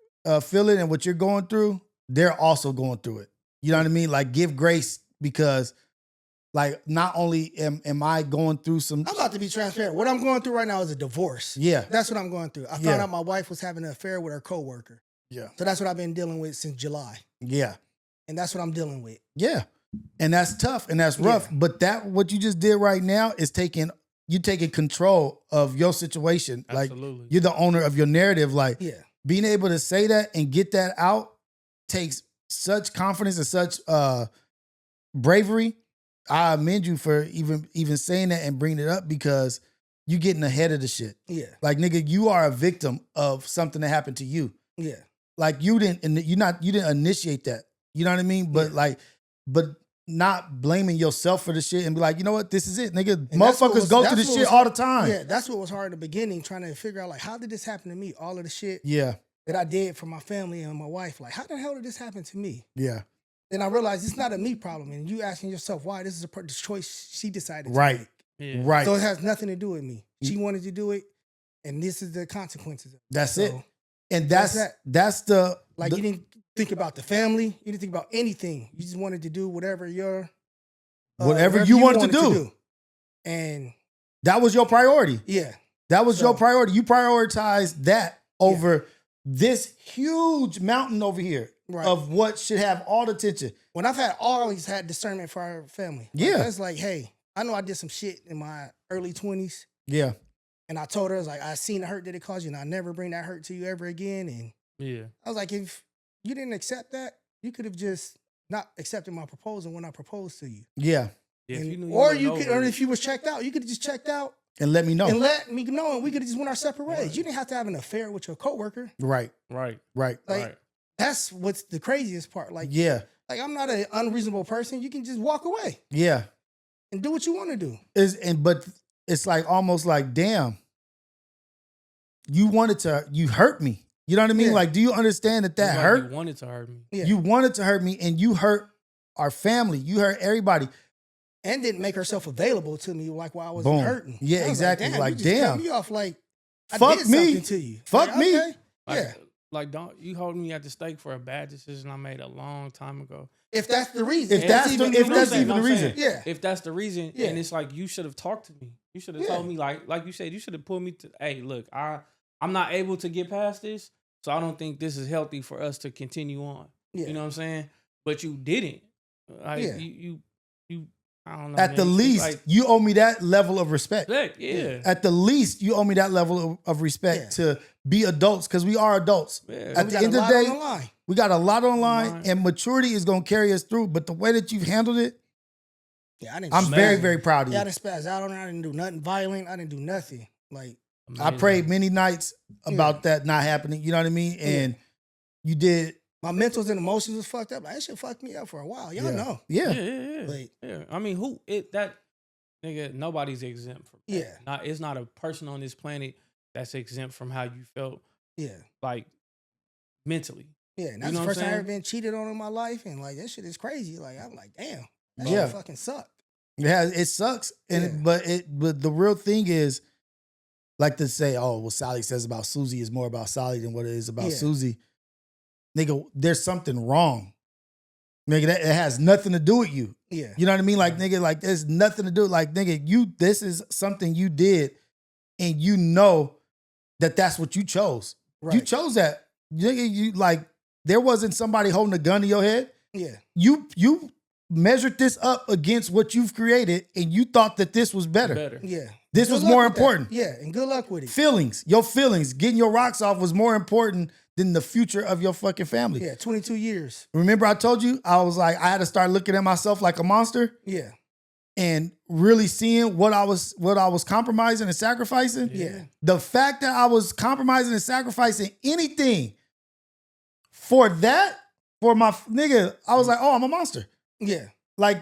feeling and what you're going through, they're also going through it. You know what I mean? Like, give grace because like, not only am I going through some... I'm about to be transparent. What I'm going through right now is a divorce. Yeah. That's what I'm going through. I found out my wife was having an affair with her coworker. Yeah. So that's what I've been dealing with since July. Yeah. And that's what I'm dealing with. Yeah. And that's tough and that's rough. But what you just did right now is taking control of your situation. Absolutely. Like, you're the owner of your narrative. Like, being able to say that and get that out takes such confidence and such bravery. I commend you for even saying that and bringing it up because you getting ahead of the shit. Yeah. Like, nigga, you are a victim of something that happened to you. Yeah. Like, you didn't initiate that. You know what I mean? But but not blaming yourself for the shit and be like, you know what, this is it, nigga. And motherfuckers go through this shit all the time. Yeah, that's what was hard in the beginning, trying to figure out like, how did this happen to me? All of the shit that I did for my family and my wife. Like, how the hell did this happen to me? Yeah. Then I realized it's not a me problem, and you asking yourself why this is the choice she decided to make. Yeah. Right. So it has nothing to do with me. She wanted to do it, and this is the consequences. That's it. And that's the like, you didn't think about the family. You didn't think about anything. You just wanted to do whatever you wanted to do. And that was your priority. Yeah. That was your priority. You prioritized that over this huge mountain over here of what should have all the attention. When I've always had discernment for our family. Like, that's like, hey, I know I did some shit in my early 20s. Yeah. And I told her, I was like, I seen the hurt that it caused you, and I'll never bring that hurt to you ever again. And I was like, if you didn't accept that, you could have just not accepted my proposal when I proposed to you. Yeah. Or if you was checked out, you could have just checked out. And let me know. And let me know, and we could have just went our separate ways. You didn't have to have an affair with your coworker. Right. Like, that's what's the craziest part. Like, like I'm not an unreasonable person. You can just walk away. Yeah. And do what you want to do. But it's like almost like, damn, you hurt me. You know what I mean? Like, do you understand that hurt? You wanted to hurt me. Yeah. You wanted to hurt me, and you hurt our family. You hurt everybody. And didn't make herself available to me like while I was hurting. Yeah, exactly. Like, damn. Cut me off like, fuck I did me. something to you. Fuck like, me. Okay. Like, don't you hold me at the stake for a bad decision I made a long time ago. If that's the reason. If that's even the reason. Yeah. If that's the reason, and it's like, you should have talked to me. You should have told me, like you said, you should have pulled me to, hey, look, I'm not able to get past this, so I don't think this is healthy for us to continue on. Yeah. You know what I'm saying? But you didn't. Like, you I don't know. At the least, you owe me that level of respect. Yeah. At the least, you owe me that level of respect to be adults, because we are adults. Yeah. At the end of the day, we got a lot on line, and maturity is going to carry us through. But the way that you've handled it, I'm very, very proud of you. I didn't spaz out on it. I didn't do nothing violent. I didn't do nothing. Like, I prayed many nights about that not happening. You know what I mean? And you did. My mentals and emotions was fucked up. That shit fucked me up for a while. Y'all know. Yeah. Like, I mean, nigga, nobody's exempt from that. Yeah. It's not a person on this planet that's exempt from how you felt. Yeah. Like, mentally. Yeah. And that's the first time I've ever been cheated on in my life. And like, that shit is crazy. Like, I'm like, damn. That shit fucking sucked. Yeah, it sucks. And but the real thing is, like to say, oh, what Sally says about Susie is more about Sally than what it is about Susie. Nigga, there's something wrong. Nigga, it has nothing to do with you. Yeah. You know what I mean? Like, nigga, like, there's nothing to do. Like, nigga, this is something you did, and you know that that's what you chose. Right. You chose that. Nigga, you, like, there wasn't somebody holding a gun to your head. Yeah. You measured this up against what you've created, and you thought that this was better. Yeah. This was more important. Yeah, and good luck with it. Your feelings, getting your rocks off was more important than the future of your fucking family. Yeah, 22 years. Remember I told you, I was like, I had to start looking at myself like a monster. Yeah. And really seeing what I was compromising and sacrificing. Yeah. The fact that I was compromising and sacrificing anything for that, for my nigga, I was like, oh, I'm a monster. Yeah. Like,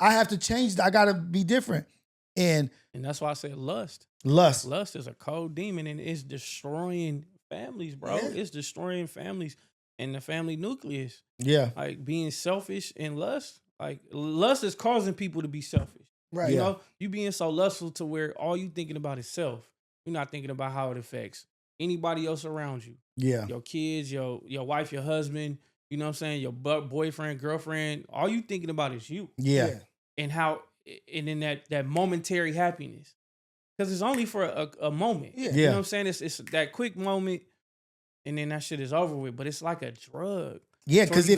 I have to change. I got to be different. And that's why I said lust. Lust is a cold demon, and it's destroying families, bro. Yeah. It's destroying families and the family nucleus. Yeah. Like, being selfish and lust. Like, lust is causing people to be selfish. Right. You know, you being so lustful to where all you thinking about is self. You're not thinking about how it affects anybody else around you. Yeah. Your kids, your wife, your husband, you know what I'm saying? Your boyfriend, girlfriend. All you thinking about is you. Yeah. And how, and in that momentary happiness. Because it's only for a moment. Yeah. You know what I'm saying? It's that quick moment, and then that shit is over with. But it's like a drug. Yeah, because you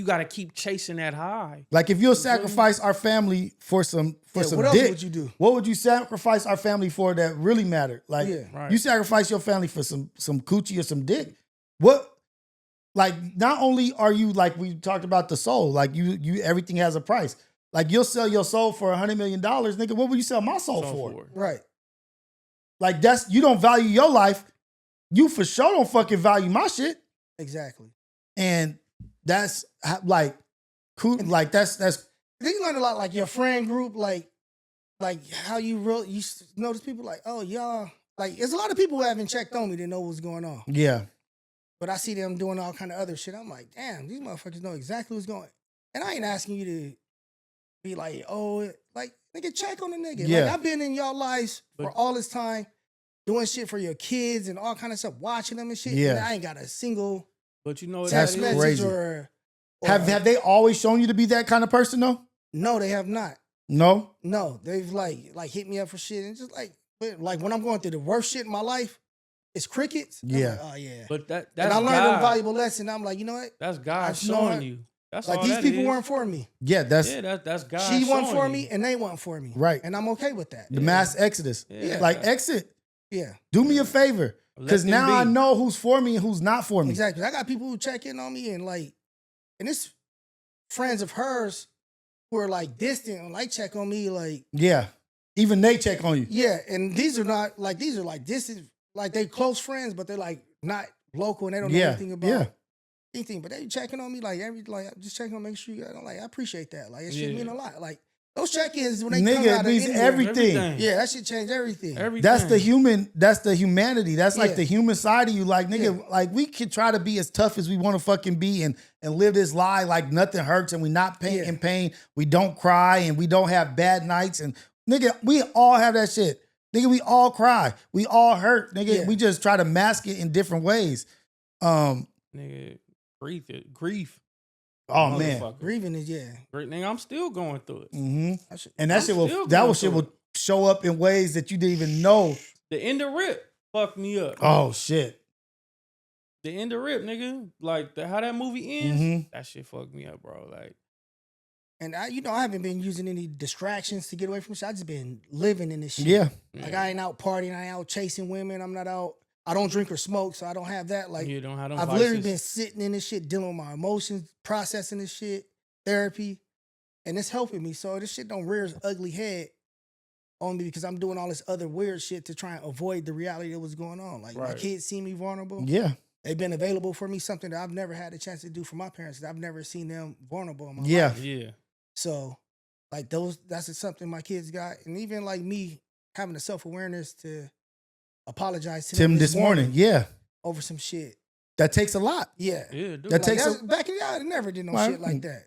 gotta keep chasing that high. Like, if you'll sacrifice our family for some what dick, else would you do? What would you sacrifice our family for that really mattered? Like, you sacrifice your family for some coochie or some dick. What? Like, not only are you, like we talked about the soul, like you everything has a price. Like, you'll sell your soul for $100 million, nigga. What would you sell my soul for? Right. Like, you don't value your life. You for sure don't fucking value my shit. Exactly. And that's like cool. Like, that's. I think you learn a lot, like your friend group, like how you notice people like, oh, y'all, like, there's a lot of people who haven't checked on me that know what's going on. Yeah. But I see them doing all kind of other shit. I'm like, damn, these motherfuckers know exactly what's going on. And I ain't asking you to be like, oh, like, nigga, check on the nigga. Yeah. Like, I've been in y'all lives for all this time. doing shit for your kids and all kind of stuff, watching them and shit. Yeah. And I ain't got a single But you know what That's text that is? message crazy. or Have they always shown you to be that kind of person though? no, they have not. No. No, they've like hit me up for shit and just like when I'm going through the worst shit in my life, it's crickets. I'm Yeah. like, oh yeah. But that's And I learned a God. valuable lesson. I'm like, you know what? That's God I know showing it. you. That's Like all these that people is. weren't for me. Yeah, that's Yeah, that's God. She wasn't showing for you. me and they weren't for me. right. And I'm okay with that. The mass exodus. Yeah. Like exit. Yeah. Do me a favor. Let Because them now I be. know who's for me and who's not for me. Exactly. I got people who check in on me and it's friends of hers who are like distant and like check on me like, Yeah. Even they check on you. yeah. And these are not like, these are like distant, like they close friends, but they're like not local and they don't know Yeah. anything about Yeah. anything. But they checking on me like just checking on, make sure you got, like, I appreciate that. Like it should Yeah. mean a lot. Like those check-ins when they come Nigga, out it of means anywhere, everything. Yeah, that should change everything. Everything. That's the humanity. That's like Yeah. the human side of you. Like, nigga, like we can try to be as tough as we want to fucking be and live this lie like nothing hurts and we not Yeah. in pain. We don't cry and we don't have bad nights. And nigga, we all have that shit. Nigga, we all cry. We all hurt. Nigga, Yeah. we just try to mask it in different ways. Nigga, grief. Oh man. Motherfucker. Grieving is, Great nigga, I'm still going through it. hmm I should, And that I'm shit will still that going will shit through will show up in ways that you didn't even know. The end of Rip fucked me up. Oh shit. The end of Rip, nigga. Like how that movie ends, Mhm. that shit fucked me up, bro. Like and I haven't been using any distractions to get away from shit. I just been living in this shit. Yeah. Like I ain't out partying, I ain't out chasing women. I'm not out. I don't drink or smoke, so I don't have that. Like you don't have them I've vices. literally been sitting in this shit, dealing with my emotions, processing this shit, therapy, and it's helping me. So this shit don't rear its ugly head on me because I'm doing all this other weird shit to try and avoid the reality of what's going on. Like my Right. kids see me vulnerable. Yeah. They've been available for me, something that I've never had a chance to do for my parents. I've never seen them vulnerable in my Yeah. life. Yeah. So, like that's just something my kids got, and even like me having the self-awareness to apologize to Tim them this morning. Yeah. over some shit. That takes a lot. Yeah, Yeah, dude. That like, takes that's- a back in y'all, I never did no Well, shit like that.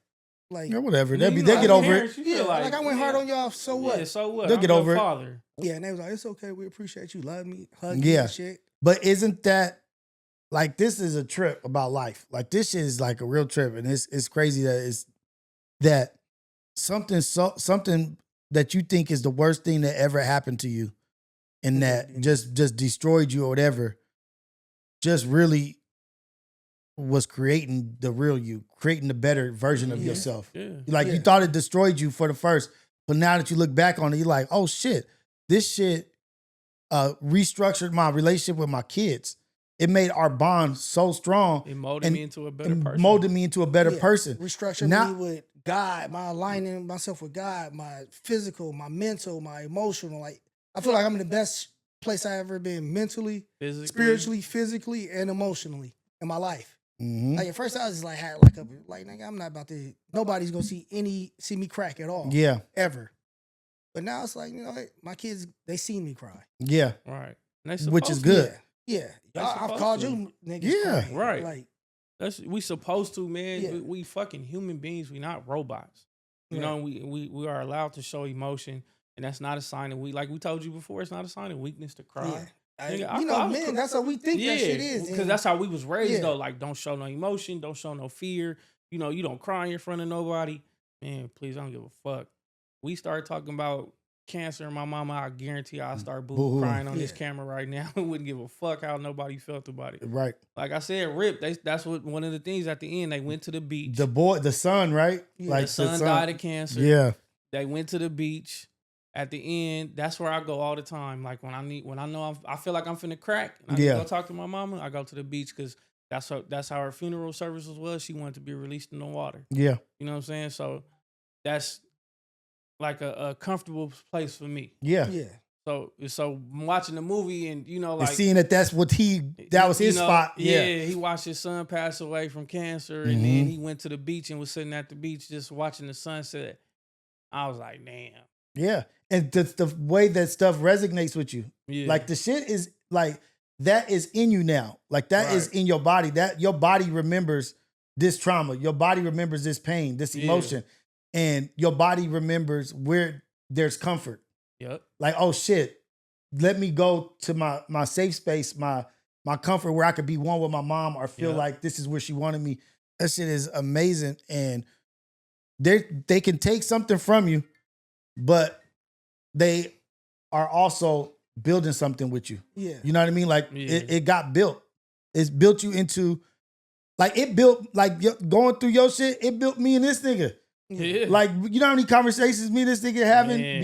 Like, yeah, whatever. You know, They you get know, over it. parents, you yeah, feel like I went hard yeah. on y'all. So what? Yeah, so what? They'll I'm get your over it. father. Yeah, and they was like, it's okay. We appreciate you. Love me. Hug me Yeah. and shit. But isn't that like this is a trip about life? Like this shit is like a real trip, and it's crazy that something that you think is the worst thing that ever happened to you, and that just destroyed you or whatever, just really was creating the real you, creating the better version of Yeah. yourself. Yeah. Like you Yeah. thought it destroyed you for the first, but now that you look back on it, you're like, oh shit, this shit restructured my relationship with my kids. It made our bond so strong. It molded And- me into a better and person. molded me into a better Yeah. person. Restructure Now- me with God, my aligning myself with God, my physical, my mental, my emotional. Like I feel like I'm in the best place I ever been mentally, Physically. spiritually, physically, and emotionally in my life. Mhm. Like at first I was just like had like a like nigga, I'm not about to nobody's gonna see me crack at all. Yeah, Ever. But now it's like, you know what? My kids, they seen me cry. yeah, Right. And they which is supposed to. good. Yeah. They I've supposed called to. you niggas Yeah. crying. Right. Like We supposed to, man. Yeah. We fucking human beings. We not robots. You Right. know, we are allowed to show emotion, and that's not a sign of like we told you before. It's not a sign of weakness to cry. yeah. Nigga, I You know, was men, cr- that's how we think that shit is. because And that's how we was raised Yeah. though. Like, don't show no emotion, don't show no fear. You know, you don't cry in front of nobody. Man, please, I don't give a fuck. We start talking about cancer, and my mama, I guarantee I'll start Boo-hoo. crying on this Yeah. camera right now. I wouldn't give a fuck how nobody felt about it. Right. Like I said, Rip. That's what one of the things at the end. They went to the beach. The son, right? Yeah. Like the son died of cancer. Yeah, They went to the beach. At the end, that's where I go all the time. Like when I know I feel like I'm finna crack, and I Yeah. go talk to my mama. I go to the beach because that's how her funeral services was. She wanted to be released in the water. yeah, You know what I'm saying? So that's like a comfortable place for me. yeah. yeah. So I'm watching the movie, and you know, And like seeing that was his you know, spot. Yeah. he watched his son pass away from cancer, and Mhm. then he went to the beach and was sitting at the beach just watching the sunset. I was like, damn. Yeah. And the way that stuff resonates with you. Yeah. Like the shit is like that is in you now. Like that is Right. in your body. That your body remembers this trauma. Your body remembers this pain, this Yeah. emotion. And your body remembers where there's comfort. Yep. Like, oh shit, let me go to my safe space, my comfort where I could be one with my mom or feel like this is where she wanted me. That shit is amazing. And they can take something from you, but they are also building something with you. Yeah. You know what I mean? Like it got built. It's built you into, like it built, like going through your shit, it built me and this nigga. Yeah. Like, you know how many conversations me and this nigga having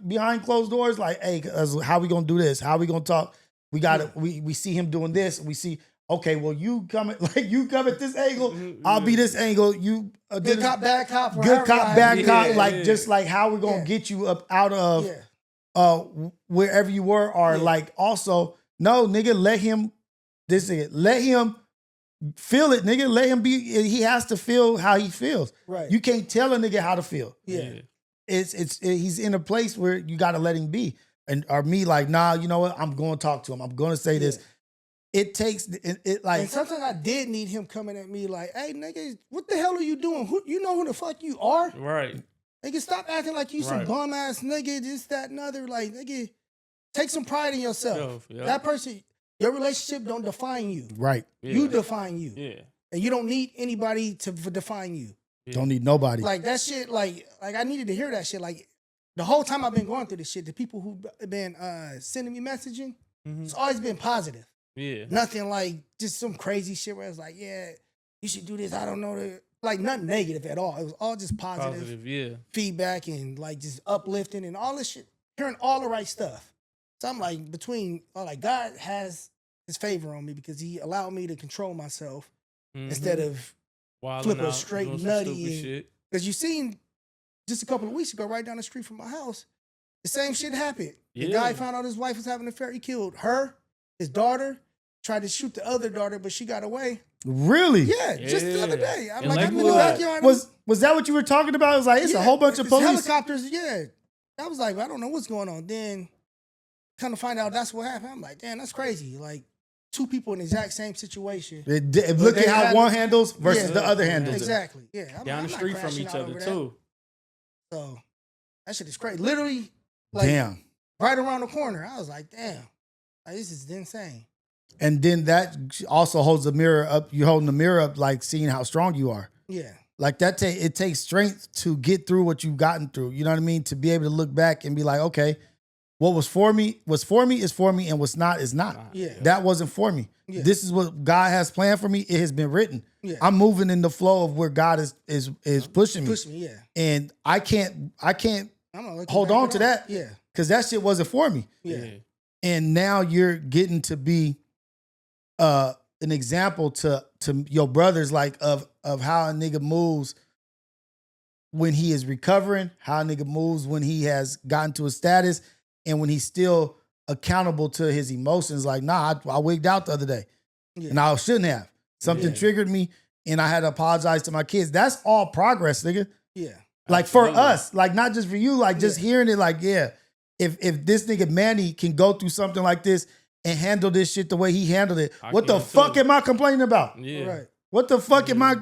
behind closed doors? Like, hey, how we gonna do this? How we gonna talk? We got we see him doing this. We see, okay, well, you come at this angle. I'll be this angle. You good cop, bad cop. Good cop, bad cop. Like, just like how we gonna get you up out of wherever you were, or like also, no, nigga, let him feel it, nigga. Let him be. He has to feel how he feels. Right. You can't tell a nigga how to feel. Yeah. He's in a place where you got to let him be. And or me like, nah, you know what? I'm going to talk to him. I'm going to say this. It takes it like. And sometimes I did need him coming at me like, hey, nigga, what the hell are you doing? You know who the fuck you are? Right. Nigga, stop acting like you some bum ass nigga. This, that, and other. Like, nigga, take some pride in yourself. That person. Your relationship don't define you. Right. You define you. Yeah. And you don't need anybody to define you. Yeah. Don't need nobody. Like that shit, like I needed to hear that shit. Like the whole time I've been going through this shit, the people who've been sending me messaging, it's always been positive. Yeah. Nothing like just some crazy shit where it's like, yeah, you should do this. I don't know. Like nothing negative at all. It was all just positive feedback and like just uplifting and all this shit. Hearing all the right stuff. So I'm like, God has his favor on me because he allowed me to control myself instead of flipping straight nutty. Because you seen just a couple of weeks ago, right down the street from my house, the same shit happened. The guy found out his wife was having an affair. He killed her, his daughter, tried to shoot the other daughter, but she got away. Really? Yeah, just the other day. I'm like, I'm in the backyard. Was that what you were talking about? It was like, it's a whole bunch of police. Helicopters, I was like, I don't know what's going on. Then kind of find out that's what happened. I'm like, damn, that's crazy. Like, two people in the exact same situation. Look at how one handles versus the other handles. Exactly. Yeah. Down the street from each other, too. So, that shit is crazy. Literally, like, right around the corner. I was like, damn, like, this is insane. And then that also holds the mirror up. You're holding the mirror up, like, seeing how strong you are. Yeah. Like, it takes strength to get through what you've gotten through. You know what I mean? To be able to look back and be like, okay, what was for me is for me, and what's not is not. Yeah. That wasn't for me. Yeah. This is what God has planned for me. It has been written. Yeah. I'm moving in the flow of where God is pushing me. Yeah. And I can't hold on to that. Yeah. Because that shit wasn't for me. Yeah. And now you're getting to be an example to your brothers, like of how a nigga moves when he is recovering, how a nigga moves when he has gotten to a status, and when he's still accountable to his emotions. Like, nah, I wigged out the other day. Yeah. And I shouldn't have. Something triggered me, and I had to apologize to my kids. That's all progress, nigga. Yeah. Like, absolutely. For us, like, not just for you, like, just hearing it, like, if this nigga Manny can go through something like this and handle this shit the way he handled it, what the fuck am I complaining about? Yeah. Right. What the fuck am I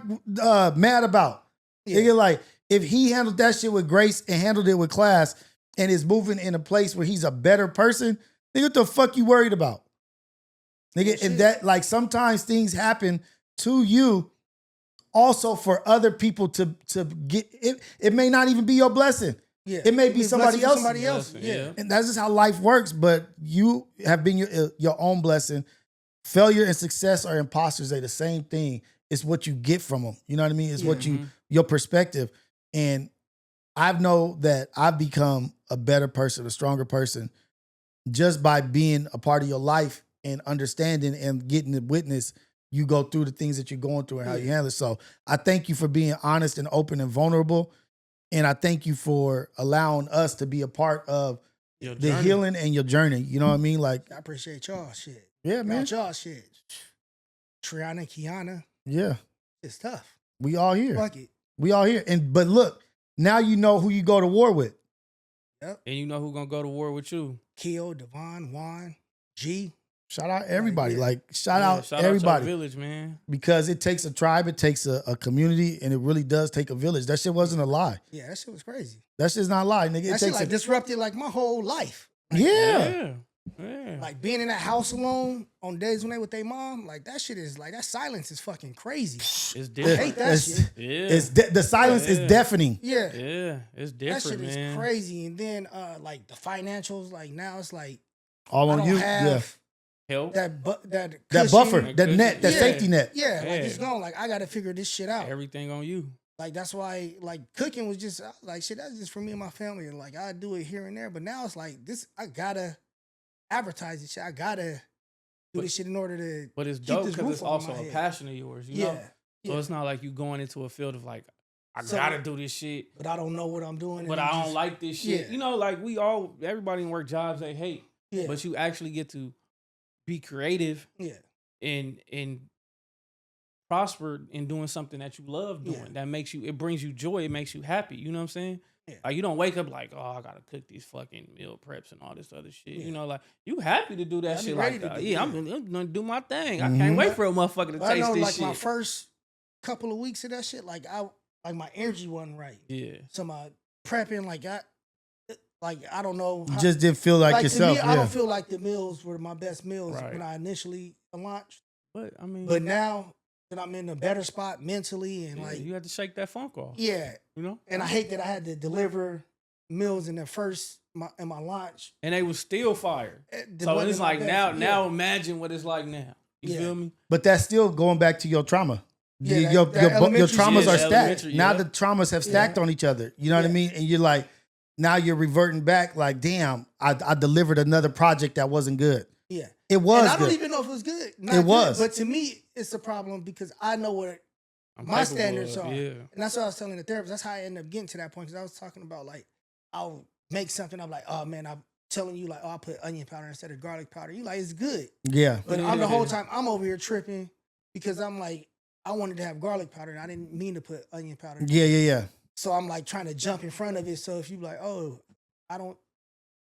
mad about? Yeah. Nigga, like, if he handled that shit with grace and handled it with class and is moving in a place where he's a better person, nigga, what the fuck you worried about? Nigga, and that, like, sometimes things happen to you also for other people to get it. It may not even be your blessing. Yeah. It may be somebody else. Yeah. And that's just how life works. But you have been your own blessing. Failure and success are imposters. They're the same thing. It's what you get from them. You know what I mean? It's what your perspective. And I know that I've become a better person, a stronger person, just by being a part of your life and understanding and getting to witness you go through the things that you're going through and how you handle it. So I thank you for being honest and open and vulnerable. And I thank you for allowing us to be a part of the healing and your journey. You know what I mean? Like, I appreciate y'all shit. Yeah, man. Y'all shit. Triana, Kiana. Yeah. It's tough. We all here. Fuck it. We all here. But look, now you know who you go to war with. Yep. And you know who's going to go to war with you. Keo, Devon, Juan, G. Shout out everybody. Shout out everybody. Shout out to the village, man. Because it takes a tribe, it takes a community, and it really does take a village. That shit wasn't a lie. Yeah, that shit was crazy. That shit's not a lie, nigga. That shit disrupted like my whole life. Yeah. Yeah. Like being in that house alone on days when they with their mom, like that shit is like that silence is fucking crazy. It's I different. hate that shit. Yeah. The silence is deafening. Yeah. Yeah. It's That different, shit man. is crazy. And then like the financials, like now it's like All I on don't you. have Help. that That cushion. buffer, That that net, cushion. that Yeah. safety net. Yeah, like it's Yeah. gone. Like I gotta figure this shit out. Everything on you. Like that's why like cooking was just like shit, that's just for me and my family. And like I do it here and there. But now it's like this, I gotta advertise this shit. I gotta do this shit in order to But it's keep dope this because roof it's over also my a head. passion of yours, you Yeah. know? So it's not like you going into a field of like, I So- gotta do this shit, But I don't know what I'm doing. but and I I'm don't just- like this shit. Yeah. You know, like everybody in work jobs they hate, Yeah. but you actually get to be creative Yeah. and prosper in doing something that you love doing. Yeah. That makes you, it brings you joy. It makes you happy. You know what I'm saying? Yeah. Like you don't wake up like, oh, I gotta cook these fucking meal preps and all this other shit. Yeah. You know, like you happy to do that I be shit ready like to that. do Yeah, that. I'm gonna do my thing. I Mhm. can't wait for a motherfucker to But I taste know this like shit. my first couple of weeks of that shit, like my energy wasn't right. Yeah. So my prepping, I don't know. You just didn't feel like to yourself. me, I Yeah. don't feel like the meals were my best meals Right. when I initially launched. But I mean, But now that I'm in a better spot mentally and yeah, like, you have to shake that funk off. yeah. You know? And I hate that I had to deliver meals in my launch. And they was still fire. So it's like now imagine what it's like now. You Yeah. feel me? But that's still going back to your trauma. Yeah, your that elementary traumas shit. are Yeah, stacked. elementary, Now yeah. the traumas have stacked Yeah. on each other. You know what I Yeah. mean? And you're like, now you're reverting back. Like, damn, I delivered another project that wasn't good. Yeah. It was And I don't good. even know if it was good. Not It good, was. But to me, it's a problem because I know what I'm my capable standards of, are. Yeah. And that's what I was telling the therapist. That's how I ended up getting to that point. Because I was talking about like, I'll make something. I'm like, oh man, I'm telling you like, oh, I put onion powder instead of garlic powder. You like, it's good. Yeah. But Yeah. I'm the whole time I'm over here tripping because I'm like, I wanted to have garlic powder and I didn't mean to put onion powder. Yeah. So I'm like trying to jump in front of it. So if you like, oh, I don't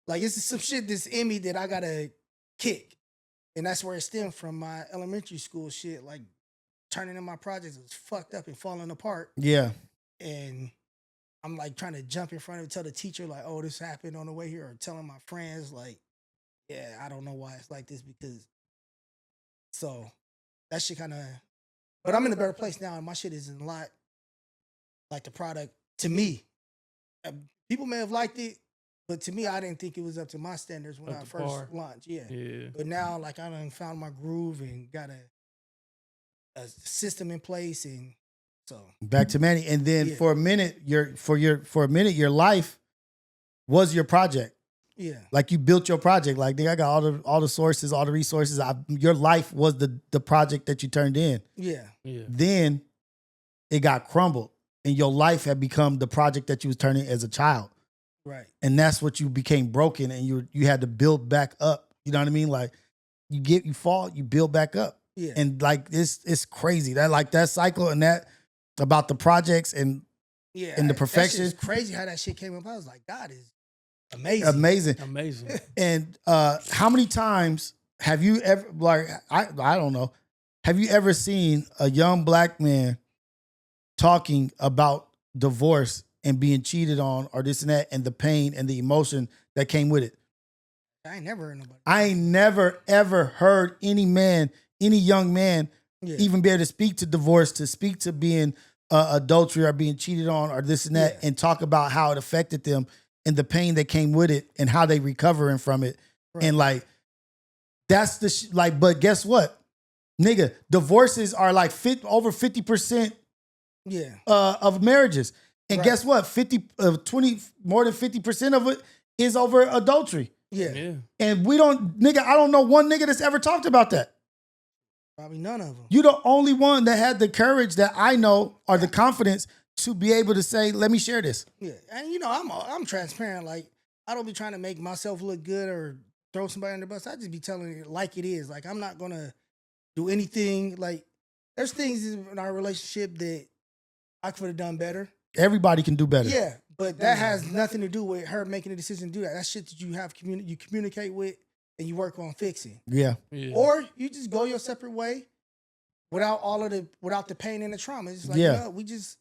like, it's some shit that's in me that I gotta kick. And that's where it stemmed from. My elementary school shit, like turning in my projects was fucked up and falling apart. Yeah. And I'm like trying to jump in front of it, tell the teacher like, oh, this happened on the way here, or telling my friends like, yeah, I don't know why it's like this because. So that shit kind of, but I'm in a better place now, and my shit is a lot like the product to me. People may have liked it, but to me, I didn't think it was up to my standards when Up I to first par. launched. Yeah. Yeah. But now, like, I done found my groove and got a system in place, and so Back to Manny. And then Yeah. for a minute, your life was your project. yeah, Like you built your project. Like, nigga, I got all the sources, all the resources. Your life was the project that you turned in. yeah, Yeah. Then it got crumbled, and your life had become the project that you was turning as a child. right, And that's what you became broken, and you had to build back up. You know what I mean? Like you fall, you build back up. yeah, And like it's crazy. That cycle and that about the projects and yeah. and the That perfection. shit's crazy how that shit came up. I was like, God is amazing. amazing. Amazing. And how many times have you ever, like, I don't know, have you ever seen a young black man talking about divorce and being cheated on or this and that and the pain and the emotion that came with it? I ain't never heard nobody. I ain't never ever heard any young man Yeah. even be able to speak to divorce, to speak to being adultery or being cheated on or this and that, Yeah. and talk about how it affected them and the pain that came with it and how they recovering from it. Right. And like, that's the but guess what? Nigga, divorces are like over 50% Yeah, of marriages. And Right. guess what? 20, more than 50% of it is over adultery. yeah, Yeah. And I don't know one nigga that's ever talked about that. probably none of them. You the only one that had the courage that I know or the confidence to be able to say, let me share this. Yeah, and I'm transparent. Like I don't be trying to make myself look good or throw somebody under the bus. I just be telling it like it is. Like I'm not gonna do anything. Like there's things in our relationship that I could have done better. Everybody can do better. Yeah, but that has nothing to do with her making a decision to do that. That's shit that you have you communicate with and you work on fixing. Yeah. Yeah. Or you just go your separate way without the pain and the trauma. It's just like, Yeah. we just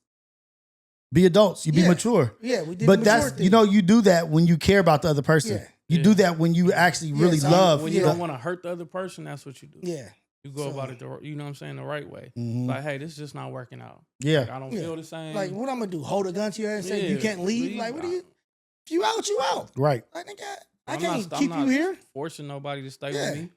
Be adults. You be Yeah. mature. we did. But the that's, mature thing. you do that when you care about the other person. Yeah. You do that when you actually really so love. When you don't want to hurt the other person, that's what you do. Yeah. You go about it, you know what I'm saying, the right way. Mhm. Like, hey, this is just not working out. Yeah. Like, I don't feel the same. Like, what I'm gonna do? Hold a gun to your head and say you can't leave? Like, what do you? If you out, you out. Right. Like, nigga, I I'm can't not keep you here. Forcing nobody to stay with me.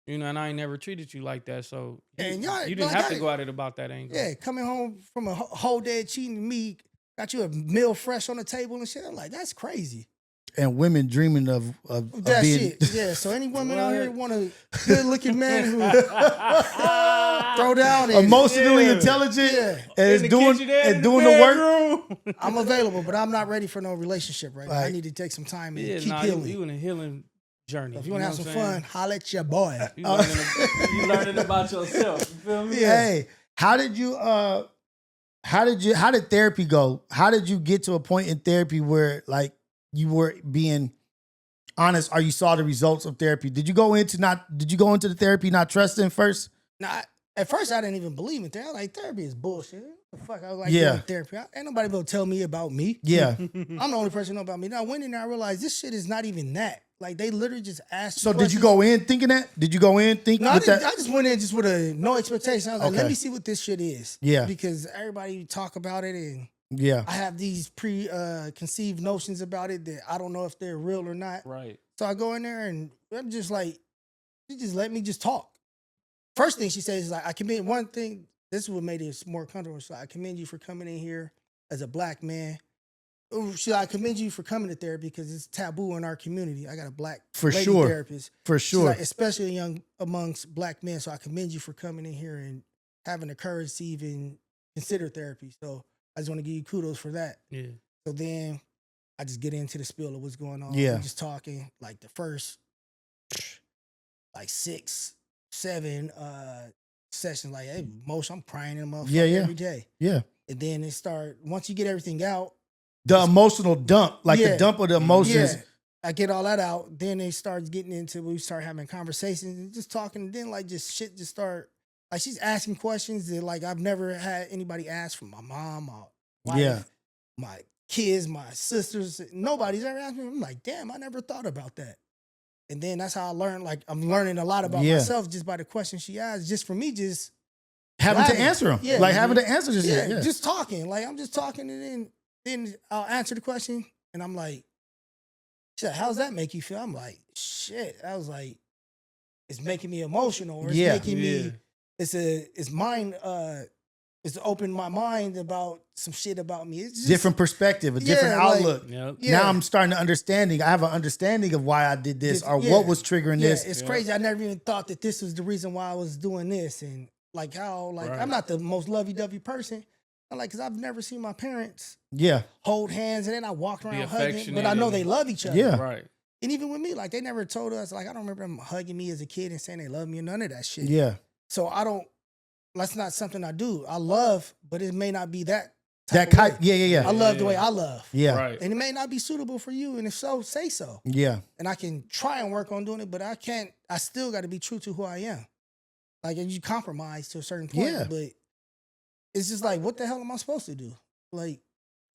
You know, and I ain't never treated you like that. So And you y'all- didn't like, have to go at it about that angle. Yeah, coming home from a whole day of cheating me, got you a meal fresh on the table and shit. I'm like, that's crazy. And women dreaming of That being shit. Yeah. So any women out here want a good looking man who throw down and emotionally intelligent and is doing the work. I'm available, but I'm not ready for no relationship right now. I need to take some time and keep healing. You in a healing journey. So if you want to have some fun, holla at your boy. You learning about yourself. You feel me? Hey, how did therapy go? How did you get to a point in therapy where like you were being honest or you saw the results of therapy? Did you go into the therapy not trusting first? Nah, at first I didn't even believe in therapy. I was like, therapy is bullshit. What the fuck? I was like, doing therapy. Ain't nobody gonna tell me about me. Yeah. I'm the only person who know about me. Now I went in there, I realized this shit is not even that. Like they literally just asked. So did you go in thinking that? Did you go in thinking I that? just went in just with no expectation. I was like, let me see what this shit is. Yeah. Because everybody talk about it and I have these preconceived notions about it that I don't know if they're real or not. Right. So I go in there and I'm just like, she just let me just talk. First thing she says is like, I commend one thing. This is what made it more comfortable. So I commend you for coming in here as a black man. I commend you for coming to therapy because it's taboo in our community. I got a black lady therapist. For sure. Like, especially amongst black men. So I commend you for coming in here and having the courage to even consider therapy. So I just want to give you kudos for that. Yeah. So then I just get into the spiel of what's going on. Yeah. We're just talking like the first like 6, 7 sessions. Like, hey, I'm crying in my every day. Yeah. And then once you get everything out. The emotional dump, like the dump of the emotions. Yeah. I get all that out. Then they start getting into, we start having conversations and just talking. And then like just shit just start, like she's asking questions that like I've never had anybody ask from my mom, my wife, my kids, my sisters. Nobody's ever asked me. I'm like, damn, I never thought about that. And then that's how I learned, like I'm learning a lot about myself just by the questions she asked, just for me, just having to answer them. Yeah. Like having to answer this shit. Yeah. Just talking. Like I'm just talking and then I'll answer the question and I'm like, she said, how's that make you feel? I'm like, shit. I was like, it's making me emotional. Or it's making me, it's opened my mind about some shit about me. It's just, different perspective, a different outlook. Yep. Now I'm starting to understanding. I have an understanding of why I did this or what was triggering this. It's crazy. I never even thought that this was the reason why I was doing this. And like how, like, I'm not the most lovey-dovey person. Like, cause I've never seen my parents hold hands and then I walked around hugging, but I know they love each other. Yeah. Right. And even with me, like they never told us, like I don't remember them hugging me as a kid and saying they love me or none of that shit. Yeah. So that's not something I do. I love, but it may not be that type of way. Yeah. I love the way I love. Yeah. Right. And it may not be suitable for you. And if so, say so. Yeah. And I can try and work on doing it, but I still got to be true to who I am. Like, and you compromise to a certain point, but it's just like, what the hell am I supposed to do? Like,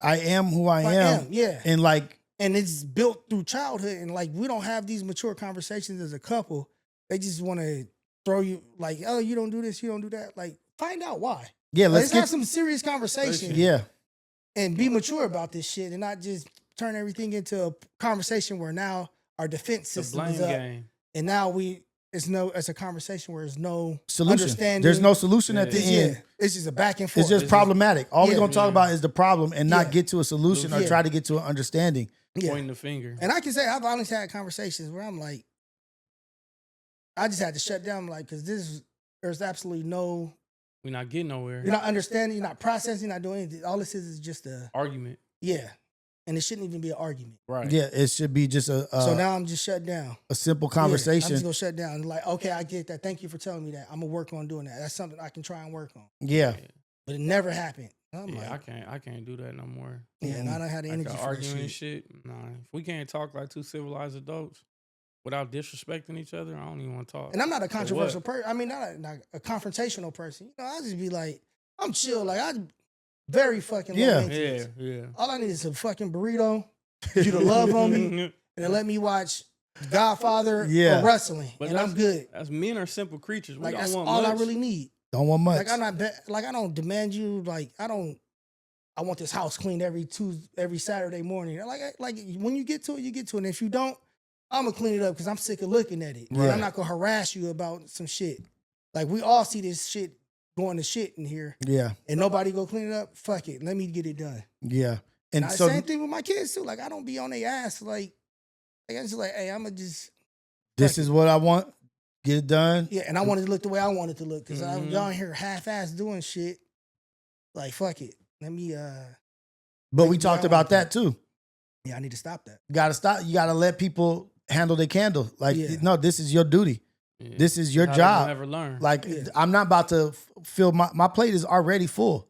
I am who I am. Yeah. And like, and it's built through childhood. And like, we don't have these mature conversations as a couple. They just want to throw you like, oh, you don't do this, you don't do that. Like, find out why. Yeah, let's have some serious conversation. Yeah. And be mature about this shit and not just turn everything into a conversation where now our defense system is up. Game. And now it's a conversation where there's no solution. Understanding. There's no solution at the end. It's just a back and forth. It's just problematic. All we're going to talk about is the problem and not get to a solution or try to get to an understanding. Pointing the finger. And I can say I've honestly had conversations where I'm like, I just had to shut down, like, because there's absolutely no. We're not getting nowhere. You're not understanding, you're not processing, you're not doing anything. All this is just a argument. Yeah. And it shouldn't even be an argument. Right. Yeah, it should be just so now I'm just shut down. A simple conversation. I'm just gonna shut down. Like, okay, I get that. Thank you for telling me that. I'm gonna work on doing that. That's something I can try and work on. Yeah. But it never happened. I can't do that no more. Yeah, and I don't have the energy for arguing that and shit. Nah. If we can't talk like two civilized adults without disrespecting each other, I don't even want to talk. And I'm not a controversial person. I mean, not a confrontational person. You know, I just be like, I'm chill. Like, I'm very fucking low maintenance. Yeah. All I need is a fucking burrito, you to love on me, and then let me watch Godfather, Yeah. or wrestling, But and I'm good. That's men are simple creatures. We Like don't that's want all much. I really need. Don't want much. Like I'm not like I don't demand you. Like I want this house cleaned every Saturday morning. Like when you get to it, you get to it. And if you don't, I'm gonna clean it up because I'm sick of looking at it. Right. I'm not gonna harass you about some shit. Like we all see this shit going to shit in here, Yeah. and nobody go clean it up. Fuck it, let me get it done. Yeah. And Now, so same thing with my kids too. Like I don't be on their ass. Like I just like, hey, I'm gonna just this is what I want. Get it done. yeah. And I want it to look the way I want it to look because Mhm. y'all in here half-ass doing shit. Like fuck it, let me But we Like, talked yeah, about that too. yeah. I need to stop that. You gotta stop. You gotta let people handle their candle. Like, Yeah. no, this is your duty. Yeah. This is your How they job. Never learn. Like, Yeah. I'm not about to fill my plate is already full.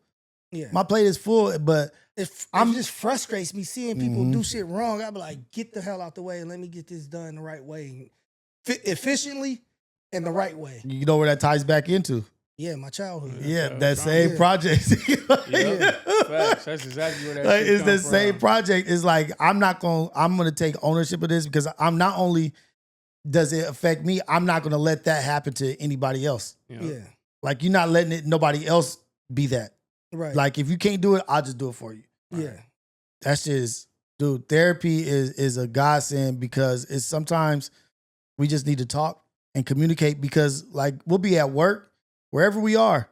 Yeah, My plate is full, but it I'm- just frustrates me seeing people Mhm. do shit wrong. I be like, get the hell out the way and let me get this done the right way, efficiently and the right way. you know where that ties back into. Yeah, my childhood. Yeah, Yeah, that trying- same Yeah. project. Yeah. Facts. That's exactly where that Like, shit it's come the same from. project. It's like I'm gonna take ownership of this because I'm not only does it affect me, I'm not gonna let that happen to anybody else. You know? Yeah, Like, you're not letting nobody else be that. right. Like, if you can't do it, I'll just do it for you. yeah, That's just, dude, therapy is a godsend because it's sometimes we just need to talk and communicate because, like, we'll be at work, wherever we are,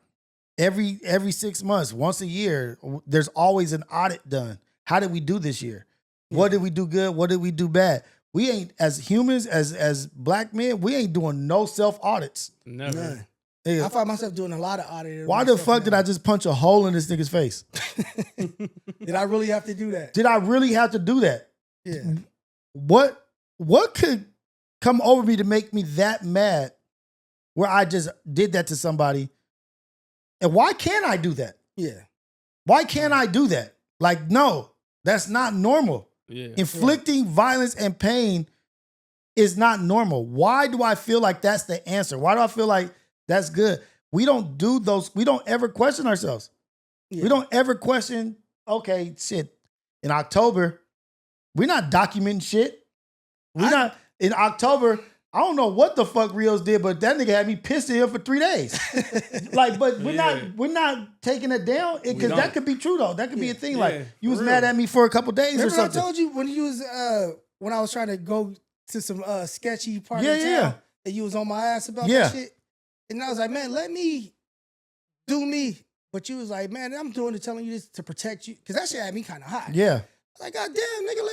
every 6 months, once a year, there's always an audit done. How did we do this year? What did we do good? What did we do bad? We ain't, as humans, as black men, we ain't doing no self audits. Never. none. Nigga, I find myself doing a lot of auditing. why the fuck did I just punch a hole in this nigga's face? Did I really have to do that? Did I really have to do that? Yeah, What could come over me to make me that mad where I just did that to somebody? And why can't I do that? yeah, Why can't I do that? Like, no, that's not normal. Yeah. Inflicting violence and pain is not normal. Why do I feel like that's the answer? Why do I feel like that's good? We don't do those. We don't ever question ourselves. yeah. We don't ever question, okay, shit, in October, we're not documenting shit. We're not, in October, I don't know what the fuck Rios did, but that nigga had me pissed at him for 3 days. Like, but we're not taking it down because that could be true though. That could be a thing. Yeah, Like, you was for mad real. at me for a couple days Remember or what I something. told you when you was when I was trying to go to some sketchy part Yeah, of town yeah. and you was on my ass about Yeah. that shit. And I was like, man, let me do me. But you was like, man, I'm doing it, telling you this to protect you. Cause that shit had me kind of hot. Yeah. I was like, God damn, nigga,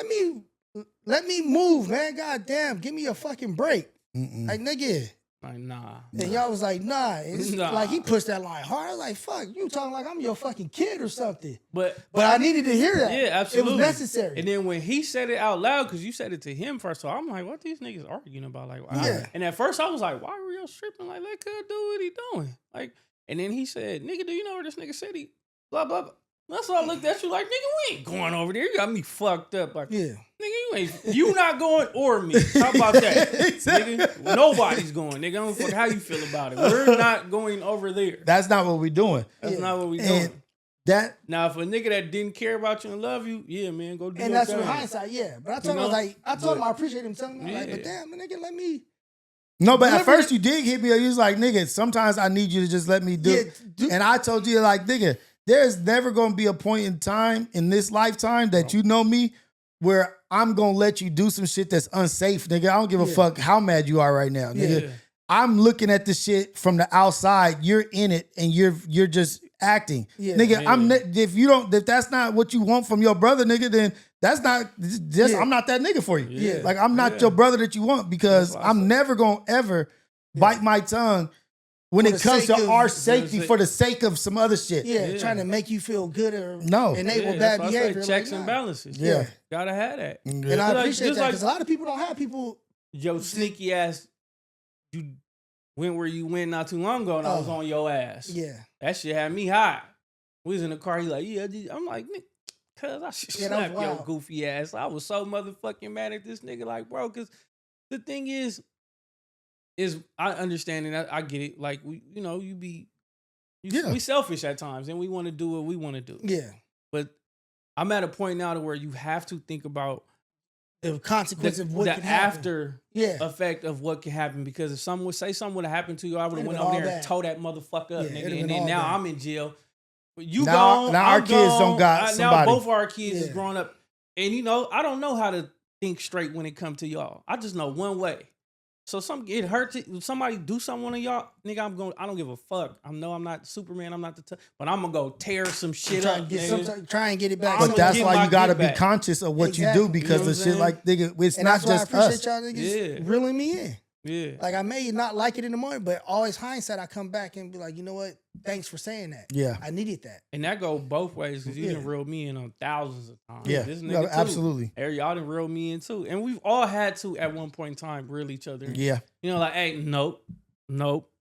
let me move, man. God damn, give me a fucking break. Mm-mm. Like, nigga. Like, nah. And y'all was like, nah. And it's Nah. like he pushed that line hard. I was like, fuck, you talking like I'm your fucking kid or something. But But I needed to hear that. yeah, absolutely. It was necessary. And then when he said it out loud, because you said it to him first, so I'm like, what these niggas arguing about? Like, why? Yeah. And at first I was like, why are Rio stripping? Like, let Cud do what he doing. Like, and then he said, nigga, do you know where this nigga said he blah blah blah. That's why I looked at you like, nigga, we ain't going over there. You got me fucked up. Like, Yeah. nigga, you not going or me. How about that? Nigga, nobody's going. Nigga, I don't fuck how you feel about it. We're not going over there. That's not what we're doing. That's Yeah. not what we And doing. that, Now, if a nigga that didn't care about you and love you, yeah, man, go do And your that's thing. with hindsight, yeah. But I told him, You I was know? like, I told him But- I appreciate him telling me, like, but Yeah. damn, nigga, let me. no, but at Deliver first it. you did hit me. You was like, nigga, sometimes I need you to just let me do Yeah, it. do- And I told you, like, nigga, there's never going to be a point in time in this lifetime that you know me where I'm going to let you do some shit that's unsafe, nigga. I don't give a Yeah. fuck how mad you are right now, nigga. Yeah. I'm looking at this shit from the outside. You're in it and you're just acting. Yeah. Nigga, Yeah. if that's not what you want from your brother, nigga, then that's not just Yeah. I'm not that nigga for you. Yeah. Like, I'm not Yeah. your brother that you want because That's why I I'm said- never going to ever bite my tongue when For it the comes sake to of- our safety sake- for the sake of some other shit. Yeah, Yeah. trying to make you feel good or No. enable Yeah, bad that's why I say behavior. checks like, and nah. balances. Yeah. Gotta have that. And I Just like- appreciate just that like- because a lot of people don't have people. Yo, sneaky ass, you went where you went not too long ago and I was Oh. on your ass. Yeah, That shit had me hot. We was in the car, he like, yeah, I'm like, nigga, cuz I should Yeah, that was slap your wild. goofy ass. I was so motherfucking mad at this nigga, like, bro, because the thing is I understand and I get it. Like, we, you know, Yeah. we selfish at times and we want to do what we want to do. yeah, But I'm at a point now to where you have to think about the consequence of what the can happen. after Yeah. effect of what can happen. Because if someone would say something would have happened to you, I would have It'd went been over all there and bad. tore that motherfucker up, Yeah, nigga. it'd And been then all now bad. I'm in jail. You Now- gone. now our I'm kids don't gone. got Now somebody. both of our kids is Yeah. growing up. And you know, I don't know how to think straight when it comes to y'all. I just know one way. So it hurts. Somebody do something to y'all, nigga. I don't give a fuck. I know I'm not Superman. I'm not but I'm gonna go tear some shit Try up. and get nigga. try and get it back. I'm But gonna that's get why my you got to get be back. conscious of what Exactly. you do because You know the what shit I'm like nigga, it's and not that's why I just appreciate us. y'all niggas Yeah. reeling me in. Yeah. Like I may not like it in the moment, but always hindsight, I come back and be like, you know what? Thanks for saying that. Yeah. I needed that. And that go both ways because you Yeah. done reel me in on thousands of times. Yeah, This no, nigga too. absolutely. Y'all done reel me in too. And we've all had to at one point in time reel each other in. Yeah. You know, like, hey, nope.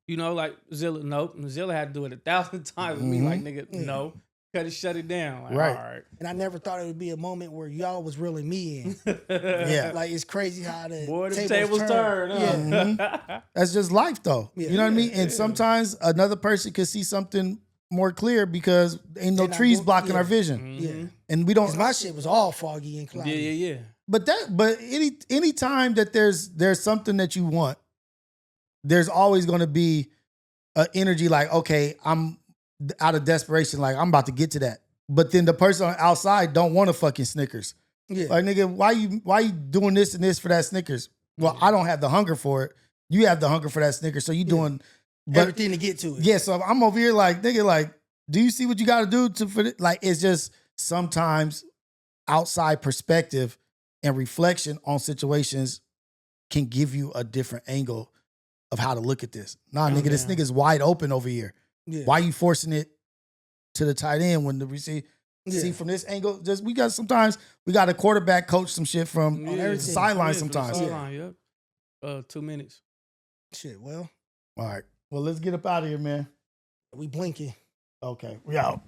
You know, like Zilla, nope. And Zilla had to do it 1,000 times with me. Like, nigga, no. Cut it, shut it down. Like, Right. all right. And I never thought it would be a moment where y'all was reeling me in. Yeah. Like it's crazy how the Boy, the tables turn. Yeah. That's just life though. Yeah. You know what I mean? And sometimes another person could see something more clear because ain't no They're not trees going- blocking yeah. our vision. Mhm. And we 'Cause don't my shit was all foggy and cloudy. Yeah. but any time that there's something that you want, there's always going to be an energy like, okay, I'm out of desperation, like I'm about to get to that. But then the person on the outside don't want a fucking Snickers. Yeah. Like, nigga, why you doing this and this for that Snickers? Well, I don't have the hunger for it. You have the hunger for that Snickers, so you doing Everything to get to it. yeah, so I'm over here like, nigga, like, do you see what you got to do for it? Like, it's just sometimes outside perspective and reflection on situations can give you a different angle of how to look at this. Nah, nigga, this nigga's wide open over here. Yeah. Why you forcing it to the tight end when we see from this angle? Just we got a quarterback coach some shit from the sideline sometimes. Sideline, yep. 2 minutes. Shit, well, All right. Well, let's get up out of here, man. we blinking. Okay. We out.